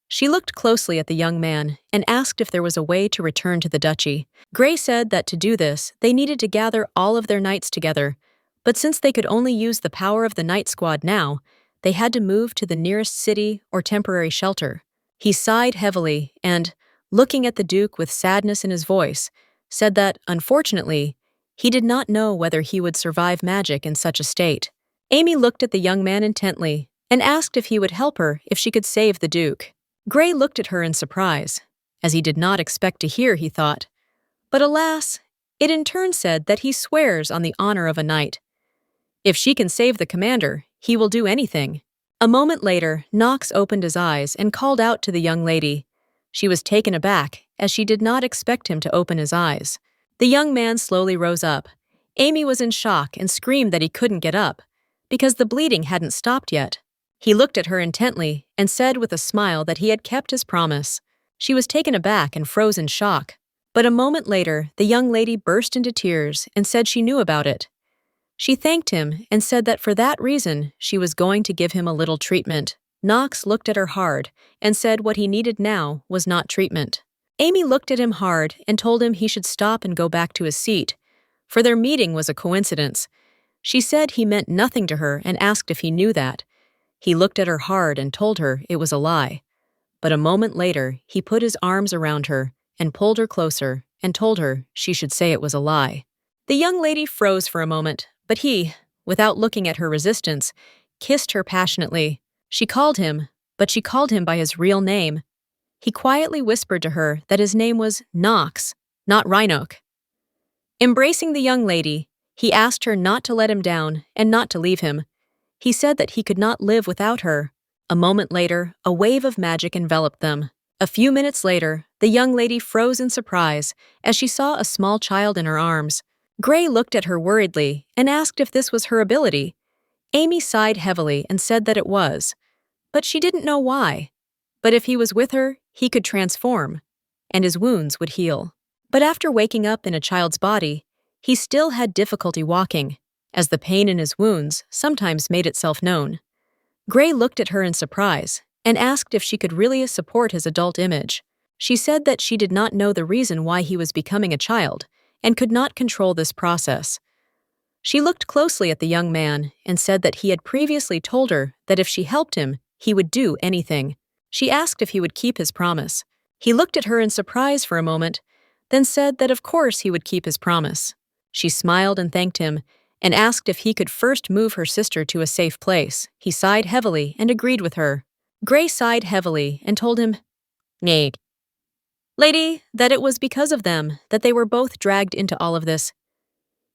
She looked closely at the young man and asked if there was a way to return to the duchy. Gray said that to do this, they needed to gather all of their knights together, but since they could only use the power of the knight squad now, they had to move to the nearest city or temporary shelter. He sighed heavily and, looking at the Duke with sadness in his voice, said that, unfortunately, he did not know whether he would survive magic in such a state. Amy looked at the young man intently and asked if he would help her if she could save the Duke. Gray looked at her in surprise, as he did not expect to hear, he thought. But alas, it in turn said that he swears on the honor of a knight. If she can save the commander, he will do anything. A moment later, Knox opened his eyes and called out to the young lady. She was taken aback, as she did not expect him to open his eyes. The young man slowly rose up. Amy was in shock and screamed that he couldn't get up, because the bleeding hadn't stopped yet. He looked at her intently and said with a smile that he had kept his promise. She was taken aback and froze in shock. But a moment later, the young lady burst into tears and said she knew about it. She thanked him and said that for that reason, she was going to give him a little treatment. Knox looked at her hard and said what he needed now was not treatment. Amy looked at him hard and told him he should stop and go back to his seat, for their meeting was a coincidence. She said he meant nothing to her and asked if he knew that. He looked at her hard and told her it was a lie. But a moment later, he put his arms around her and pulled her closer and told her she should say it was a lie. The young lady froze for a moment, but he, without looking at her resistance, kissed her passionately. She called him, but she called him by his real name. He quietly whispered to her that his name was Knox, not Rhinoc. Embracing the young lady, he asked her not to let him down and not to leave him. He said that he could not live without her. A moment later, a wave of magic enveloped them. A few minutes later, the young lady froze in surprise as she saw a small child in her arms. Gray looked at her worriedly and asked if this was her ability. Amy sighed heavily and said that it was, but she didn't know why. But if he was with her, he could transform, and his wounds would heal. But after waking up in a child's body, he still had difficulty walking, as the pain in his wounds sometimes made itself known. Gray looked at her in surprise and asked if she could really support his adult image. She said that she did not know the reason why he was becoming a child and could not control this process. She looked closely at the young man and said that he had previously told her that if she helped him, he would do anything. She asked if he would keep his promise. He looked at her in surprise for a moment, then said that of course he would keep his promise. She smiled and thanked him and asked if he could first move her sister to a safe place. He sighed heavily and agreed with her. Gray sighed heavily and told him, "Nay, lady, that it was because of them that they were both dragged into all of this."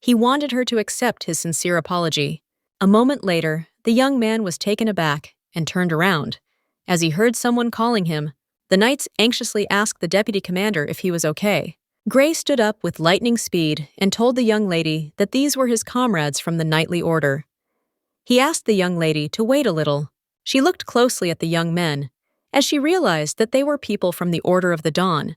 He wanted her to accept his sincere apology. A moment later, the young man was taken aback and turned around. As he heard someone calling him, the knights anxiously asked the deputy commander if he was okay. Gray stood up with lightning speed and told the young lady that these were his comrades from the knightly order. He asked the young lady to wait a little. She looked closely at the young men, as she realized that they were people from the Order of the Dawn.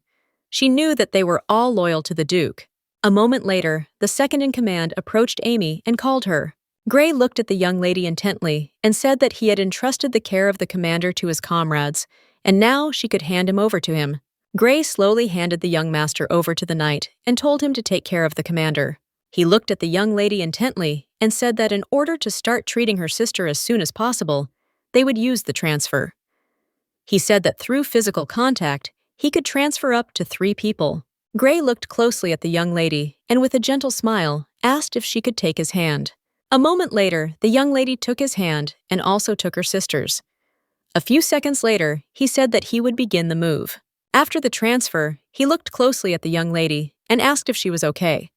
She knew that they were all loyal to the Duke. A moment later, the second-in-command approached Amy and called her. Gray looked at the young lady intently and said that he had entrusted the care of the commander to his comrades, and now she could hand him over to him. Gray slowly handed the young master over to the knight and told him to take care of the commander. He looked at the young lady intently and said that in order to start treating her sister as soon as possible, they would use the transfer. He said that through physical contact, he could transfer up to 3 people. Gray looked closely at the young lady and with a gentle smile asked if she could take his hand. A moment later, the young lady took his hand and also took her sister's. A few seconds later, he said that he would begin the move. After the transfer, he looked closely at the young lady and asked if she was okay.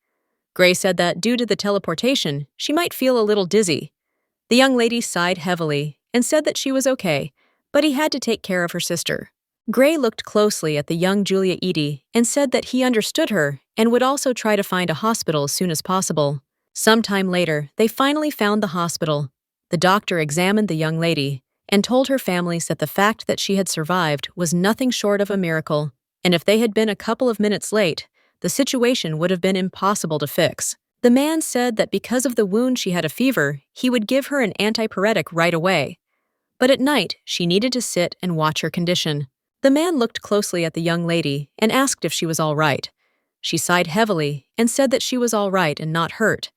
Gray said that due to the teleportation, she might feel a little dizzy. The young lady sighed heavily and said that she was okay, but he had to take care of her sister. Gray looked closely at the young Julia Edie and said that he understood her and would also try to find a hospital as soon as possible. Sometime later, they finally found the hospital. The doctor examined the young lady and told her families that the fact that she had survived was nothing short of a miracle, and if they had been a couple of minutes late, the situation would have been impossible to fix. The man said that because of the wound she had a fever, he would give her an antipyretic right away. But at night, she needed to sit and watch her condition. The man looked closely at the young lady and asked if she was all right. She sighed heavily and said that she was all right and not hurt.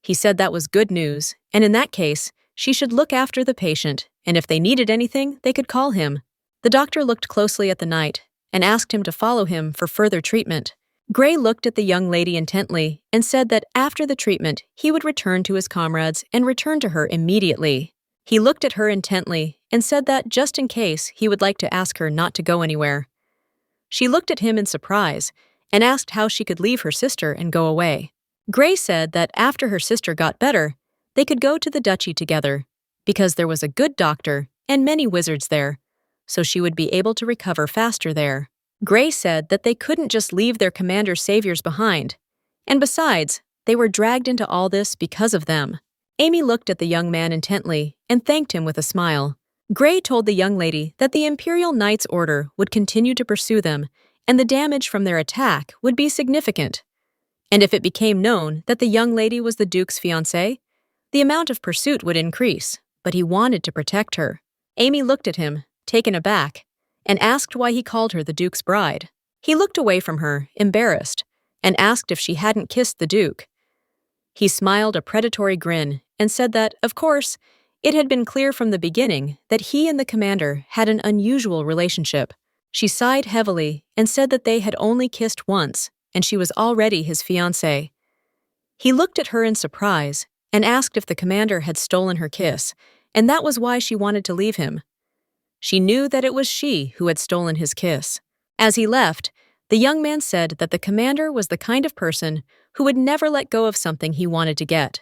He said that was good news, and in that case, she should look after the patient, and if they needed anything, they could call him. The doctor looked closely at the knight and asked him to follow him for further treatment. Gray looked at the young lady intently and said that after the treatment, he would return to his comrades and return to her immediately. He looked at her intently and said that just in case, he would like to ask her not to go anywhere. She looked at him in surprise and asked how she could leave her sister and go away. Gray said that after her sister got better, they could go to the duchy together, because there was a good doctor and many wizards there, so she would be able to recover faster there. Gray said that they couldn't just leave their commander's saviors behind, and besides, they were dragged into all this because of them. Amy looked at the young man intently and thanked him with a smile. Gray told the young lady that the Imperial Knight's order would continue to pursue them, and the damage from their attack would be significant. And if it became known that the young lady was the Duke's fiancée, the amount of pursuit would increase, but he wanted to protect her. Amy looked at him, taken aback, and asked why he called her the Duke's bride. He looked away from her, embarrassed, and asked if she hadn't kissed the Duke. He smiled a predatory grin and said that, of course, it had been clear from the beginning that he and the commander had an unusual relationship. She sighed heavily and said that they had only kissed once, and she was already his fiancée. He looked at her in surprise and asked if the commander had stolen her kiss, and that was why she wanted to leave him. She knew that it was she who had stolen his kiss. As he left, the young man said that the commander was the kind of person who would never let go of something he wanted to get.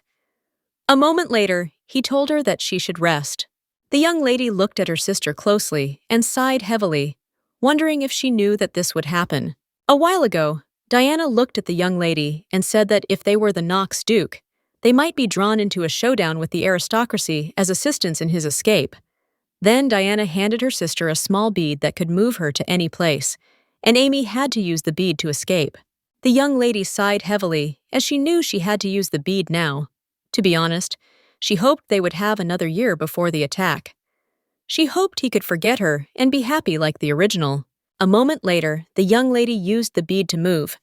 A moment later, he told her that she should rest. The young lady looked at her sister closely and sighed heavily, wondering if she knew that this would happen. A while ago, Diana looked at the young lady and said that if they were the Knox Duke, they might be drawn into a showdown with the aristocracy as assistants in his escape. Then Diana handed her sister a small bead that could move her to any place, and Amy had to use the bead to escape. The young lady sighed heavily, as she knew she had to use the bead now. To be honest, she hoped they would have another year before the attack. She hoped he could forget her and be happy like the original. A moment later, the young lady used the bead to move.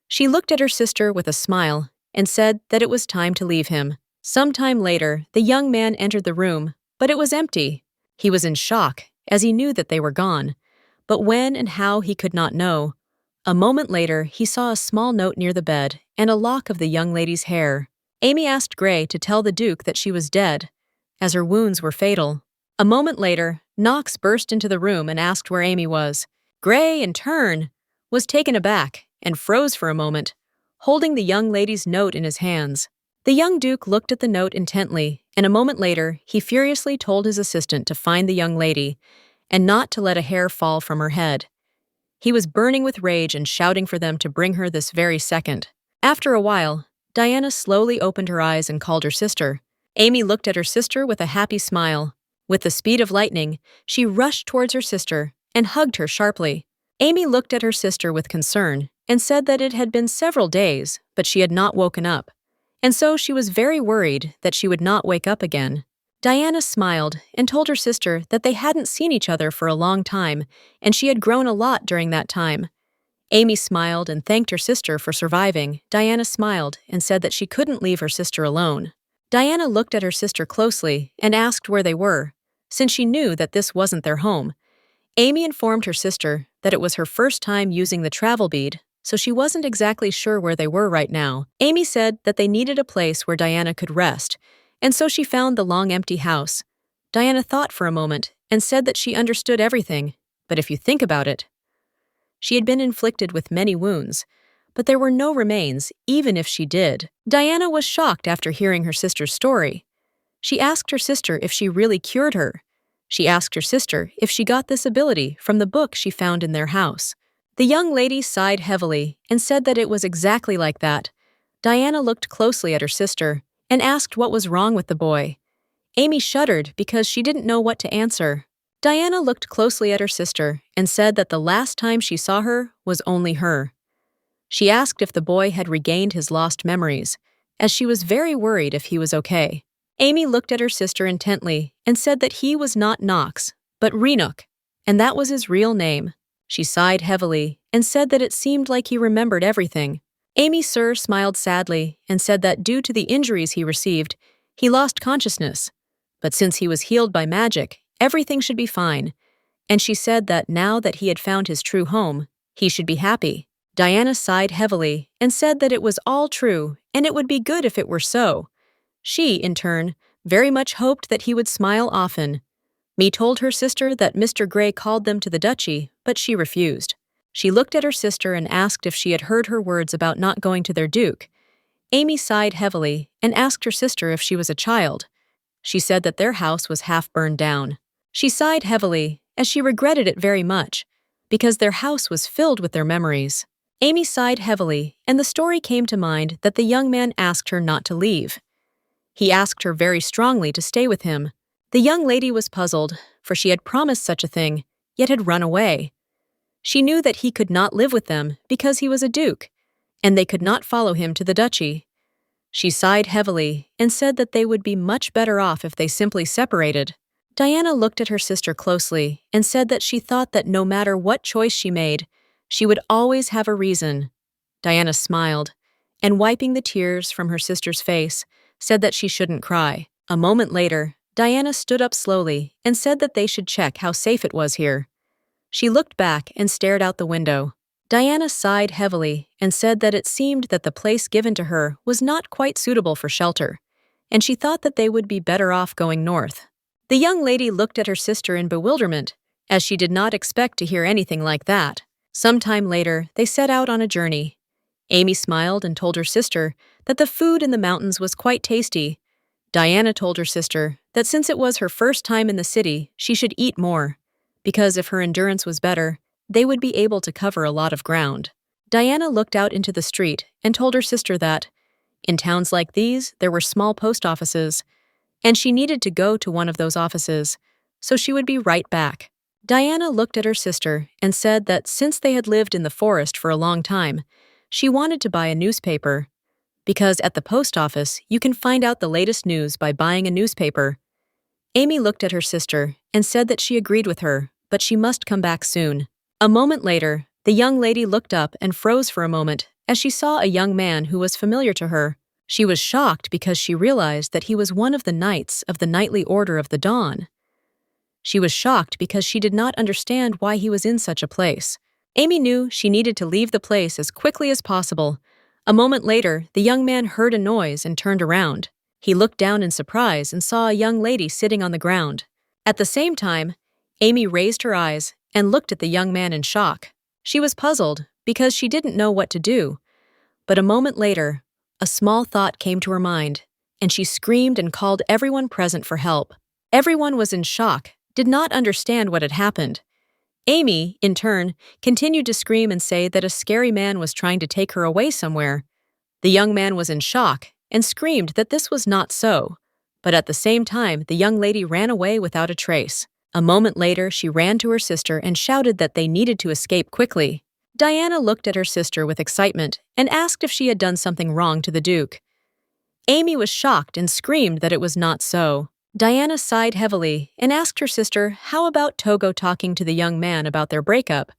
She looked at her sister with a smile and said that it was time to leave him. Sometime later, the young man entered the room, but it was empty. He was in shock, as he knew that they were gone. But when and how he could not know. A moment later, he saw a small note near the bed and a lock of the young lady's hair. Amy asked Gray to tell the Duke that she was dead, as her wounds were fatal. A moment later, Knox burst into the room and asked where Amy was. Gray, in turn, was taken aback and froze for a moment, holding the young lady's note in his hands. The young Duke looked at the note intently, and a moment later, he furiously told his assistant to find the young lady and not to let a hair fall from her head. He was burning with rage and shouting for them to bring her this very second. After a while, Diana slowly opened her eyes and called her sister. Amy looked at her sister with a happy smile. With the speed of lightning, she rushed towards her sister and hugged her sharply. Amy looked at her sister with concern and said that it had been several days, but she had not woken up, and so she was very worried that she would not wake up again. Diana smiled and told her sister that they hadn't seen each other for a long time, and she had grown a lot during that time. Amy smiled and thanked her sister for surviving. Diana smiled and said that she couldn't leave her sister alone. Diana looked at her sister closely and asked where they were, since she knew that this wasn't their home. Amy informed her sister that it was her first time using the travel bead, so she wasn't exactly sure where they were right now. Amy said that they needed a place where Diana could rest, and so she found the long empty house. Diana thought for a moment and said that she understood everything, but if you think about it, she had been inflicted with many wounds, but there were no remains, even if she did. Diana was shocked after hearing her sister's story. She asked her sister if she really cured her. She asked her sister if she got this ability from the book she found in their house. The young lady sighed heavily and said that it was exactly like that. Diana looked closely at her sister and asked what was wrong with the boy. Amy shuddered because she didn't know what to answer. Diana looked closely at her sister and said that the last time she saw her was only her. She asked if the boy had regained his lost memories, as she was very worried if he was okay. Amy looked at her sister intently and said that he was not Knox, but Renook, and that was his real name. She sighed heavily and said that it seemed like he remembered everything. Amy Sir smiled sadly and said that due to the injuries he received, he lost consciousness. But since he was healed by magic, everything should be fine, and she said that now that he had found his true home, he should be happy. Diana sighed heavily and said that it was all true and it would be good if it were so. She, in turn, very much hoped that he would smile often. Mee told her sister that Mr. Grey called them to the duchy, but she refused. She looked at her sister and asked if she had heard her words about not going to their duke. Amy sighed heavily and asked her sister if she was a child. She said that their house was half burned down. She sighed heavily, as she regretted it very much, because their house was filled with their memories. Amy sighed heavily, and the story came to mind that the young man asked her not to leave. He asked her very strongly to stay with him. The young lady was puzzled, for she had promised such a thing, yet had run away. She knew that he could not live with them because he was a duke, and they could not follow him to the duchy. She sighed heavily and said that they would be much better off if they simply separated. Diana looked at her sister closely and said that she thought that no matter what choice she made, she would always have a reason. Diana smiled, and wiping the tears from her sister's face, said that she shouldn't cry. A moment later, Diana stood up slowly and said that they should check how safe it was here. She looked back and stared out the window. Diana sighed heavily and said that it seemed that the place given to her was not quite suitable for shelter, and she thought that they would be better off going north. The young lady looked at her sister in bewilderment, as she did not expect to hear anything like that. Some time later, they set out on a journey. Amy smiled and told her sister that the food in the mountains was quite tasty. Diana told her sister that since it was her first time in the city, she should eat more, because if her endurance was better, they would be able to cover a lot of ground. Diana looked out into the street and told her sister that, in towns like these, there were small post offices, and she needed to go to one of those offices, so she would be right back. Diana looked at her sister and said that since they had lived in the forest for a long time, she wanted to buy a newspaper, because at the post office you can find out the latest news by buying a newspaper. Amy looked at her sister and said that she agreed with her, but she must come back soon. A moment later, the young lady looked up and froze for a moment as she saw a young man who was familiar to her. She was shocked because she realized that he was one of the knights of the Knightly Order of the Dawn. She was shocked because she did not understand why he was in such a place. Amy knew she needed to leave the place as quickly as possible. A moment later, the young man heard a noise and turned around. He looked down in surprise and saw a young lady sitting on the ground. At the same time, Amy raised her eyes and looked at the young man in shock. She was puzzled because she didn't know what to do. But a moment later, a small thought came to her mind, and she screamed and called everyone present for help. Everyone was in shock, did not understand what had happened. Amy, in turn, continued to scream and say that a scary man was trying to take her away somewhere. The young man was in shock and screamed that this was not so. But at the same time, the young lady ran away without a trace. A moment later, she ran to her sister and shouted that they needed to escape quickly. Diana looked at her sister with excitement and asked if she had done something wrong to the Duke. Amy was shocked and screamed that it was not so. Diana sighed heavily and asked her sister how about Togo talking to the young man about their breakup.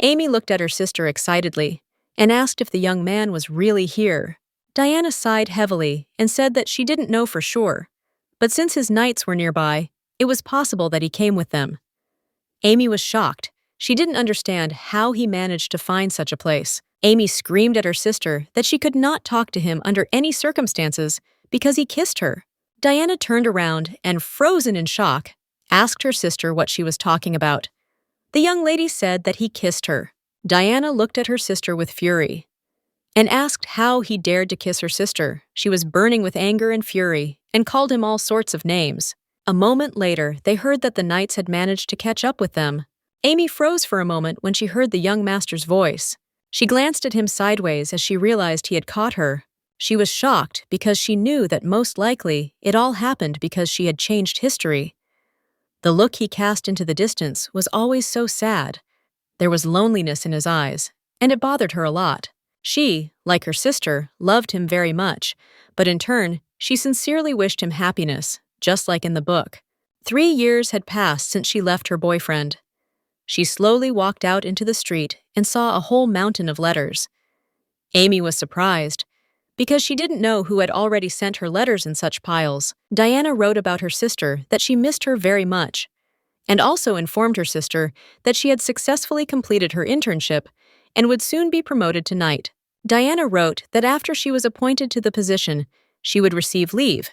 Amy looked at her sister excitedly and asked if the young man was really here. Diana sighed heavily and said that she didn't know for sure, but since his knights were nearby, it was possible that he came with them. Amy was shocked. She didn't understand how he managed to find such a place. Amy screamed at her sister that she could not talk to him under any circumstances because he kissed her. Diana turned around and, frozen in shock, asked her sister what she was talking about. The young lady said that he kissed her. Diana looked at her sister with fury and asked how he dared to kiss her sister. She was burning with anger and fury and called him all sorts of names. A moment later, they heard that the knights had managed to catch up with them. Amy froze for a moment when she heard the young master's voice. She glanced at him sideways as she realized he had caught her. She was shocked because she knew that most likely it all happened because she had changed history. The look he cast into the distance was always so sad. There was loneliness in his eyes, and it bothered her a lot. She, like her sister, loved him very much, but in turn, she sincerely wished him happiness, just like in the book. 3 years had passed since she left her boyfriend. She slowly walked out into the street and saw a whole mountain of letters. Amy was surprised, because she didn't know who had already sent her letters in such piles. Diana wrote about her sister that she missed her very much, and also informed her sister that she had successfully completed her internship and would soon be promoted to knight. Diana wrote that after she was appointed to the position, she would receive leave,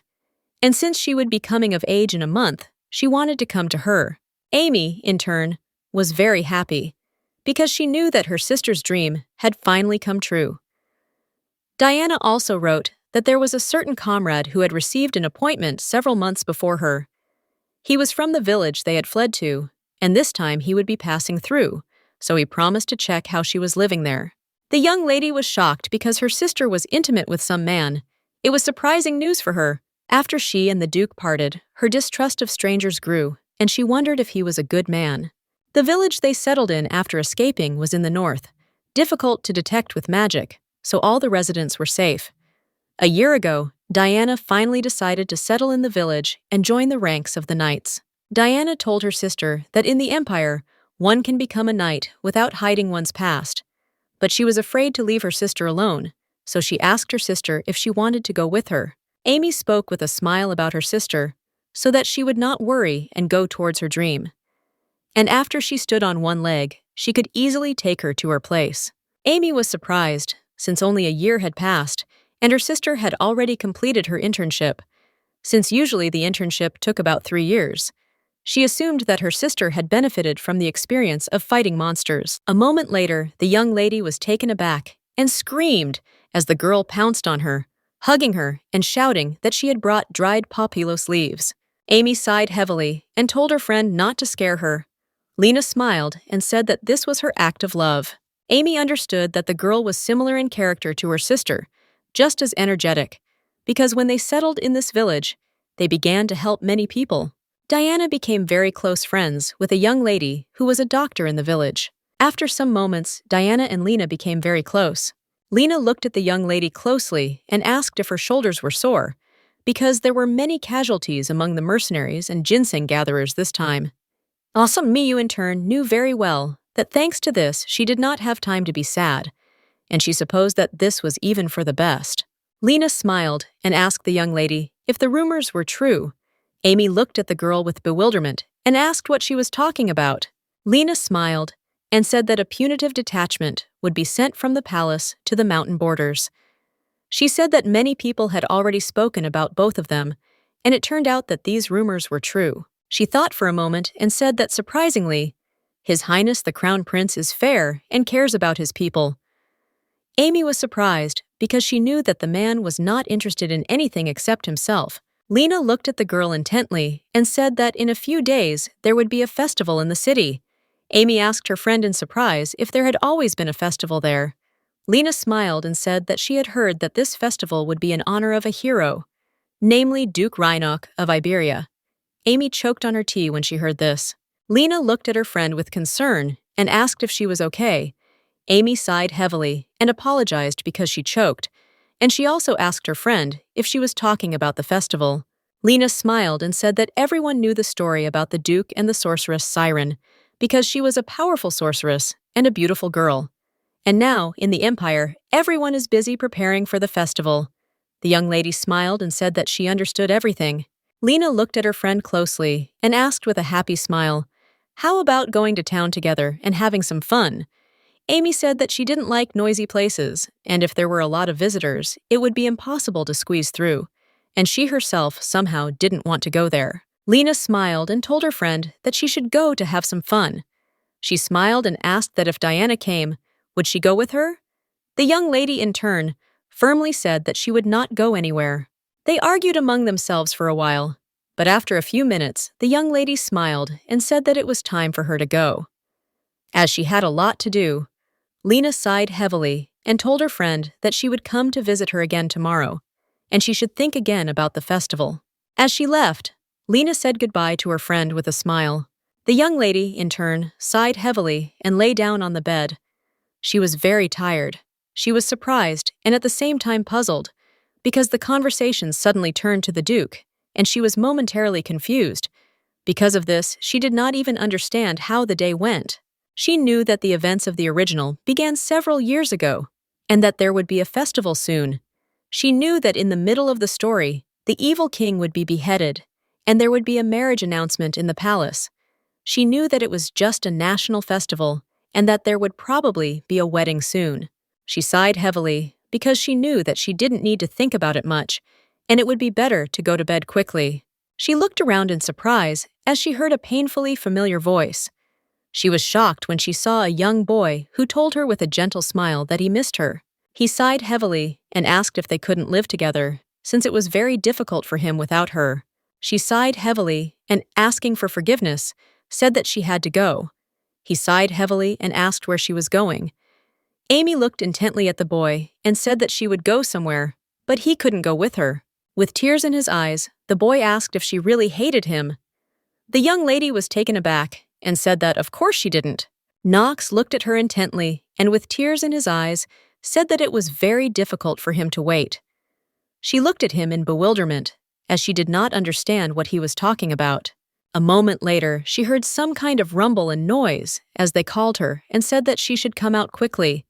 and since she would be coming of age in a month, she wanted to come to her. Amy, in turn, was very happy, because she knew that her sister's dream had finally come true. Diana also wrote that there was a certain comrade who had received an appointment several months before her. He was from the village they had fled to, and this time he would be passing through, so he promised to check how she was living there. The young lady was shocked because her sister was intimate with some man. It was surprising news for her. After she and the Duke parted, her distrust of strangers grew, and she wondered if he was a good man. The village they settled in after escaping was in the north, difficult to detect with magic, so all the residents were safe. A year ago, Diana finally decided to settle in the village and join the ranks of the knights. Diana told her sister that in the Empire, one can become a knight without hiding one's past, but she was afraid to leave her sister alone, so she asked her sister if she wanted to go with her. Amy spoke with a smile about her sister, so that she would not worry and go towards her dream. And after she stood on one leg, she could easily take her to her place. Amy was surprised, since only a year had passed, and her sister had already completed her internship. Since usually the internship took about 3 years, she assumed that her sister had benefited from the experience of fighting monsters. A moment later, the young lady was taken aback and screamed as the girl pounced on her, hugging her and shouting that she had brought dried populos leaves. Amy sighed heavily and told her friend not to scare her. Lena smiled and said that this was her act of love. Amy understood that the girl was similar in character to her sister, just as energetic, because when they settled in this village, they began to help many people. Diana became very close friends with a young lady who was a doctor in the village. After some moments, Diana and Lena became very close. Lena looked at the young lady closely and asked if her shoulders were sore, because there were many casualties among the mercenaries and ginseng gatherers this time. Awesome Miyu in turn knew very well that thanks to this she did not have time to be sad, and she supposed that this was even for the best. Lena smiled and asked the young lady if the rumors were true. Amy looked at the girl with bewilderment and asked what she was talking about. Lena smiled and said that a punitive detachment would be sent from the palace to the mountain borders. She said that many people had already spoken about both of them, and it turned out that these rumors were true. She thought for a moment and said that surprisingly, His Highness the Crown Prince is fair and cares about his people. Amy was surprised because she knew that the man was not interested in anything except himself. Lena looked at the girl intently and said that in a few days there would be a festival in the city. Amy asked her friend in surprise if there had always been a festival there. Lena smiled and said that she had heard that this festival would be in honor of a hero, namely Duke Rhinoc of Iberia. Amy choked on her tea when she heard this. Lena looked at her friend with concern and asked if she was okay. Amy sighed heavily and apologized because she choked, and she also asked her friend if she was talking about the festival. Lena smiled and said that everyone knew the story about the Duke and the sorceress Siren, because she was a powerful sorceress and a beautiful girl. And now, in the Empire, everyone is busy preparing for the festival. The young lady smiled and said that she understood everything. Lena looked at her friend closely and asked with a happy smile, "How about going to town together and having some fun?" Amy said that she didn't like noisy places, and if there were a lot of visitors, it would be impossible to squeeze through, and she herself somehow didn't want to go there. Lena smiled and told her friend that she should go to have some fun. She smiled and asked that if Diana came, would she go with her? The young lady, in turn, firmly said that she would not go anywhere. They argued among themselves for a while, but after a few minutes, the young lady smiled and said that it was time for her to go. As she had a lot to do, Lena sighed heavily and told her friend that she would come to visit her again tomorrow, and she should think again about the festival. As she left, Lena said goodbye to her friend with a smile. The young lady, in turn, sighed heavily and lay down on the bed. She was very tired. She was surprised and at the same time puzzled, because the conversation suddenly turned to the Duke, and she was momentarily confused. Because of this, she did not even understand how the day went. She knew that the events of the original began several years ago, and that there would be a festival soon. She knew that in the middle of the story, the evil king would be beheaded, and there would be a marriage announcement in the palace. She knew that it was just a national festival, and that there would probably be a wedding soon. She sighed heavily, because she knew that she didn't need to think about it much, and it would be better to go to bed quickly. She looked around in surprise as she heard a painfully familiar voice. She was shocked when she saw a young boy who told her with a gentle smile that he missed her. He sighed heavily and asked if they couldn't live together, since it was very difficult for him without her. She sighed heavily and, asking for forgiveness, said that she had to go. He sighed heavily and asked where she was going. Amy looked intently at the boy and said that she would go somewhere, but he couldn't go with her. With tears in his eyes, the boy asked if she really hated him. The young lady was taken aback and said that of course she didn't. Knox looked at her intently and with tears in his eyes said that it was very difficult for him to wait. She looked at him in bewilderment, as she did not understand what he was talking about. A moment later, she heard some kind of rumble and noise as they called her and said that she should come out quickly.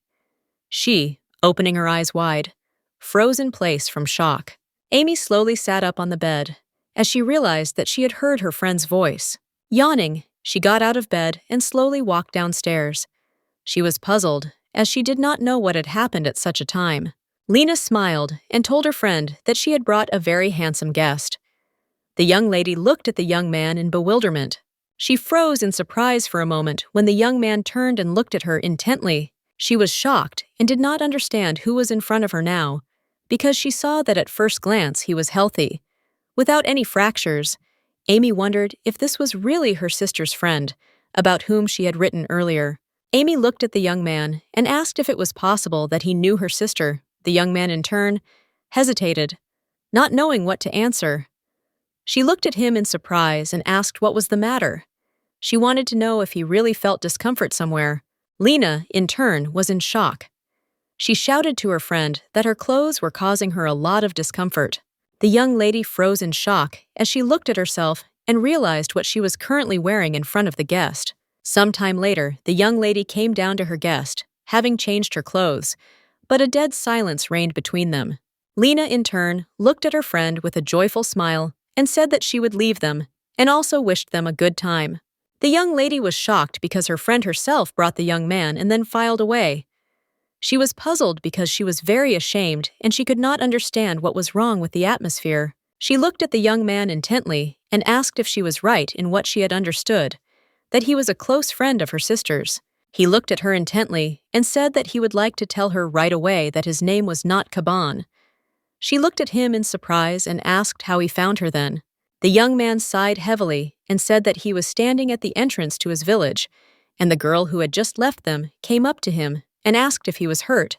She, opening her eyes wide, froze in place from shock. Amy slowly sat up on the bed as she realized that she had heard her friend's voice. Yawning, she got out of bed and slowly walked downstairs. She was puzzled, as she did not know what had happened at such a time. Lena smiled and told her friend that she had brought a very handsome guest. The young lady looked at the young man in bewilderment. She froze in surprise for a moment when the young man turned and looked at her intently. She was shocked and did not understand who was in front of her now, because she saw that at first glance he was healthy. Without any fractures, Amy wondered if this was really her sister's friend, about whom she had written earlier. Amy looked at the young man and asked if it was possible that he knew her sister. The young man, in turn, hesitated, not knowing what to answer. She looked at him in surprise and asked what was the matter. She wanted to know if he really felt discomfort somewhere. Lena, in turn, was in shock. She shouted to her friend that her clothes were causing her a lot of discomfort. The young lady froze in shock as she looked at herself and realized what she was currently wearing in front of the guest. Some time later, the young lady came down to her guest, having changed her clothes, but a dead silence reigned between them. Lena, in turn, looked at her friend with a joyful smile and said that she would leave them, and also wished them a good time. The young lady was shocked because her friend herself brought the young man and then filed away. She was puzzled because she was very ashamed and she could not understand what was wrong with the atmosphere. She looked at the young man intently and asked if she was right in what she had understood, that he was a close friend of her sister's. He looked at her intently and said that he would like to tell her right away that his name was not Caban. She looked at him in surprise and asked how he found her then. The young man sighed heavily and said that he was standing at the entrance to his village, and the girl who had just left them came up to him and asked if he was hurt.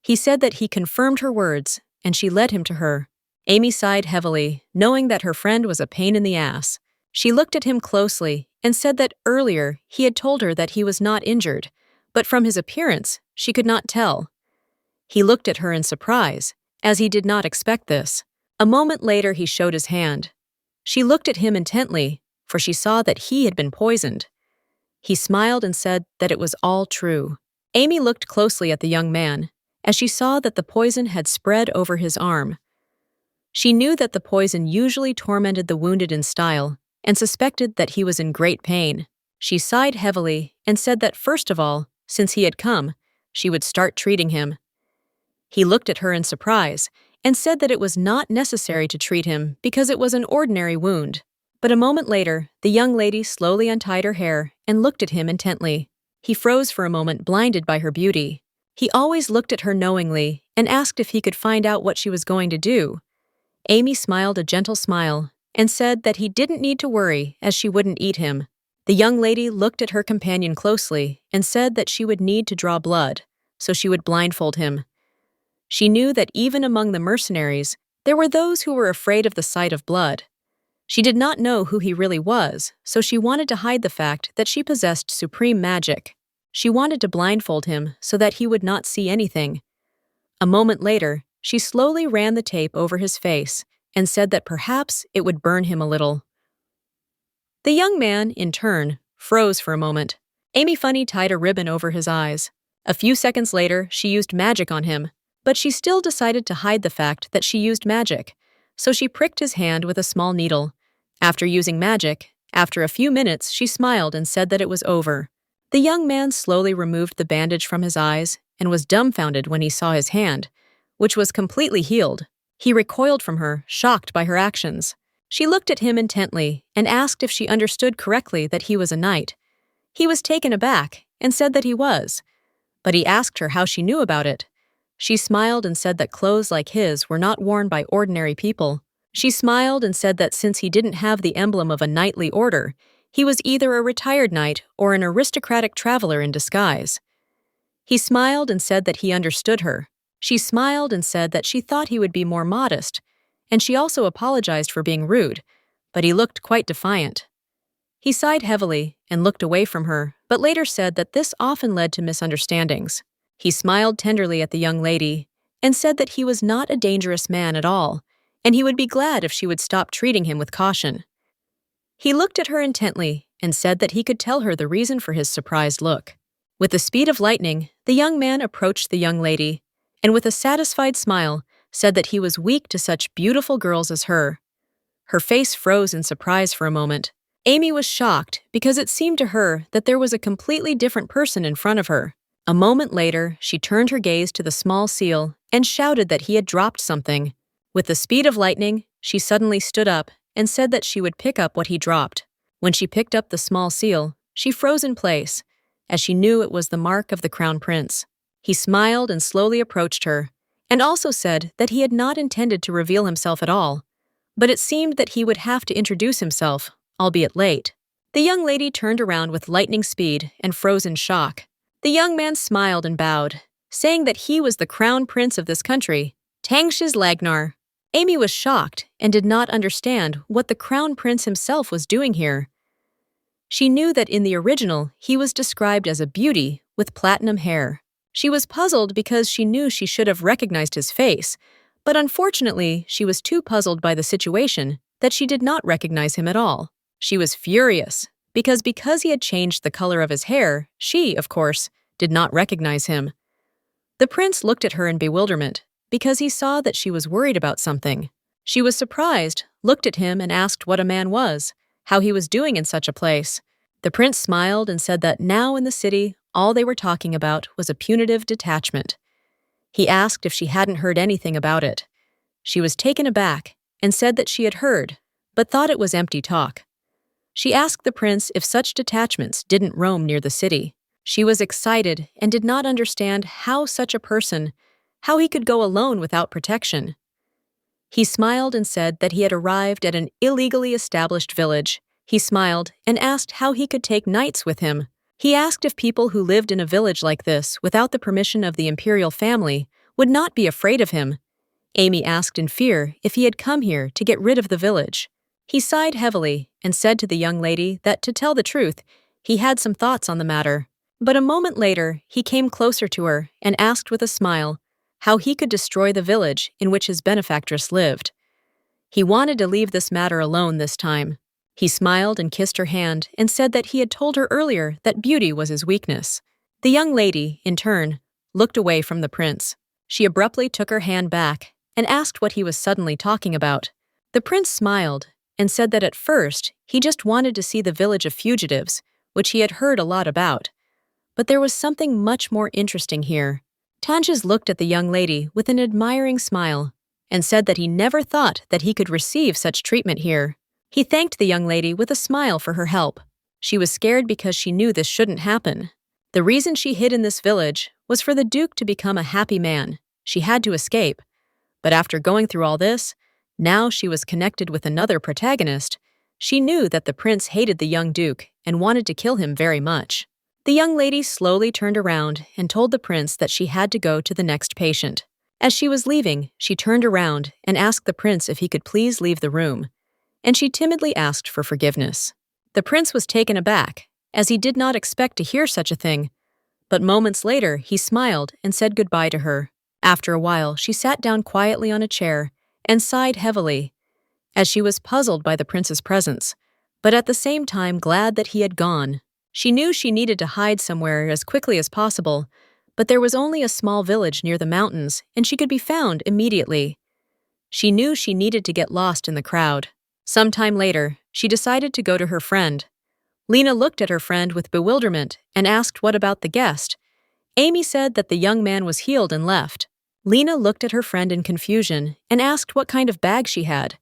He said that he confirmed her words, and she led him to her. Amy sighed heavily, knowing that her friend was a pain in the ass. She looked at him closely and said that earlier he had told her that he was not injured, but from his appearance, she could not tell. He looked at her in surprise, as he did not expect this. A moment later, he showed his hand. She looked at him intently, for she saw that he had been poisoned. He smiled and said that it was all true. Amy looked closely at the young man, as she saw that the poison had spread over his arm. She knew that the poison usually tormented the wounded in style and suspected that he was in great pain. She sighed heavily and said that first of all, since he had come, she would start treating him. He looked at her in surprise and said that it was not necessary to treat him because it was an ordinary wound. But a moment later, the young lady slowly untied her hair and looked at him intently. He froze for a moment, blinded by her beauty. He always looked at her knowingly and asked if he could find out what she was going to do. Amy smiled a gentle smile and said that he didn't need to worry as she wouldn't eat him. The young lady looked at her companion closely and said that she would need to draw blood, so she would blindfold him. She knew that even among the mercenaries, there were those who were afraid of the sight of blood. She did not know who he really was, so she wanted to hide the fact that she possessed supreme magic. She wanted to blindfold him so that he would not see anything. A moment later, she slowly ran the tape over his face and said that perhaps it would burn him a little. The young man, in turn, froze for a moment. Amy Funny tied a ribbon over his eyes. A few seconds later, she used magic on him, but she still decided to hide the fact that she used magic, so she pricked his hand with a small needle. After using magic, after a few minutes, she smiled and said that it was over. The young man slowly removed the bandage from his eyes and was dumbfounded when he saw his hand, which was completely healed. He recoiled from her, shocked by her actions. She looked at him intently and asked if she understood correctly that he was a knight. He was taken aback and said that he was, but he asked her how she knew about it. She smiled and said that clothes like his were not worn by ordinary people. She smiled and said that since he didn't have the emblem of a knightly order, he was either a retired knight or an aristocratic traveler in disguise. He smiled and said that he understood her. She smiled and said that she thought he would be more modest, and she also apologized for being rude, but he looked quite defiant. He sighed heavily and looked away from her, but later said that this often led to misunderstandings. He smiled tenderly at the young lady and said that he was not a dangerous man at all, and he would be glad if she would stop treating him with caution. He looked at her intently and said that he could tell her the reason for his surprised look. With the speed of lightning, the young man approached the young lady, and with a satisfied smile, said that he was weak to such beautiful girls as her. Her face froze in surprise for a moment. Amy was shocked because it seemed to her that there was a completely different person in front of her. A moment later, she turned her gaze to the small seal and shouted that he had dropped something. With the speed of lightning, she suddenly stood up and said that she would pick up what he dropped. When she picked up the small seal, she froze in place, as she knew it was the mark of the crown prince. He smiled and slowly approached her, and also said that he had not intended to reveal himself at all, but it seemed that he would have to introduce himself, albeit late. The young lady turned around with lightning speed and froze in shock. The young man smiled and bowed, saying that he was the crown prince of this country, Tangshiz Lagnar. Amy was shocked and did not understand what the crown prince himself was doing here. She knew that in the original he was described as a beauty with platinum hair. She was puzzled because she knew she should have recognized his face, but unfortunately she was too puzzled by the situation that she did not recognize him at all. She was furious because he had changed the color of his hair, she, of course, did not recognize him. The prince looked at her in bewilderment because he saw that she was worried about something. She was surprised, looked at him and asked what a man was, how he was doing in such a place. The prince smiled and said that now in the city, all they were talking about was a punitive detachment. He asked if she hadn't heard anything about it. She was taken aback and said that she had heard, but thought it was empty talk. She asked the prince if such detachments didn't roam near the city. She was excited and did not understand how such a person, how he could go alone without protection. He smiled and said that he had arrived at an illegally established village. He smiled and asked how he could take knights with him. He asked if people who lived in a village like this without the permission of the imperial family would not be afraid of him. Amy asked in fear if he had come here to get rid of the village. He sighed heavily and said to the young lady that, to tell the truth, he had some thoughts on the matter. But a moment later, he came closer to her and asked with a smile how he could destroy the village in which his benefactress lived. He wanted to leave this matter alone this time. He smiled and kissed her hand and said that he had told her earlier that beauty was his weakness. The young lady, in turn, looked away from the prince. She abruptly took her hand back and asked what he was suddenly talking about. The prince smiled and said that at first he just wanted to see the village of fugitives, which he had heard a lot about. But there was something much more interesting here. Tanges looked at the young lady with an admiring smile and said that he never thought that he could receive such treatment here. He thanked the young lady with a smile for her help. She was scared because she knew this shouldn't happen. The reason she hid in this village was for the Duke to become a happy man. She had to escape. But after going through all this, now she was connected with another protagonist. She knew that the prince hated the young Duke and wanted to kill him very much. The young lady slowly turned around and told the prince that she had to go to the next patient. As she was leaving, she turned around and asked the prince if he could please leave the room, and she timidly asked for forgiveness. The prince was taken aback, as he did not expect to hear such a thing, but moments later he smiled and said goodbye to her. After a while, she sat down quietly on a chair and sighed heavily, as she was puzzled by the prince's presence, but at the same time glad that he had gone. She knew she needed to hide somewhere as quickly as possible, but there was only a small village near the mountains, and she could be found immediately. She knew she needed to get lost in the crowd. Sometime later, she decided to go to her friend. Lena looked at her friend with bewilderment and asked what about the guest. Amy said that the young man was healed and left. Lena looked at her friend in confusion and asked what kind of bag she had.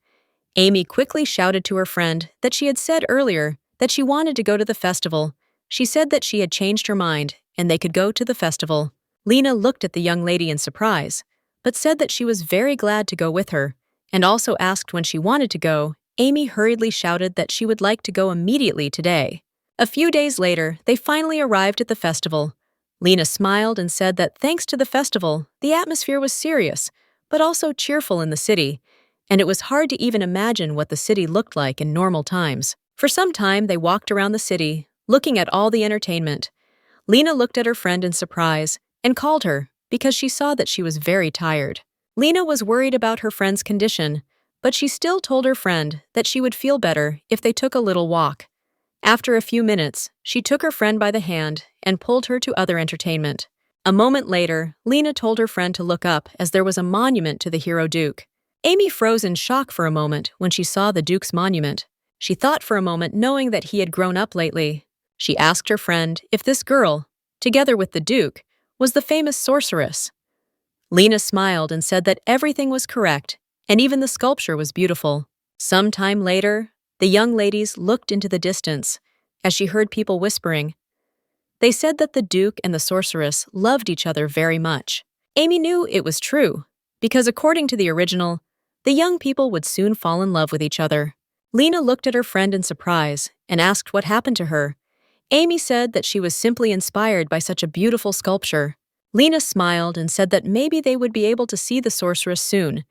Amy quickly shouted to her friend that she had said earlier that she wanted to go to the festival. She said that she had changed her mind and they could go to the festival. Lena looked at the young lady in surprise, but said that she was very glad to go with her, and also asked when she wanted to go. Amy hurriedly shouted that she would like to go immediately today. A few days later, they finally arrived at the festival. Lena smiled and said that thanks to the festival, the atmosphere was serious, but also cheerful in the city, and it was hard to even imagine what the city looked like in normal times. For some time, they walked around the city, looking at all the entertainment. Lena looked at her friend in surprise and called her because she saw that she was very tired. Lena was worried about her friend's condition, but she still told her friend that she would feel better if they took a little walk. After a few minutes, she took her friend by the hand and pulled her to other entertainment. A moment later, Lena told her friend to look up as there was a monument to the hero Duke. Amy froze in shock for a moment when she saw the Duke's monument. She thought for a moment, knowing that he had grown up lately. She asked her friend if this girl, together with the Duke, was the famous sorceress. Lena smiled and said that everything was correct, and even the sculpture was beautiful. Some time later, the young ladies looked into the distance as she heard people whispering. They said that the Duke and the sorceress loved each other very much. Amy knew it was true, because according to the original, the young people would soon fall in love with each other. Lena looked at her friend in surprise and asked what happened to her. Amy said that she was simply inspired by such a beautiful sculpture. Lena smiled and said that maybe they would be able to see the sorceress soon.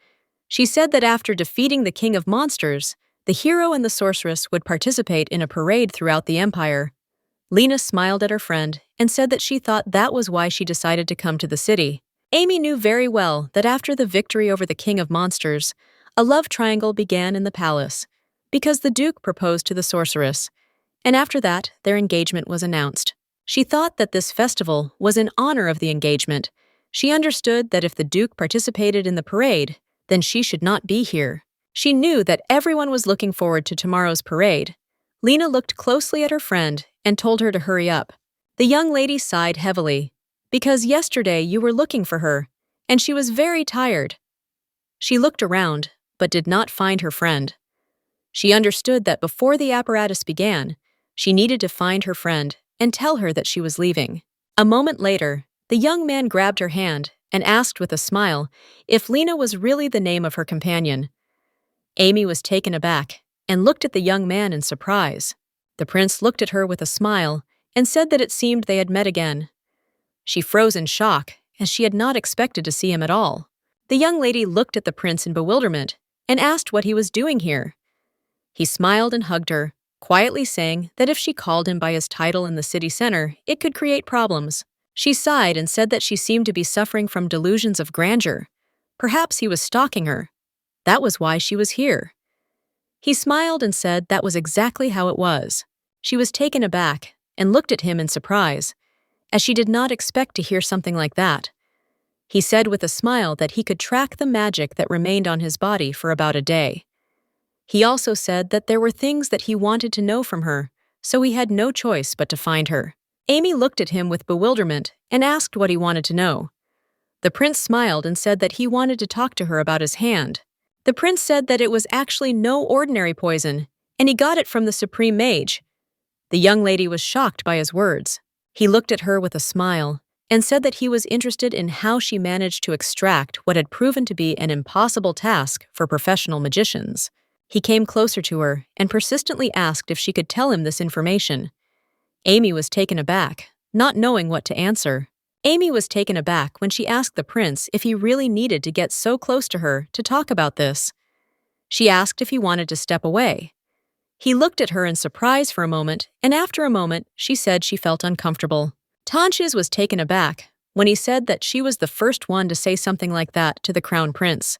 She said that after defeating the king of monsters, the hero and the sorceress would participate in a parade throughout the empire. Lena smiled at her friend and said that she thought that was why she decided to come to the city. Amy knew very well that after the victory over the king of monsters, a love triangle began in the palace, because the Duke proposed to the sorceress, and after that, their engagement was announced. She thought that this festival was in honor of the engagement. She understood that if the Duke participated in the parade, then she should not be here. She knew that everyone was looking forward to tomorrow's parade. Lena looked closely at her friend and told her to hurry up. The young lady sighed heavily, because yesterday you were looking for her, and she was very tired. She looked around, but did not find her friend. She understood that before the apparatus began, she needed to find her friend and tell her that she was leaving. A moment later, the young man grabbed her hand and asked with a smile if Lena was really the name of her companion. Amy was taken aback and looked at the young man in surprise. The prince looked at her with a smile and said that it seemed they had met again. She froze in shock, as she had not expected to see him at all. The young lady looked at the prince in bewilderment and asked what he was doing here. He smiled and hugged her, quietly saying that if she called him by his title in the city center, it could create problems. She sighed and said that she seemed to be suffering from delusions of grandeur. Perhaps he was stalking her. That was why she was here. He smiled and said that was exactly how it was. She was taken aback and looked at him in surprise, as she did not expect to hear something like that. He said with a smile that he could track the magic that remained on his body for about a day. He also said that there were things that he wanted to know from her, so he had no choice but to find her. Amy looked at him with bewilderment and asked what he wanted to know. The prince smiled and said that he wanted to talk to her about his hand. The prince said that it was actually no ordinary poison, and he got it from the supreme mage. The young lady was shocked by his words. He looked at her with a smile and said that he was interested in how she managed to extract what had proven to be an impossible task for professional magicians. He came closer to her and persistently asked if she could tell him this information. Amy was taken aback, not knowing what to answer. Amy was taken aback when she asked the prince if he really needed to get so close to her to talk about this. She asked if he wanted to step away. He looked at her in surprise for a moment, and after a moment, she said she felt uncomfortable. Countess was taken aback when he said that she was the first one to say something like that to the crown prince.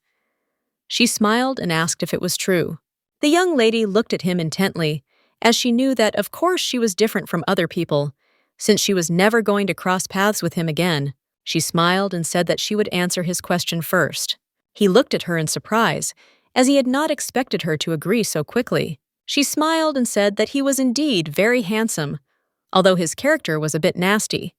She smiled and asked if it was true. The young lady looked at him intently, as she knew that of course she was different from other people, since she was never going to cross paths with him again. She smiled and said that she would answer his question first. He looked at her in surprise, as he had not expected her to agree so quickly. She smiled and said that he was indeed very handsome, although his character was a bit nasty.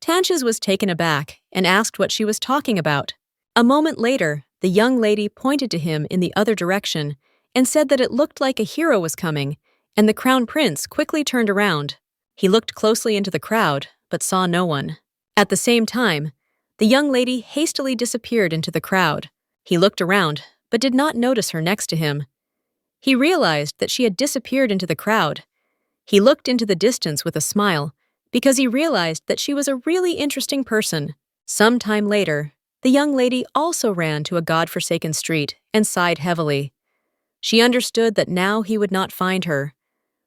Countess was taken aback and asked what she was talking about. A moment later, the young lady pointed to him in the other direction and said that it looked like a hero was coming, and the crown prince quickly turned around. He looked closely into the crowd, but saw no one. At the same time, the young lady hastily disappeared into the crowd. He looked around, but did not notice her next to him. He realized that she had disappeared into the crowd. He looked into the distance with a smile, because he realized that she was a really interesting person. Some time later, the young lady also ran to a god-forsaken street and sighed heavily. She understood that now he would not find her.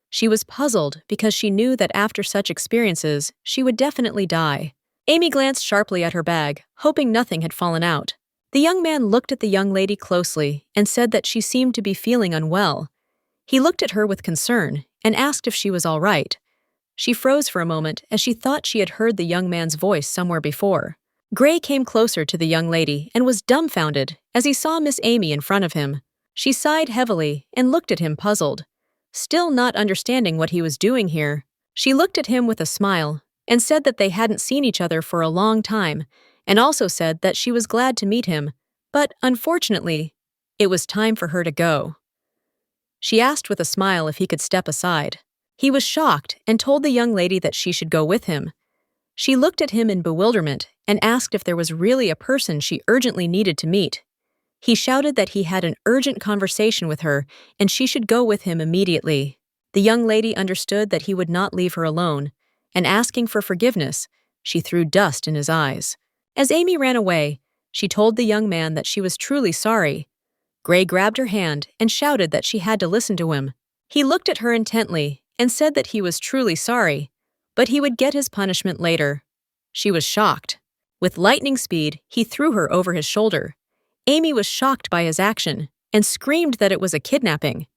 She was puzzled because she knew that after such experiences, she would definitely die. Amy glanced sharply at her bag, hoping nothing had fallen out. The young man looked at the young lady closely and said that she seemed to be feeling unwell. He looked at her with concern and asked if she was all right. She froze for a moment as she thought she had heard the young man's voice somewhere before. Gray came closer to the young lady and was dumbfounded as he saw Miss Amy in front of him. She sighed heavily and looked at him puzzled. Still not understanding what he was doing here, she looked at him with a smile and said that they hadn't seen each other for a long time, and also said that she was glad to meet him, but unfortunately, it was time for her to go. She asked with a smile if he could step aside. He was shocked and told the young lady that she should go with him. She looked at him in bewilderment and asked if there was really a person she urgently needed to meet. He shouted that he had an urgent conversation with her and she should go with him immediately. The young lady understood that he would not leave her alone, and asking for forgiveness, she threw dust in his eyes. As Amy ran away, she told the young man that she was truly sorry. Gray grabbed her hand and shouted that she had to listen to him. He looked at her intently and said that he was truly sorry, but he would get his punishment later. She was shocked. With lightning speed, he threw her over his shoulder. Amy was shocked by his action and screamed that it was a kidnapping.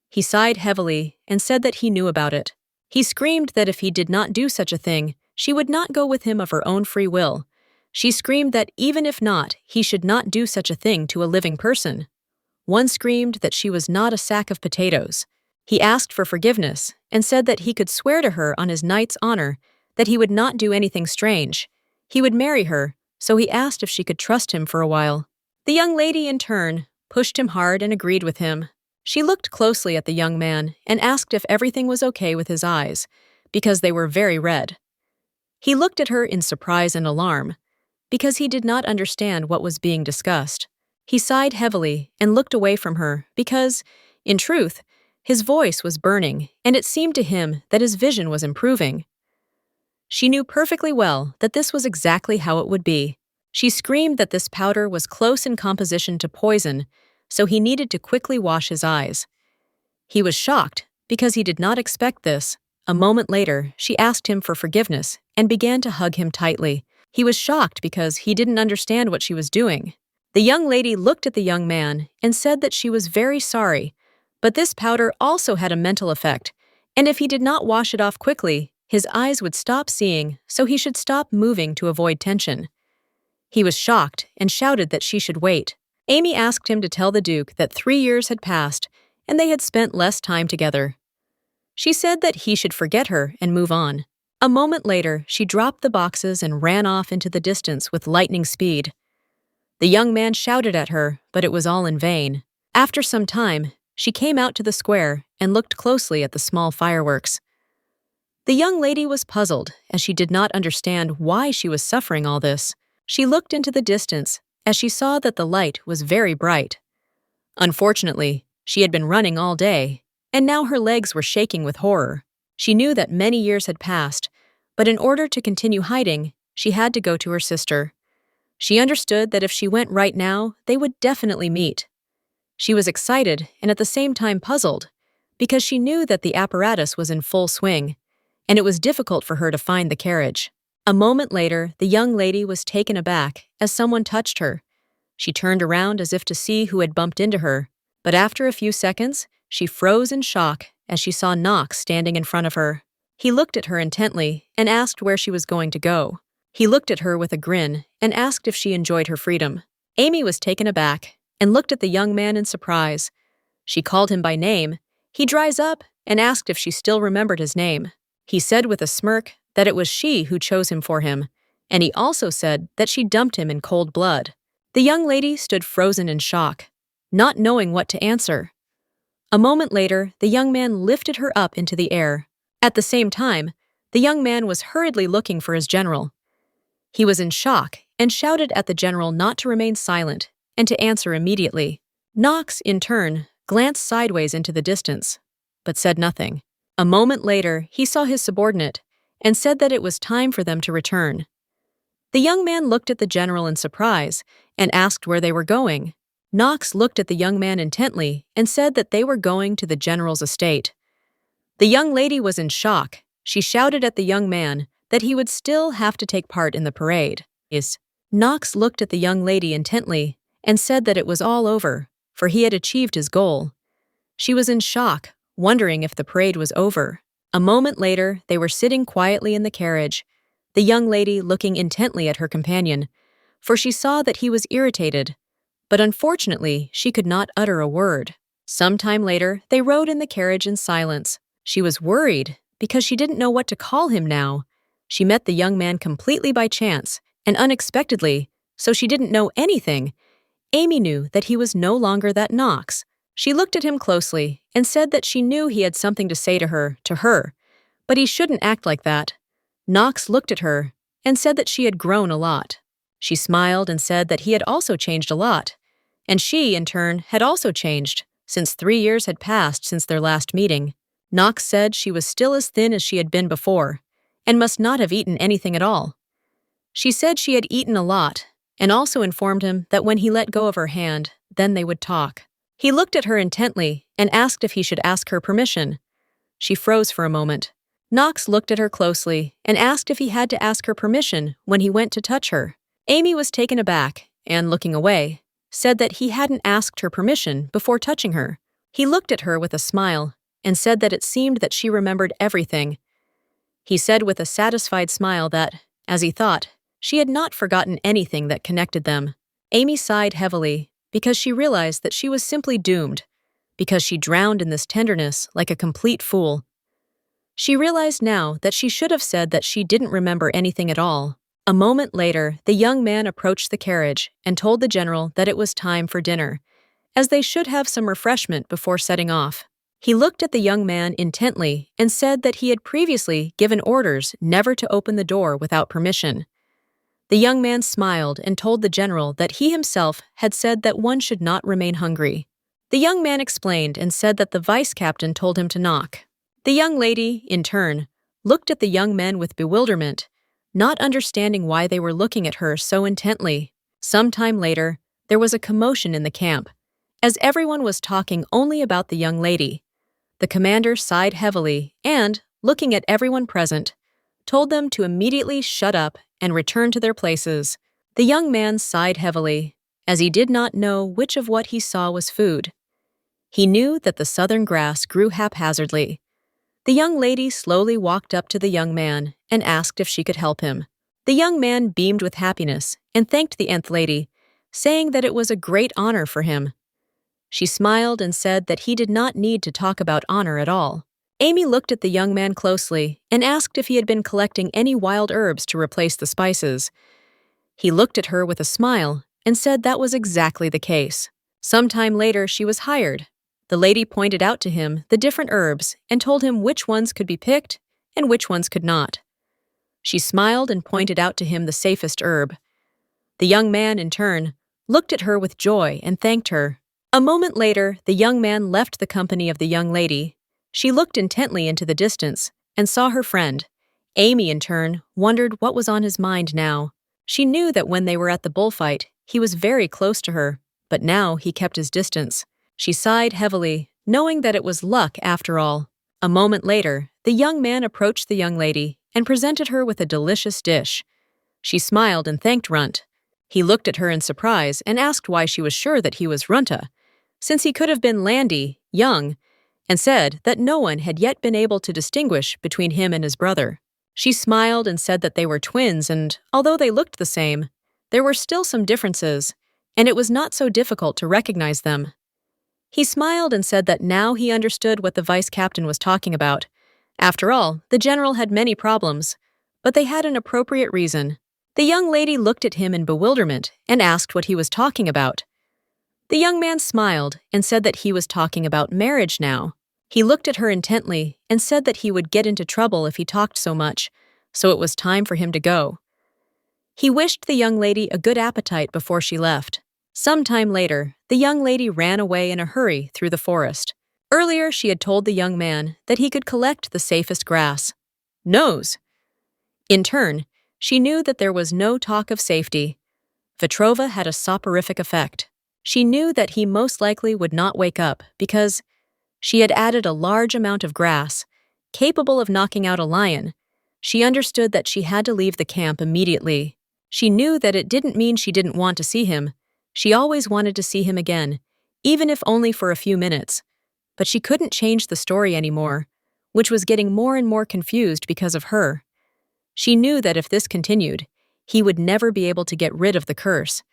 He sighed heavily and said that he knew about it. He screamed that if he did not do such a thing, she would not go with him of her own free will. She screamed that even if not, he should not do such a thing to a living person. One screamed that she was not a sack of potatoes. He asked for forgiveness and said that he could swear to her on his knight's honor that he would not do anything strange. He would marry her, so he asked if she could trust him for a while. The young lady, in turn, pushed him hard and agreed with him. She looked closely at the young man and asked if everything was okay with his eyes, because they were very red. He looked at her in surprise and alarm, because he did not understand what was being discussed. He sighed heavily and looked away from her because, in truth, his voice was burning, and it seemed to him that his vision was improving. She knew perfectly well that this was exactly how it would be. She screamed that this powder was close in composition to poison, so he needed to quickly wash his eyes. He was shocked because he did not expect this. A moment later, she asked him for forgiveness and began to hug him tightly. He was shocked because he didn't understand what she was doing. The young lady looked at the young man and said that she was very sorry, but this powder also had a mental effect, and if he did not wash it off quickly, his eyes would stop seeing, so he should stop moving to avoid tension. He was shocked and shouted that she should wait. Amy asked him to tell the Duke that 3 years had passed and they had spent less time together. She said that he should forget her and move on. A moment later, she dropped the boxes and ran off into the distance with lightning speed. The young man shouted at her, but it was all in vain. After some time, she came out to the square and looked closely at the small fireworks. The young lady was puzzled, as she did not understand why she was suffering all this. She looked into the distance, as she saw that the light was very bright. Unfortunately, she had been running all day, and now her legs were shaking with horror. She knew that many years had passed, but in order to continue hiding, she had to go to her sister. She understood that if she went right now, they would definitely meet. She was excited and at the same time puzzled, because she knew that the apparatus was in full swing, and it was difficult for her to find the carriage. A moment later, the young lady was taken aback as someone touched her. She turned around as if to see who had bumped into her, but after a few seconds, she froze in shock as she saw Knox standing in front of her. He looked at her intently and asked where she was going to go. He looked at her with a grin and asked if she enjoyed her freedom. Amy was taken aback and looked at the young man in surprise. She called him by name. He dries up and asked if she still remembered his name. He said with a smirk that it was she who chose him for him, and he also said that she dumped him in cold blood. The young lady stood frozen in shock, not knowing what to answer. A moment later, the young man lifted her up into the air. At the same time, the young man was hurriedly looking for his general. He was in shock and shouted at the general not to remain silent and to answer immediately. Knox, in turn, glanced sideways into the distance, but said nothing. A moment later, he saw his subordinate and said that it was time for them to return. The young man looked at the general in surprise and asked where they were going. Knox looked at the young man intently and said that they were going to the general's estate. The young lady was in shock. She shouted at the young man that he would still have to take part in the parade. Knox looked at the young lady intently and said that it was all over, for he had achieved his goal. She was in shock, wondering if the parade was over. A moment later, they were sitting quietly in the carriage, the young lady looking intently at her companion, for she saw that he was irritated, but unfortunately, she could not utter a word. Some time later, they rode in the carriage in silence. She was worried because she didn't know what to call him now. She met the young man completely by chance and unexpectedly, so she didn't know anything. Amy knew that he was no longer that Knox. She looked at him closely and said that she knew he had something to say to her, but he shouldn't act like that. Knox looked at her and said that she had grown a lot. She smiled and said that he had also changed a lot, and she, in turn, had also changed, since 3 years had passed since their last meeting. Knox said she was still as thin as she had been before, and must not have eaten anything at all. She said she had eaten a lot, and also informed him that when he let go of her hand, then they would talk. He looked at her intently and asked if he should ask her permission. She froze for a moment. Knox looked at her closely and asked if he had to ask her permission when he went to touch her. Amy was taken aback and, looking away, said that he hadn't asked her permission before touching her. He looked at her with a smile and said that it seemed that she remembered everything. He said with a satisfied smile that, as he thought, she had not forgotten anything that connected them. Amy sighed heavily because she realized that she was simply doomed, because she drowned in this tenderness like a complete fool. She realized now that she should have said that she didn't remember anything at all. A moment later, the young man approached the carriage and told the general that it was time for dinner, as they should have some refreshment before setting off. He looked at the young man intently and said that he had previously given orders never to open the door without permission. The young man smiled and told the general that he himself had said that one should not remain hungry. The young man explained and said that the vice-captain told him to knock. The young lady, in turn, looked at the young men with bewilderment, not understanding why they were looking at her so intently. Some time later, there was a commotion in the camp, as everyone was talking only about the young lady. The commander sighed heavily and, looking at everyone present, told them to immediately shut up and return to their places. The young man sighed heavily, as he did not know which of what he saw was food. He knew that the southern grass grew haphazardly. The young lady slowly walked up to the young man and asked if she could help him. The young man beamed with happiness and thanked the nth lady, saying that it was a great honor for him. She smiled and said that he did not need to talk about honor at all. Amy looked at the young man closely and asked if he had been collecting any wild herbs to replace the spices. He looked at her with a smile and said that was exactly the case. Sometime later, she was hired. The lady pointed out to him the different herbs and told him which ones could be picked and which ones could not. She smiled and pointed out to him the safest herb. The young man, in turn, looked at her with joy and thanked her. A moment later, the young man left the company of the young lady. She looked intently into the distance and saw her friend. Amy, in turn, wondered what was on his mind now. She knew that when they were at the bullfight, he was very close to her, but now he kept his distance. She sighed heavily, knowing that it was luck after all. A moment later, the young man approached the young lady and presented her with a delicious dish. She smiled and thanked Runt. He looked at her in surprise and asked why she was sure that he was Runta, since he could have been Landy, young, and said that no one had yet been able to distinguish between him and his brother. She smiled and said that they were twins, and although they looked the same, there were still some differences, and it was not so difficult to recognize them. He smiled and said that now he understood what the vice captain was talking about. After all, the general had many problems, but they had an appropriate reason. The young lady looked at him in bewilderment and asked what he was talking about. The young man smiled and said that he was talking about marriage now. He looked at her intently and said that he would get into trouble if he talked so much, so it was time for him to go. He wished the young lady a good appetite before she left. Some time later, the young lady ran away in a hurry through the forest. Earlier, she had told the young man that he could collect the safest grass. Nose! In turn, she knew that there was no talk of safety. Vetrova had a soporific effect. She knew that he most likely would not wake up because she had added a large amount of grass, capable of knocking out a lion. She understood that she had to leave the camp immediately. She knew that it didn't mean she didn't want to see him. She always wanted to see him again, even if only for a few minutes. But she couldn't change the story anymore, which was getting more and more confused because of her. She knew that if this continued, he would never be able to get rid of the curse.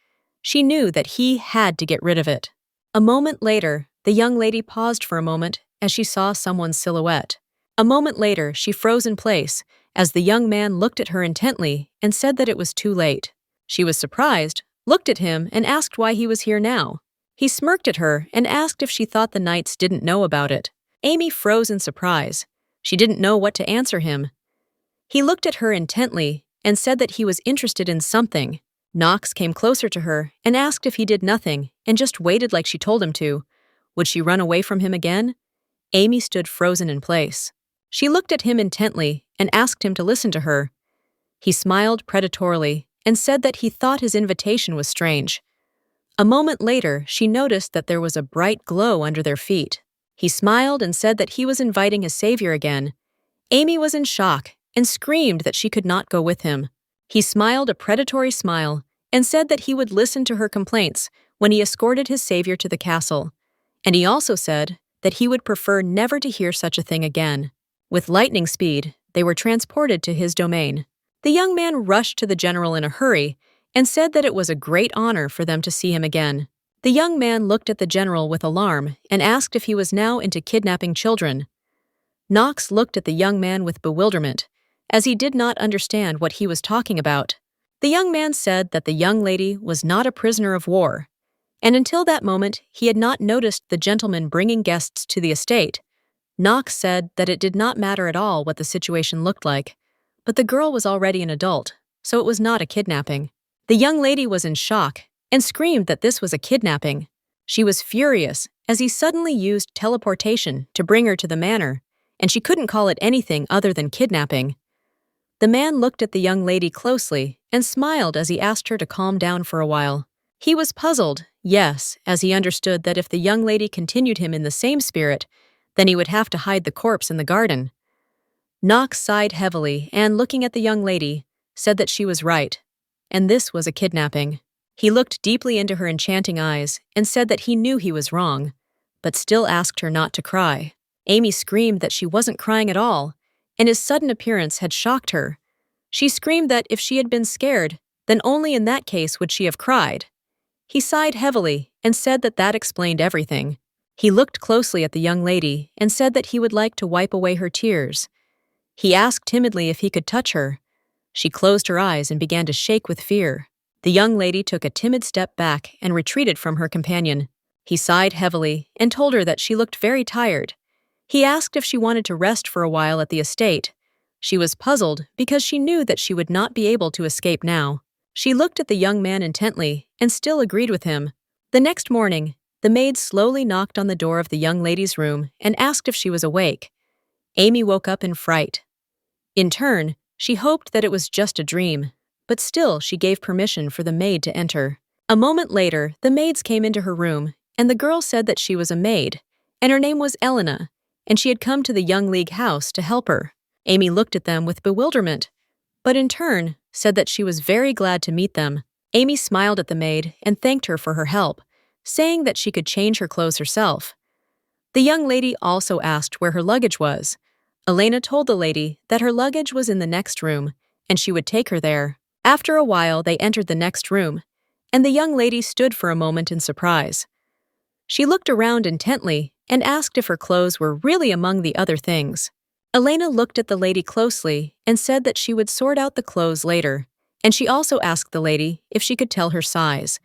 She knew that he had to get rid of it. A moment later, the young lady paused for a moment as she saw someone's silhouette. A moment later, she froze in place as the young man looked at her intently and said that it was too late. She was surprised, looked at him, and asked why he was here now. He smirked at her and asked if she thought the knights didn't know about it. Amy froze in surprise. She didn't know what to answer him. He looked at her intently and said that he was interested in something. Knox came closer to her and asked if he did nothing and just waited like she told him to. Would she run away from him again? Amy stood frozen in place. She looked at him intently and asked him to listen to her. He smiled predatorily and said that he thought his invitation was strange. A moment later, she noticed that there was a bright glow under their feet. He smiled and said that he was inviting his savior again. Amy was in shock and screamed that she could not go with him. He smiled a predatory smile and said that he would listen to her complaints when he escorted his savior to the castle. And he also said that he would prefer never to hear such a thing again. With lightning speed, they were transported to his domain. The young man rushed to the general in a hurry and said that it was a great honor for them to see him again. The young man looked at the general with alarm and asked if he was now into kidnapping children. Knox looked at the young man with bewilderment, as he did not understand what he was talking about. The young man said that the young lady was not a prisoner of war, and until that moment he had not noticed the gentleman bringing guests to the estate. Knox said that it did not matter at all what the situation looked like, but the girl was already an adult, so it was not a kidnapping. The young lady was in shock and screamed that this was a kidnapping. She was furious as he suddenly used teleportation to bring her to the manor, and she couldn't call it anything other than kidnapping. The man looked at the young lady closely and smiled as he asked her to calm down for a while. He was puzzled, yes, as he understood that if the young lady continued him in the same spirit, then he would have to hide the corpse in the garden. Knox sighed heavily and, looking at the young lady, said that she was right, and this was a kidnapping. He looked deeply into her enchanting eyes and said that he knew he was wrong, but still asked her not to cry. Amy screamed that she wasn't crying at all, and his sudden appearance had shocked her. She screamed that if she had been scared, then only in that case would she have cried. He sighed heavily and said that that explained everything. He looked closely at the young lady and said that he would like to wipe away her tears. He asked timidly if he could touch her. She closed her eyes and began to shake with fear. The young lady took a timid step back and retreated from her companion. He sighed heavily and told her that she looked very tired. He asked if she wanted to rest for a while at the estate. She was puzzled because she knew that she would not be able to escape now. She looked at the young man intently and still agreed with him. The next morning, the maid slowly knocked on the door of the young lady's room and asked if she was awake. Amy woke up in fright. In turn, she hoped that it was just a dream, but still she gave permission for the maid to enter. A moment later, the maids came into her room, and the girl said that she was a maid, and her name was Elena, and she had come to the Young League house to help her. Amy looked at them with bewilderment, but in turn said that she was very glad to meet them. Amy smiled at the maid and thanked her for her help, saying that she could change her clothes herself. The young lady also asked where her luggage was. Elena told the lady that her luggage was in the next room, and she would take her there. After a while, they entered the next room, and the young lady stood for a moment in surprise. She looked around intently and asked if her clothes were really among the other things. Elena looked at the lady closely and said that she would sort out the clothes later, and she also asked the lady if she could tell her size.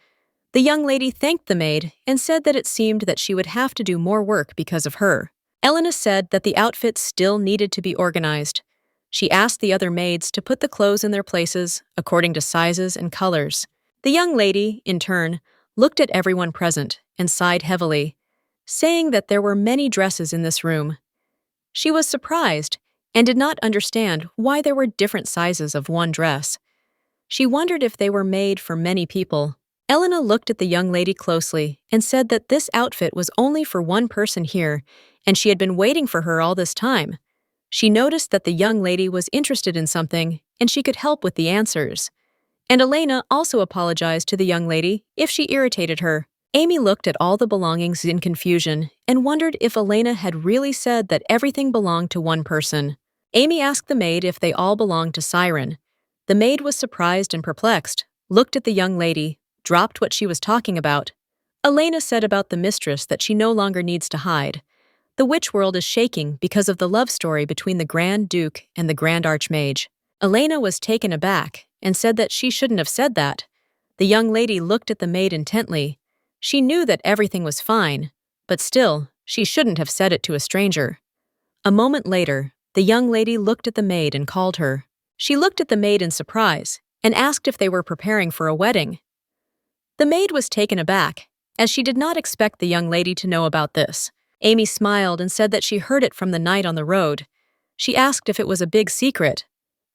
The young lady thanked the maid and said that it seemed that she would have to do more work because of her. Elena said that the outfits still needed to be organized. She asked the other maids to put the clothes in their places according to sizes and colors. The young lady, in turn, looked at everyone present and sighed heavily, saying that there were many dresses in this room. She was surprised and did not understand why there were different sizes of one dress. She wondered if they were made for many people. Elena looked at the young lady closely and said that this outfit was only for one person here, and she had been waiting for her all this time. She noticed that the young lady was interested in something, and she could help with the answers. And Elena also apologized to the young lady if she irritated her. Amy looked at all the belongings in confusion and wondered if Elena had really said that everything belonged to one person. Amy asked the maid if they all belonged to Siren. The maid was surprised and perplexed, looked at the young lady, dropped what she was talking about. Elena said about the mistress that she no longer needs to hide. The witch world is shaking because of the love story between the Grand Duke and the Grand Archmage. Elena was taken aback and said that she shouldn't have said that. The young lady looked at the maid intently. She knew that everything was fine, but still, she shouldn't have said it to a stranger. A moment later, the young lady looked at the maid and called her. She looked at the maid in surprise and asked if they were preparing for a wedding. The maid was taken aback, as she did not expect the young lady to know about this. Amy smiled and said that she heard it from the night on the road. She asked if it was a big secret.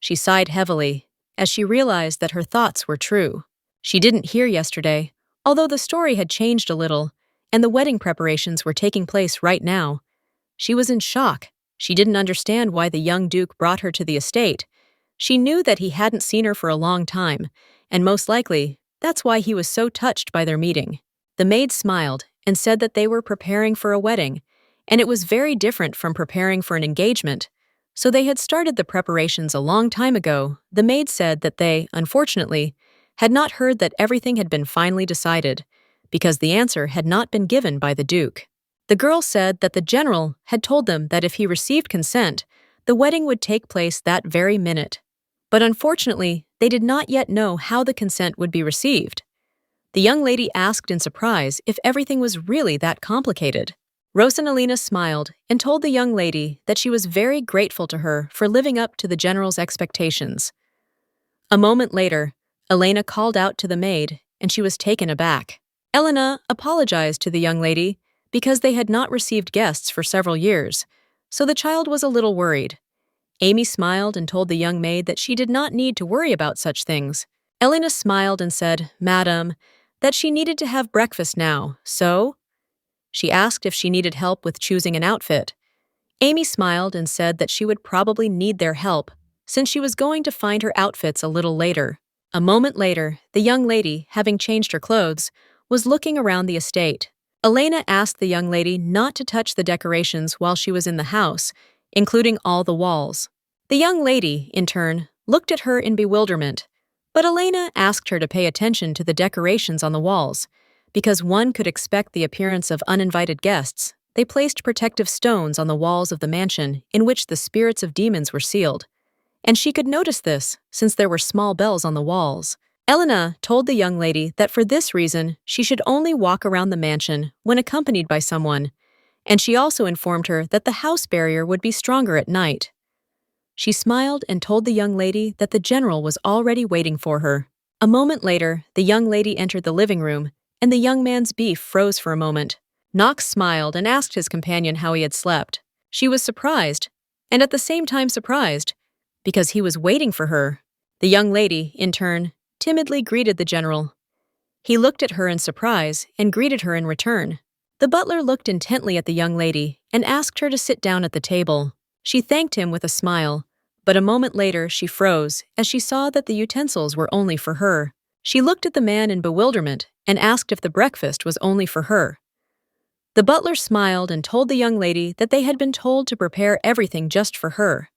She sighed heavily, as she realized that her thoughts were true. She didn't hear yesterday, although the story had changed a little, and the wedding preparations were taking place right now. She was in shock. She didn't understand why the young duke brought her to the estate. She knew that he hadn't seen her for a long time, and most likely, that's why he was so touched by their meeting. The maid smiled and said that they were preparing for a wedding, and it was very different from preparing for an engagement. So they had started the preparations a long time ago. The maid said that they, unfortunately, had not heard that everything had been finally decided, because the answer had not been given by the Duke. The girl said that the general had told them that if he received consent, the wedding would take place that very minute. But unfortunately, they did not yet know how the consent would be received. The young lady asked in surprise if everything was really that complicated. Rosanelina smiled and told the young lady that she was very grateful to her for living up to the general's expectations. A moment later, Elena called out to the maid, and she was taken aback. Elena apologized to the young lady because they had not received guests for several years, so the child was a little worried. Amy smiled and told the young maid that she did not need to worry about such things. Elena smiled and said, "Madam," that she needed to have breakfast now, so? She asked if she needed help with choosing an outfit. Amy smiled and said that she would probably need their help, since she was going to find her outfits a little later. A moment later, the young lady, having changed her clothes, was looking around the estate. Elena asked the young lady not to touch the decorations while she was in the house, including all the walls. The young lady, in turn, looked at her in bewilderment, but Elena asked her to pay attention to the decorations on the walls. Because one could expect the appearance of uninvited guests, they placed protective stones on the walls of the mansion in which the spirits of demons were sealed. And she could notice this, since there were small bells on the walls. Elena told the young lady that for this reason she should only walk around the mansion when accompanied by someone, and she also informed her that the house barrier would be stronger at night. She smiled and told the young lady that the general was already waiting for her. A moment later, the young lady entered the living room, and the young man's beef froze for a moment. Knox smiled and asked his companion how he had slept. She was surprised, and at the same time surprised, because he was waiting for her. The young lady, in turn, timidly greeted the general. He looked at her in surprise and greeted her in return. The butler looked intently at the young lady and asked her to sit down at the table. She thanked him with a smile, but a moment later she froze as she saw that the utensils were only for her. She looked at the man in bewilderment and asked if the breakfast was only for her. The butler smiled and told the young lady that they had been told to prepare everything just for her.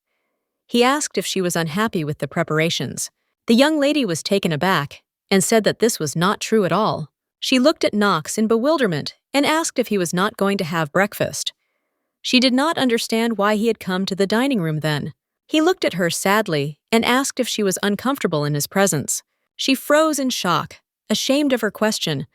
He asked if she was unhappy with the preparations. The young lady was taken aback and said that this was not true at all. She looked at Knox in bewilderment and asked if he was not going to have breakfast. She did not understand why he had come to the dining room then. He looked at her sadly and asked if she was uncomfortable in his presence. She froze in shock, ashamed of her question,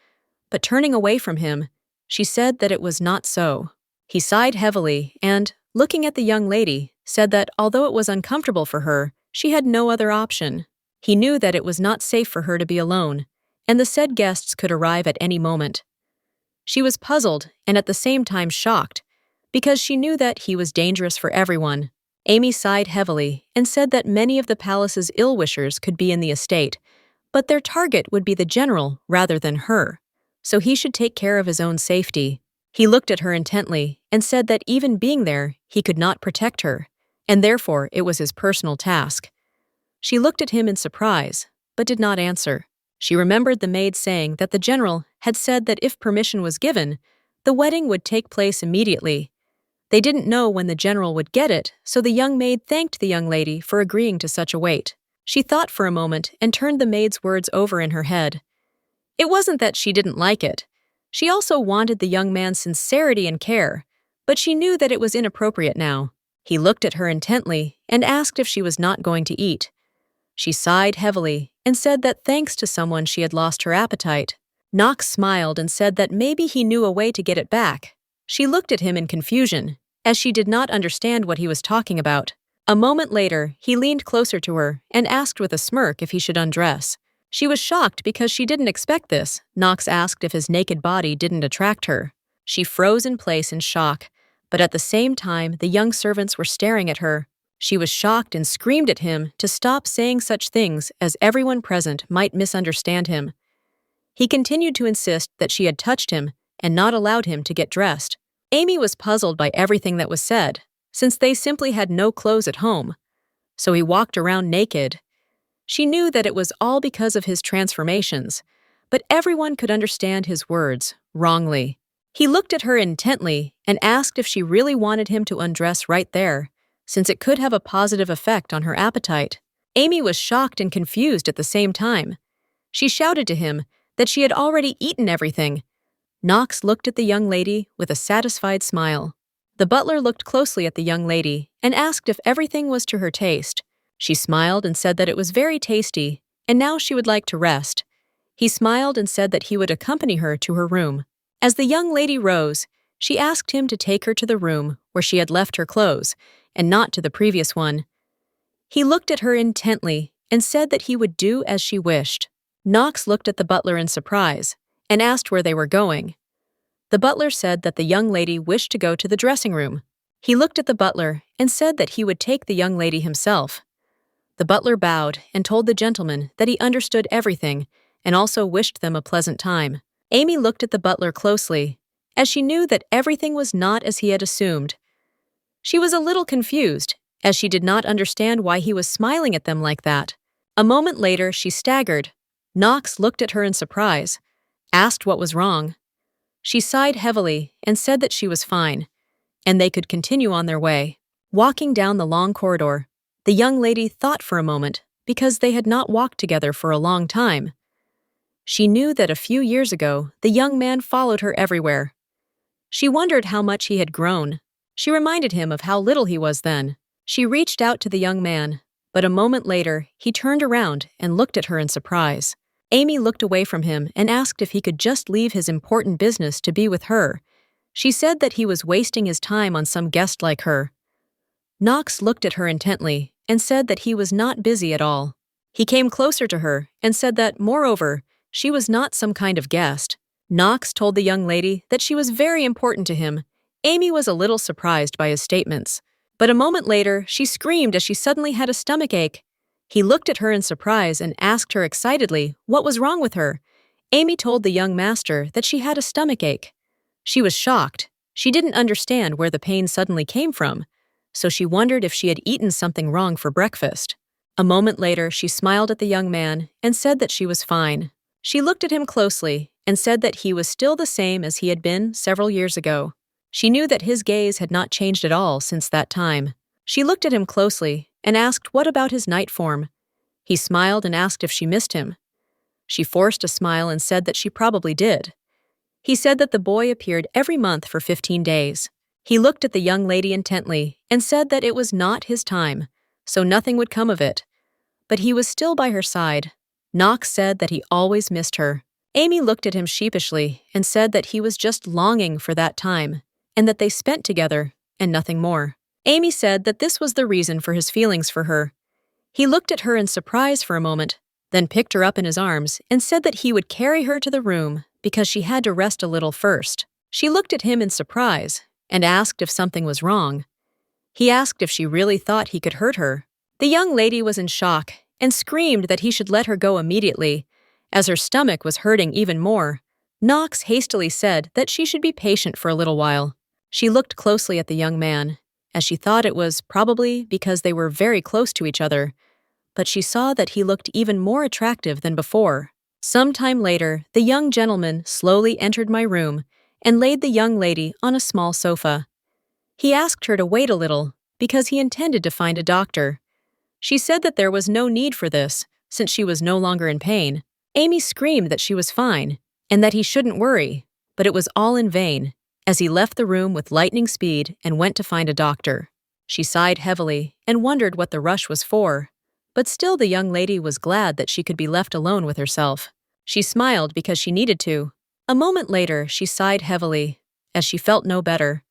but turning away from him, she said that it was not so. He sighed heavily and, looking at the young lady, said that although it was uncomfortable for her, she had no other option. He knew that it was not safe for her to be alone, and the said guests could arrive at any moment. She was puzzled and at the same time shocked, because she knew that he was dangerous for everyone. Amy sighed heavily and said that many of the palace's ill-wishers could be in the estate, but their target would be the general rather than her, so he should take care of his own safety. He looked at her intently and said that even being there, he could not protect her, and therefore it was his personal task. She looked at him in surprise, but did not answer. She remembered the maid saying that the general had said that if permission was given, the wedding would take place immediately. They didn't know when the general would get it, so the young maid thanked the young lady for agreeing to such a wait. She thought for a moment and turned the maid's words over in her head. It wasn't that she didn't like it. She also wanted the young man's sincerity and care, but she knew that it was inappropriate now. He looked at her intently and asked if she was not going to eat. She sighed heavily and said that thanks to someone she had lost her appetite. Knox smiled and said that maybe he knew a way to get it back. She looked at him in confusion, as she did not understand what he was talking about. A moment later, he leaned closer to her and asked with a smirk if he should undress. She was shocked because she didn't expect this. Knox asked if his naked body didn't attract her. She froze in place in shock, but at the same time the young servants were staring at her. She was shocked and screamed at him to stop saying such things as everyone present might misunderstand him. He continued to insist that she had touched him and not allowed him to get dressed. Amy was puzzled by everything that was said, since they simply had no clothes at home. So he walked around naked. She knew that it was all because of his transformations, but everyone could understand his words wrongly. He looked at her intently and asked if she really wanted him to undress right there, since it could have a positive effect on her appetite. Amy was shocked and confused at the same time. She shouted to him that she had already eaten everything. Knox looked at the young lady with a satisfied smile. The butler looked closely at the young lady and asked if everything was to her taste. She smiled and said that it was very tasty, and now she would like to rest. He smiled and said that he would accompany her to her room. As the young lady rose, she asked him to take her to the room where she had left her clothes, and not to the previous one. He looked at her intently and said that he would do as she wished. Knox looked at the butler in surprise and asked where they were going. The butler said that the young lady wished to go to the dressing room. He looked at the butler and said that he would take the young lady himself. The butler bowed and told the gentleman that he understood everything and also wished them a pleasant time. Amy looked at the butler closely, as she knew that everything was not as he had assumed. She was a little confused, as she did not understand why he was smiling at them like that. A moment later, she staggered. Knox looked at her in surprise, asked what was wrong. She sighed heavily and said that she was fine, and they could continue on their way. Walking down the long corridor, the young lady thought for a moment because they had not walked together for a long time. She knew that a few years ago, the young man followed her everywhere. She wondered how much he had grown. She reminded him of how little he was then. She reached out to the young man, but a moment later, he turned around and looked at her in surprise. Amy looked away from him and asked if he could just leave his important business to be with her. She said that he was wasting his time on some guest like her. Knox looked at her intently and said that he was not busy at all. He came closer to her and said that, moreover, she was not some kind of guest. Knox told the young lady that she was very important to him. Amy was a little surprised by his statements, but a moment later, she screamed as she suddenly had a stomachache. He looked at her in surprise and asked her excitedly what was wrong with her. Amy told the young master that she had a stomachache. She was shocked. She didn't understand where the pain suddenly came from, so she wondered if she had eaten something wrong for breakfast. A moment later, she smiled at the young man and said that she was fine. She looked at him closely and said that he was still the same as he had been several years ago. She knew that his gaze had not changed at all since that time. She looked at him closely and asked what about his night form. He smiled and asked if she missed him. She forced a smile and said that she probably did. He said that the boy appeared every month for 15 days. He looked at the young lady intently and said that it was not his time, so nothing would come of it. But he was still by her side. Knox said that he always missed her. Amy looked at him sheepishly and said that he was just longing for that time, and that they spent together, and nothing more. Amy said that this was the reason for his feelings for her. He looked at her in surprise for a moment, then picked her up in his arms and said that he would carry her to the room because she had to rest a little first. She looked at him in surprise and asked if something was wrong. He asked if she really thought he could hurt her. The young lady was in shock and screamed that he should let her go immediately, as her stomach was hurting even more. Knox hastily said that she should be patient for a little while. She looked closely at the young man, as she thought it was probably because they were very close to each other, but she saw that he looked even more attractive than before. Some time later, the young gentleman slowly entered my room and laid the young lady on a small sofa. He asked her to wait a little because he intended to find a doctor. She said that there was no need for this, since she was no longer in pain. Amy screamed that she was fine and that he shouldn't worry, but it was all in vain, as he left the room with lightning speed and went to find a doctor. She sighed heavily and wondered what the rush was for, but still the young lady was glad that she could be left alone with herself. She smiled because she needed to. A moment later, she sighed heavily, as she felt no better.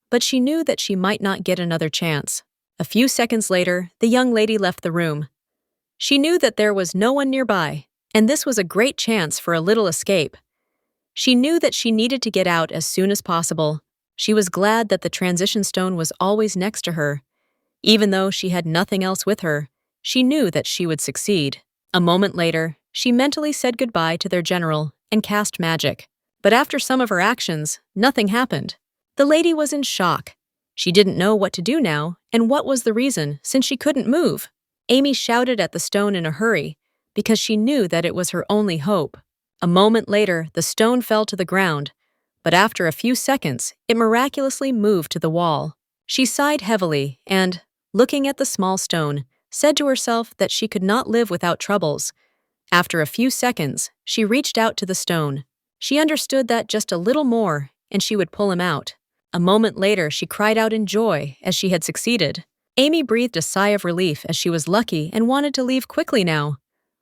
But she knew that she might not get another chance. A few seconds later, the young lady left the room. She knew that there was no one nearby, and this was a great chance for a little escape. She knew that she needed to get out as soon as possible. She was glad that the transition stone was always next to her. Even though she had nothing else with her, she knew that she would succeed. A moment later, she mentally said goodbye to their general and cast magic. But after some of her actions, nothing happened. The lady was in shock. She didn't know what to do now, and what was the reason, since she couldn't move. Amy shouted at the stone in a hurry, because she knew that it was her only hope. A moment later, the stone fell to the ground, but after a few seconds, it miraculously moved to the wall. She sighed heavily and, looking at the small stone, said to herself that she could not live without troubles. After a few seconds, she reached out to the stone. She understood that just a little more, and she would pull him out. A moment later, she cried out in joy as she had succeeded. Amy breathed a sigh of relief as she was lucky and wanted to leave quickly now.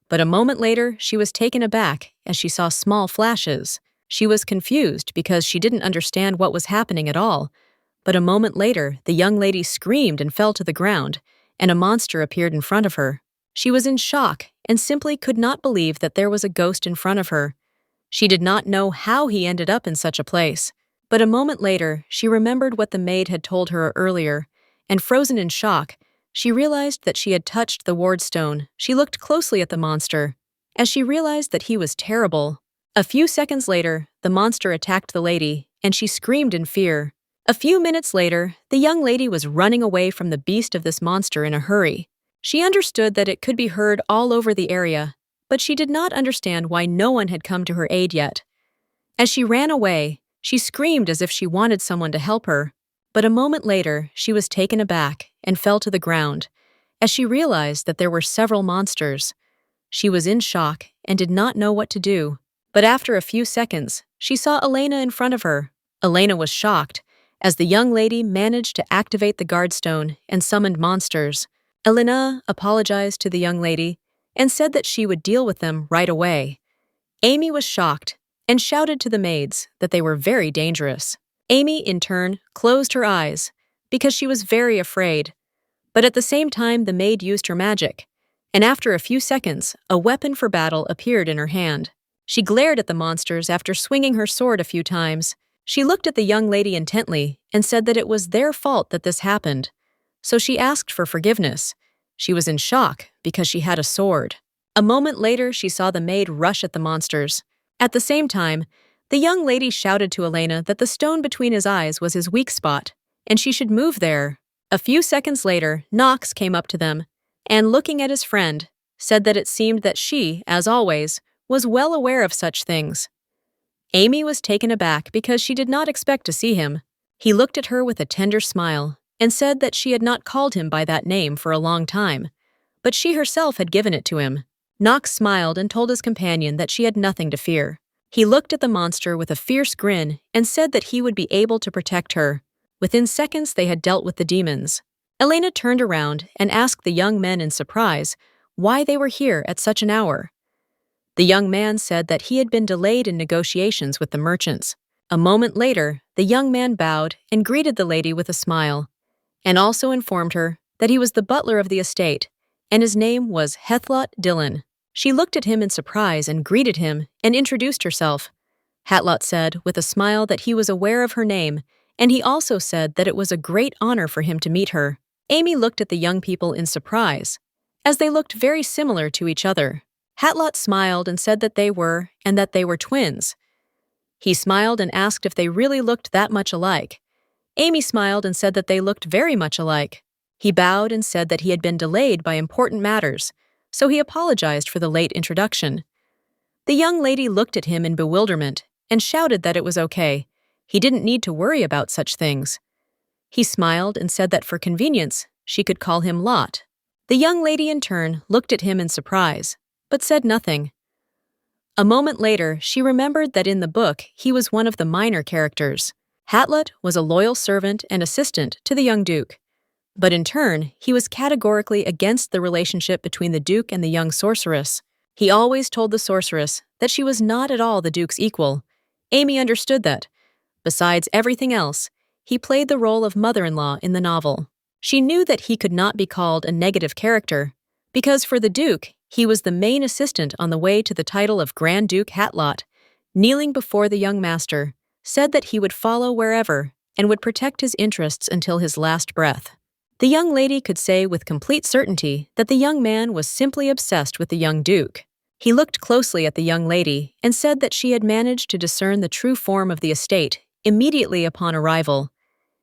But a moment later, she was taken aback as she saw small flashes. She was confused because she didn't understand what was happening at all. But a moment later, the young lady screamed and fell to the ground, and a monster appeared in front of her. She was in shock and simply could not believe that there was a ghost in front of her. She did not know how he ended up in such a place. But a moment later, she remembered what the maid had told her earlier, and frozen in shock, she realized that she had touched the ward stone. She looked closely at the monster, as she realized that he was terrible. A few seconds later, the monster attacked the lady, and she screamed in fear. A few minutes later, the young lady was running away from the beast of this monster in a hurry. She understood that it could be heard all over the area, but she did not understand why no one had come to her aid yet. As she ran away, she screamed as if she wanted someone to help her, but a moment later, she was taken aback and fell to the ground, as she realized that there were several monsters. She was in shock and did not know what to do. But after a few seconds, she saw Elena in front of her. Elena was shocked, as the young lady managed to activate the guardstone and summoned monsters. Elena apologized to the young lady and said that she would deal with them right away. Amy was shocked and shouted to the maids that they were very dangerous. Amy, in turn, closed her eyes because she was very afraid. But at the same time, the maid used her magic, and after a few seconds, a weapon for battle appeared in her hand. She glared at the monsters after swinging her sword a few times. She looked at the young lady intently and said that it was their fault that this happened. So she asked for forgiveness. She was in shock because she had a sword. A moment later, she saw the maid rush at the monsters. At the same time, the young lady shouted to Elena that the stone between his eyes was his weak spot, and she should move there. A few seconds later, Knox came up to them, and looking at his friend, said that it seemed that she, as always, was well aware of such things. Amy was taken aback because she did not expect to see him. He looked at her with a tender smile and said that she had not called him by that name for a long time, but she herself had given it to him. Knox smiled and told his companion that she had nothing to fear. He looked at the monster with a fierce grin and said that he would be able to protect her. Within seconds, they had dealt with the demons. Elena turned around and asked the young men in surprise why they were here at such an hour. The young man said that he had been delayed in negotiations with the merchants. A moment later, the young man bowed and greeted the lady with a smile, and also informed her that he was the butler of the estate, and his name was Hathlot Dillon. She looked at him in surprise and greeted him and introduced herself. Hathlot said with a smile that he was aware of her name, and he also said that it was a great honor for him to meet her. Amy looked at the young people in surprise, as they looked very similar to each other. Hathlot smiled and said that they were twins. He smiled and asked if they really looked that much alike. Amy smiled and said that they looked very much alike. He bowed and said that he had been delayed by important matters, so he apologized for the late introduction. The young lady looked at him in bewilderment and shouted that it was okay. He didn't need to worry about such things. He smiled and said that for convenience, she could call him Lot. The young lady in turn looked at him in surprise, but said nothing. A moment later, she remembered that in the book he was one of the minor characters. Hathlot was a loyal servant and assistant to the young Duke, but in turn, he was categorically against the relationship between the Duke and the young sorceress. He always told the sorceress that she was not at all the Duke's equal. Amy understood that. Besides everything else, he played the role of mother-in-law in the novel. She knew that he could not be called a negative character, because for the Duke, he was the main assistant on the way to the title of Grand Duke Hathlot, kneeling before the young master, said that he would follow wherever and would protect his interests until his last breath. The young lady could say with complete certainty that the young man was simply obsessed with the young Duke. He looked closely at the young lady and said that she had managed to discern the true form of the estate immediately upon arrival.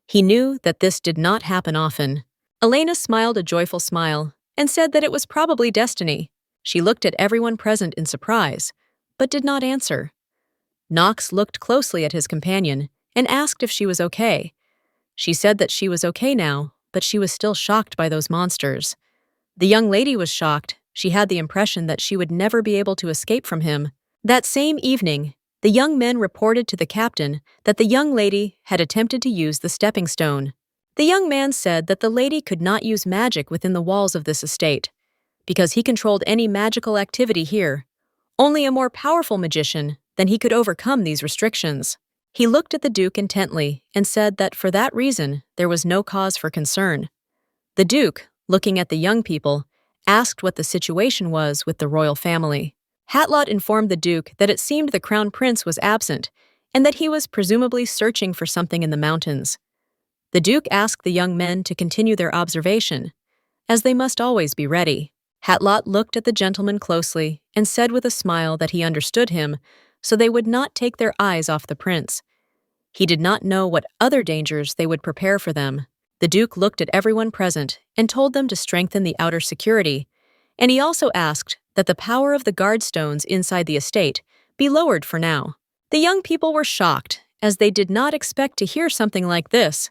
He knew that this did not happen often. Elena smiled a joyful smile and said that it was probably destiny. She looked at everyone present in surprise, but did not answer. Knox looked closely at his companion and asked if she was okay. She said that she was okay now, but she was still shocked by those monsters. The young lady was shocked. She had the impression that she would never be able to escape from him. That same evening, the young men reported to the captain that the young lady had attempted to use the stepping stone. The young man said that the lady could not use magic within the walls of this estate, because he controlled any magical activity here. Only a more powerful magician than he could overcome these restrictions. He looked at the Duke intently and said that for that reason there was no cause for concern. The Duke, looking at the young people, asked what the situation was with the royal family. Hathlot informed the Duke that it seemed the Crown Prince was absent and that he was presumably searching for something in the mountains. The Duke asked the young men to continue their observation, as they must always be ready. Hathlot looked at the gentleman closely and said with a smile that he understood him, so they would not take their eyes off the prince. He did not know what other dangers they would prepare for them. The Duke looked at everyone present and told them to strengthen the outer security, and he also asked that the power of the guard stones inside the estate be lowered for now. The young people were shocked, as they did not expect to hear something like this.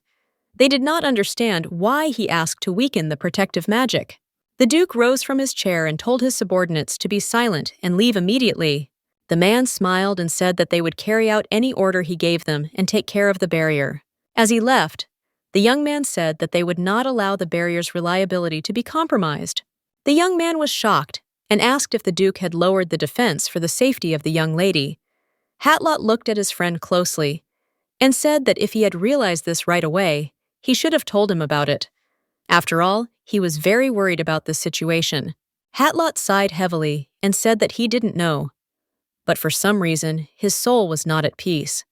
They did not understand why he asked to weaken the protective magic. The Duke rose from his chair and told his subordinates to be silent and leave immediately. The man smiled and said that they would carry out any order he gave them and take care of the barrier. As he left, the young man said that they would not allow the barrier's reliability to be compromised. The young man was shocked and asked if the Duke had lowered the defense for the safety of the young lady. Hatlot looked at his friend closely and said that if he had realized this right away, he should have told him about it. After all, he was very worried about this situation. Hatlot sighed heavily and said that he didn't know. But for some reason, his soul was not at peace.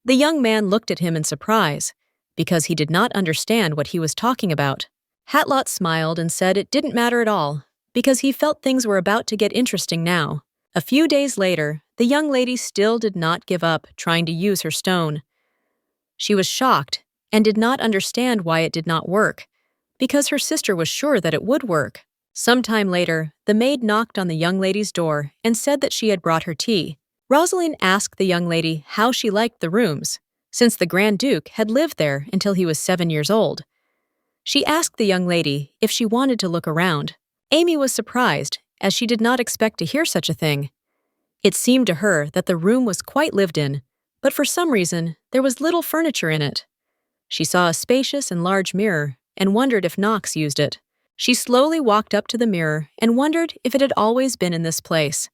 The young man looked at him in surprise, because he did not understand what he was talking about. Hatlot smiled and said it didn't matter at all, because he felt things were about to get interesting now. A few days later, the young lady still did not give up trying to use her stone. She was shocked and did not understand why it did not work, because her sister was sure that it would work. Sometime later, the maid knocked on the young lady's door and said that she had brought her tea. Rosaline asked the young lady how she liked the rooms, since the Grand Duke had lived there until he was 7 years old. She asked the young lady if she wanted to look around. Amy was surprised, as she did not expect to hear such a thing. It seemed to her that the room was quite lived in, but for some reason, there was little furniture in it. She saw a spacious and large mirror and wondered if Knox used it. She slowly walked up to the mirror and wondered if it had always been in this place.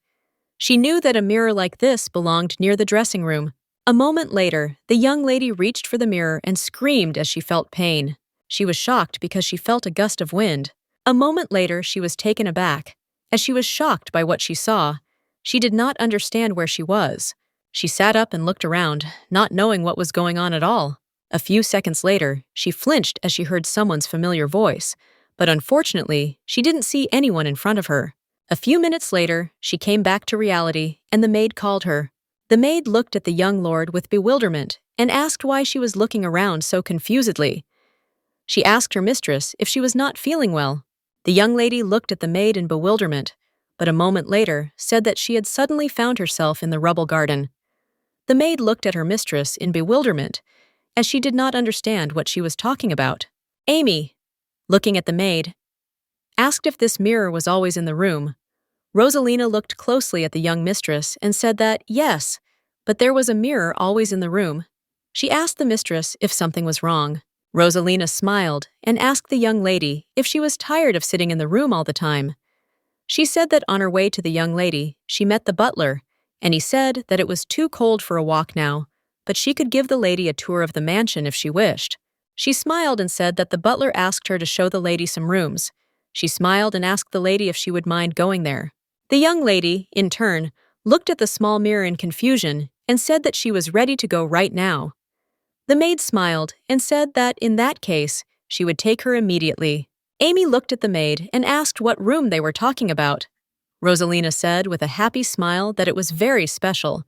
She knew that a mirror like this belonged near the dressing room. A moment later, the young lady reached for the mirror and screamed as she felt pain. She was shocked because she felt a gust of wind. A moment later, she was taken aback, as she was shocked by what she saw. She did not understand where she was. She sat up and looked around, not knowing what was going on at all. A few seconds later, she flinched as she heard someone's familiar voice, but unfortunately, she didn't see anyone in front of her. A few minutes later, she came back to reality, and the maid called her. The maid looked at the young lord with bewilderment and asked why she was looking around so confusedly. She asked her mistress if she was not feeling well. The young lady looked at the maid in bewilderment, but a moment later said that she had suddenly found herself in the rubble garden. The maid looked at her mistress in bewilderment, as she did not understand what she was talking about. Amy, looking at the maid, asked if this mirror was always in the room. Rosalina looked closely at the young mistress and said that, yes, but there was a mirror always in the room. She asked the mistress if something was wrong. Rosalina smiled and asked the young lady if she was tired of sitting in the room all the time. She said that on her way to the young lady, she met the butler, and he said that it was too cold for a walk now, but she could give the lady a tour of the mansion if she wished. She smiled and said that the butler asked her to show the lady some rooms. She smiled and asked the lady if she would mind going there. The young lady, in turn, looked at the small mirror in confusion and said that she was ready to go right now. The maid smiled and said that, in that case, she would take her immediately. Amy looked at the maid and asked what room they were talking about. Rosalina said with a happy smile that it was very special,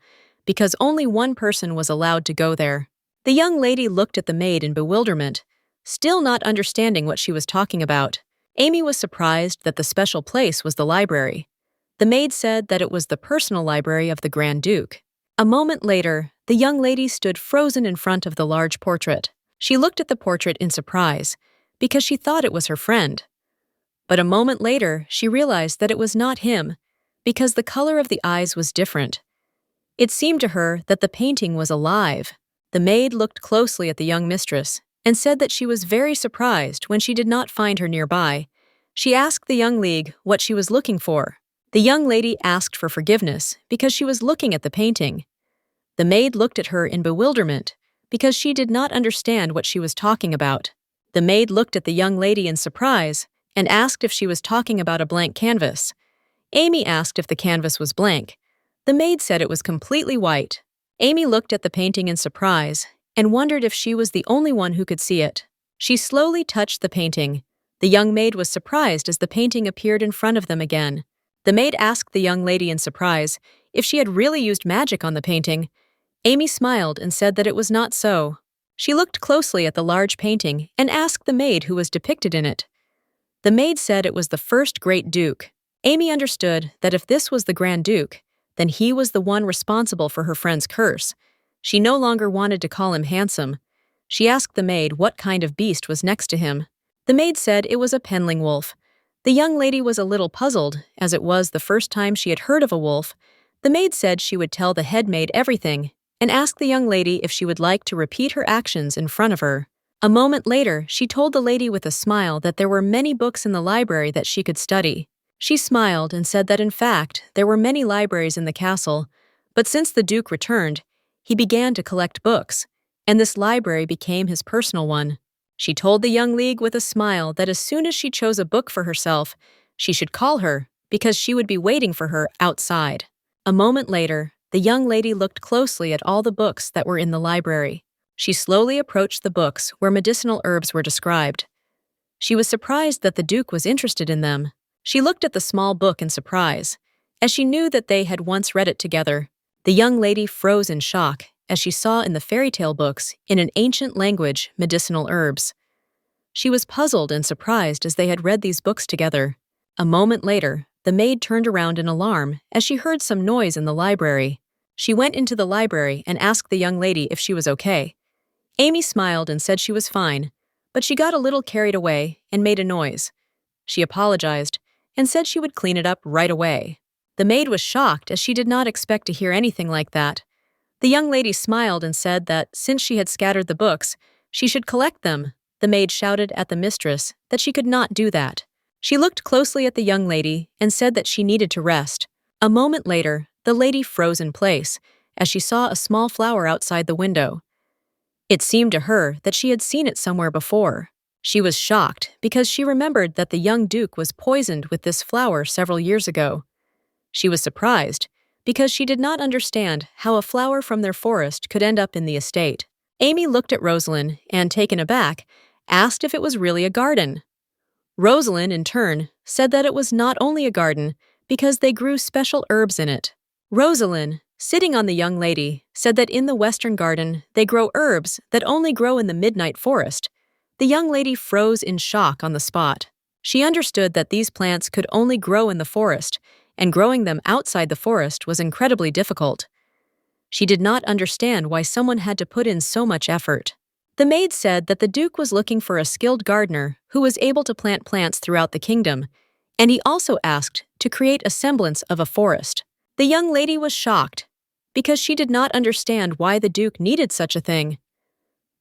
because only one person was allowed to go there. The young lady looked at the maid in bewilderment, still not understanding what she was talking about. Amy was surprised that the special place was the library. The maid said that it was the personal library of the Grand Duke. A moment later, the young lady stood frozen in front of the large portrait. She looked at the portrait in surprise, because she thought it was her friend. But a moment later, she realized that it was not him, because the color of the eyes was different. It seemed to her that the painting was alive. The maid looked closely at the young mistress and said that she was very surprised when she did not find her nearby. She asked the young league what she was looking for. The young lady asked for forgiveness because she was looking at the painting. The maid looked at her in bewilderment because she did not understand what she was talking about. The maid looked at the young lady in surprise and asked if she was talking about a blank canvas. Amy asked if the canvas was blank. The maid said it was completely white. Amy looked at the painting in surprise and wondered if she was the only one who could see it. She slowly touched the painting. The young maid was surprised as the painting appeared in front of them again. The maid asked the young lady in surprise if she had really used magic on the painting. Amy smiled and said that it was not so. She looked closely at the large painting and asked the maid who was depicted in it. The maid said it was the first great duke. Amy understood that if this was the Grand Duke, then he was the one responsible for her friend's curse. She no longer wanted to call him handsome. She asked the maid what kind of beast was next to him. The maid said it was a penling wolf. The young lady was a little puzzled, as it was the first time she had heard of a wolf. The maid said she would tell the head maid everything, and asked the young lady if she would like to repeat her actions in front of her. A moment later, she told the lady with a smile that there were many books in the library that she could study. She smiled and said that in fact, there were many libraries in the castle, but since the Duke returned, he began to collect books, and this library became his personal one. She told the young league with a smile that as soon as she chose a book for herself, she should call her, because she would be waiting for her outside. A moment later, the young lady looked closely at all the books that were in the library. She slowly approached the books where medicinal herbs were described. She was surprised that the Duke was interested in them. She looked at the small book in surprise, as she knew that they had once read it together. The young lady froze in shock as she saw in the fairy tale books, in an ancient language, medicinal herbs. She was puzzled and surprised as they had read these books together. A moment later, the maid turned around in alarm as she heard some noise in the library. She went into the library and asked the young lady if she was okay. Amy smiled and said she was fine, but she got a little carried away and made a noise. She apologized and said she would clean it up right away. The maid was shocked as she did not expect to hear anything like that. The young lady smiled and said that since she had scattered the books, she should collect them. The maid shouted at the mistress that she could not do that. She looked closely at the young lady and said that she needed to rest. A moment later, the lady froze in place as she saw a small flower outside the window. It seemed to her that she had seen it somewhere before. She was shocked because she remembered that the young Duke was poisoned with this flower several years ago. She was surprised because she did not understand how a flower from their forest could end up in the estate. Amy looked at Rosalind and, taken aback, asked if it was really a garden. Rosalind, in turn, said that it was not only a garden because they grew special herbs in it. Rosalind, sitting on the young lady, said that in the Western Garden they grow herbs that only grow in the midnight forest. The young lady froze in shock on the spot. She understood that these plants could only grow in the forest, and growing them outside the forest was incredibly difficult. She did not understand why someone had to put in so much effort. The maid said that the Duke was looking for a skilled gardener who was able to plant plants throughout the kingdom, and he also asked to create a semblance of a forest. The young lady was shocked because she did not understand why the Duke needed such a thing.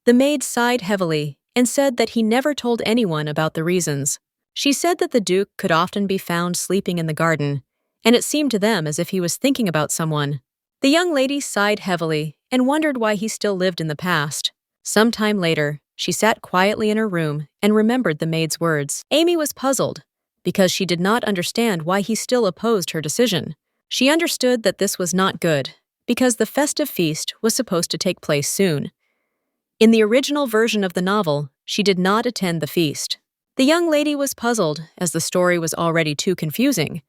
The maid sighed heavily and said that he never told anyone about the reasons. She said that the Duke could often be found sleeping in the garden, and it seemed to them as if he was thinking about someone. The young lady sighed heavily and wondered why he still lived in the past. Some time later, she sat quietly in her room and remembered the maid's words. Amy was puzzled because she did not understand why he still opposed her decision. She understood that this was not good because the festive feast was supposed to take place soon. In the original version of the novel, she did not attend the feast. The young lady was puzzled as the story was already too confusing.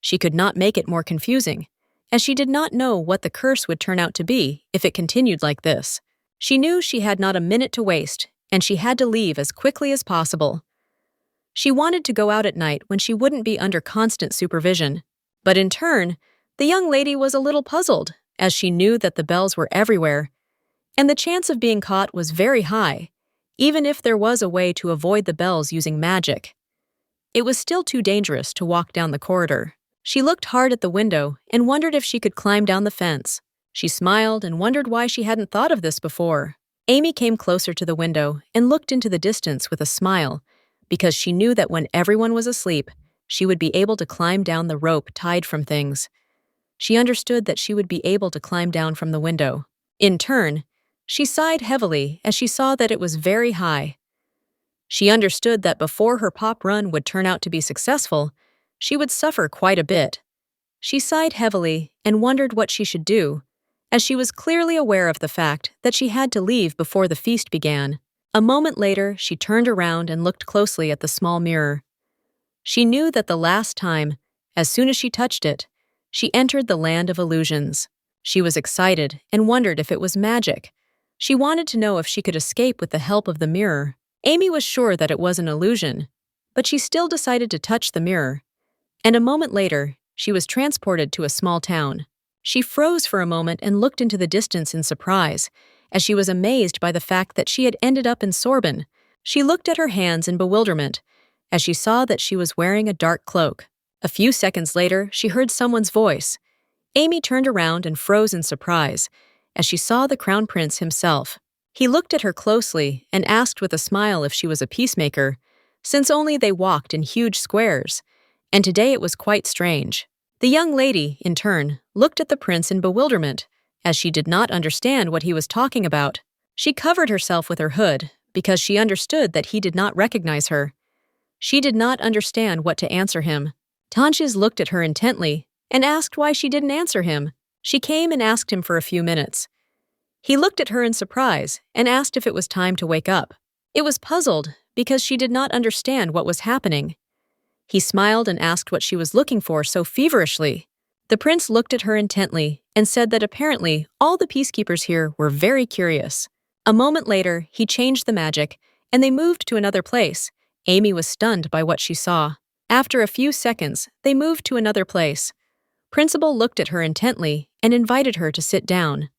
She could not make it more confusing, as she did not know what the curse would turn out to be if it continued like this. She knew she had not a minute to waste, and she had to leave as quickly as possible. She wanted to go out at night when she wouldn't be under constant supervision. But in turn, the young lady was a little puzzled, as she knew that the bells were everywhere, and the chance of being caught was very high, even if there was a way to avoid the bells using magic. It was still too dangerous to walk down the corridor. She looked hard at the window and wondered if she could climb down the fence. She smiled and wondered why she hadn't thought of this before. Amy came closer to the window and looked into the distance with a smile, because she knew that when everyone was asleep, she would be able to climb down the rope tied from things. She understood that she would be able to climb down from the window. In turn, she sighed heavily as she saw that it was very high. She understood that before her pop run would turn out to be successful, she would suffer quite a bit. She sighed heavily and wondered what she should do, as she was clearly aware of the fact that she had to leave before the feast began. A moment later, she turned around and looked closely at the small mirror. She knew that the last time, as soon as she touched it, she entered the land of illusions. She was excited and wondered if it was magic. She wanted to know if she could escape with the help of the mirror. Amy was sure that it was an illusion, but she still decided to touch the mirror. And a moment later, she was transported to a small town. She froze for a moment and looked into the distance in surprise, as she was amazed by the fact that she had ended up in Sorbonne. She looked at her hands in bewilderment, as she saw that she was wearing a dark cloak. A few seconds later, she heard someone's voice. Amy turned around and froze in surprise as she saw the Crown Prince himself. He looked at her closely and asked with a smile if she was a peacemaker, since only they walked in huge squares, and today it was quite strange. The young lady, in turn, looked at the prince in bewilderment, as she did not understand what he was talking about. She covered herself with her hood because she understood that he did not recognize her. She did not understand what to answer him. Tanches looked at her intently and asked why she didn't answer him. She came and asked him for a few minutes. He looked at her in surprise and asked if it was time to wake up. It was puzzled because she did not understand what was happening. He smiled and asked what she was looking for so feverishly. The prince looked at her intently and said that apparently all the peacekeepers here were very curious. A moment later, he changed the magic, and they moved to another place. Amy was stunned by what she saw. After a few seconds, they moved to another place. Principal looked at her intently and invited her to sit down.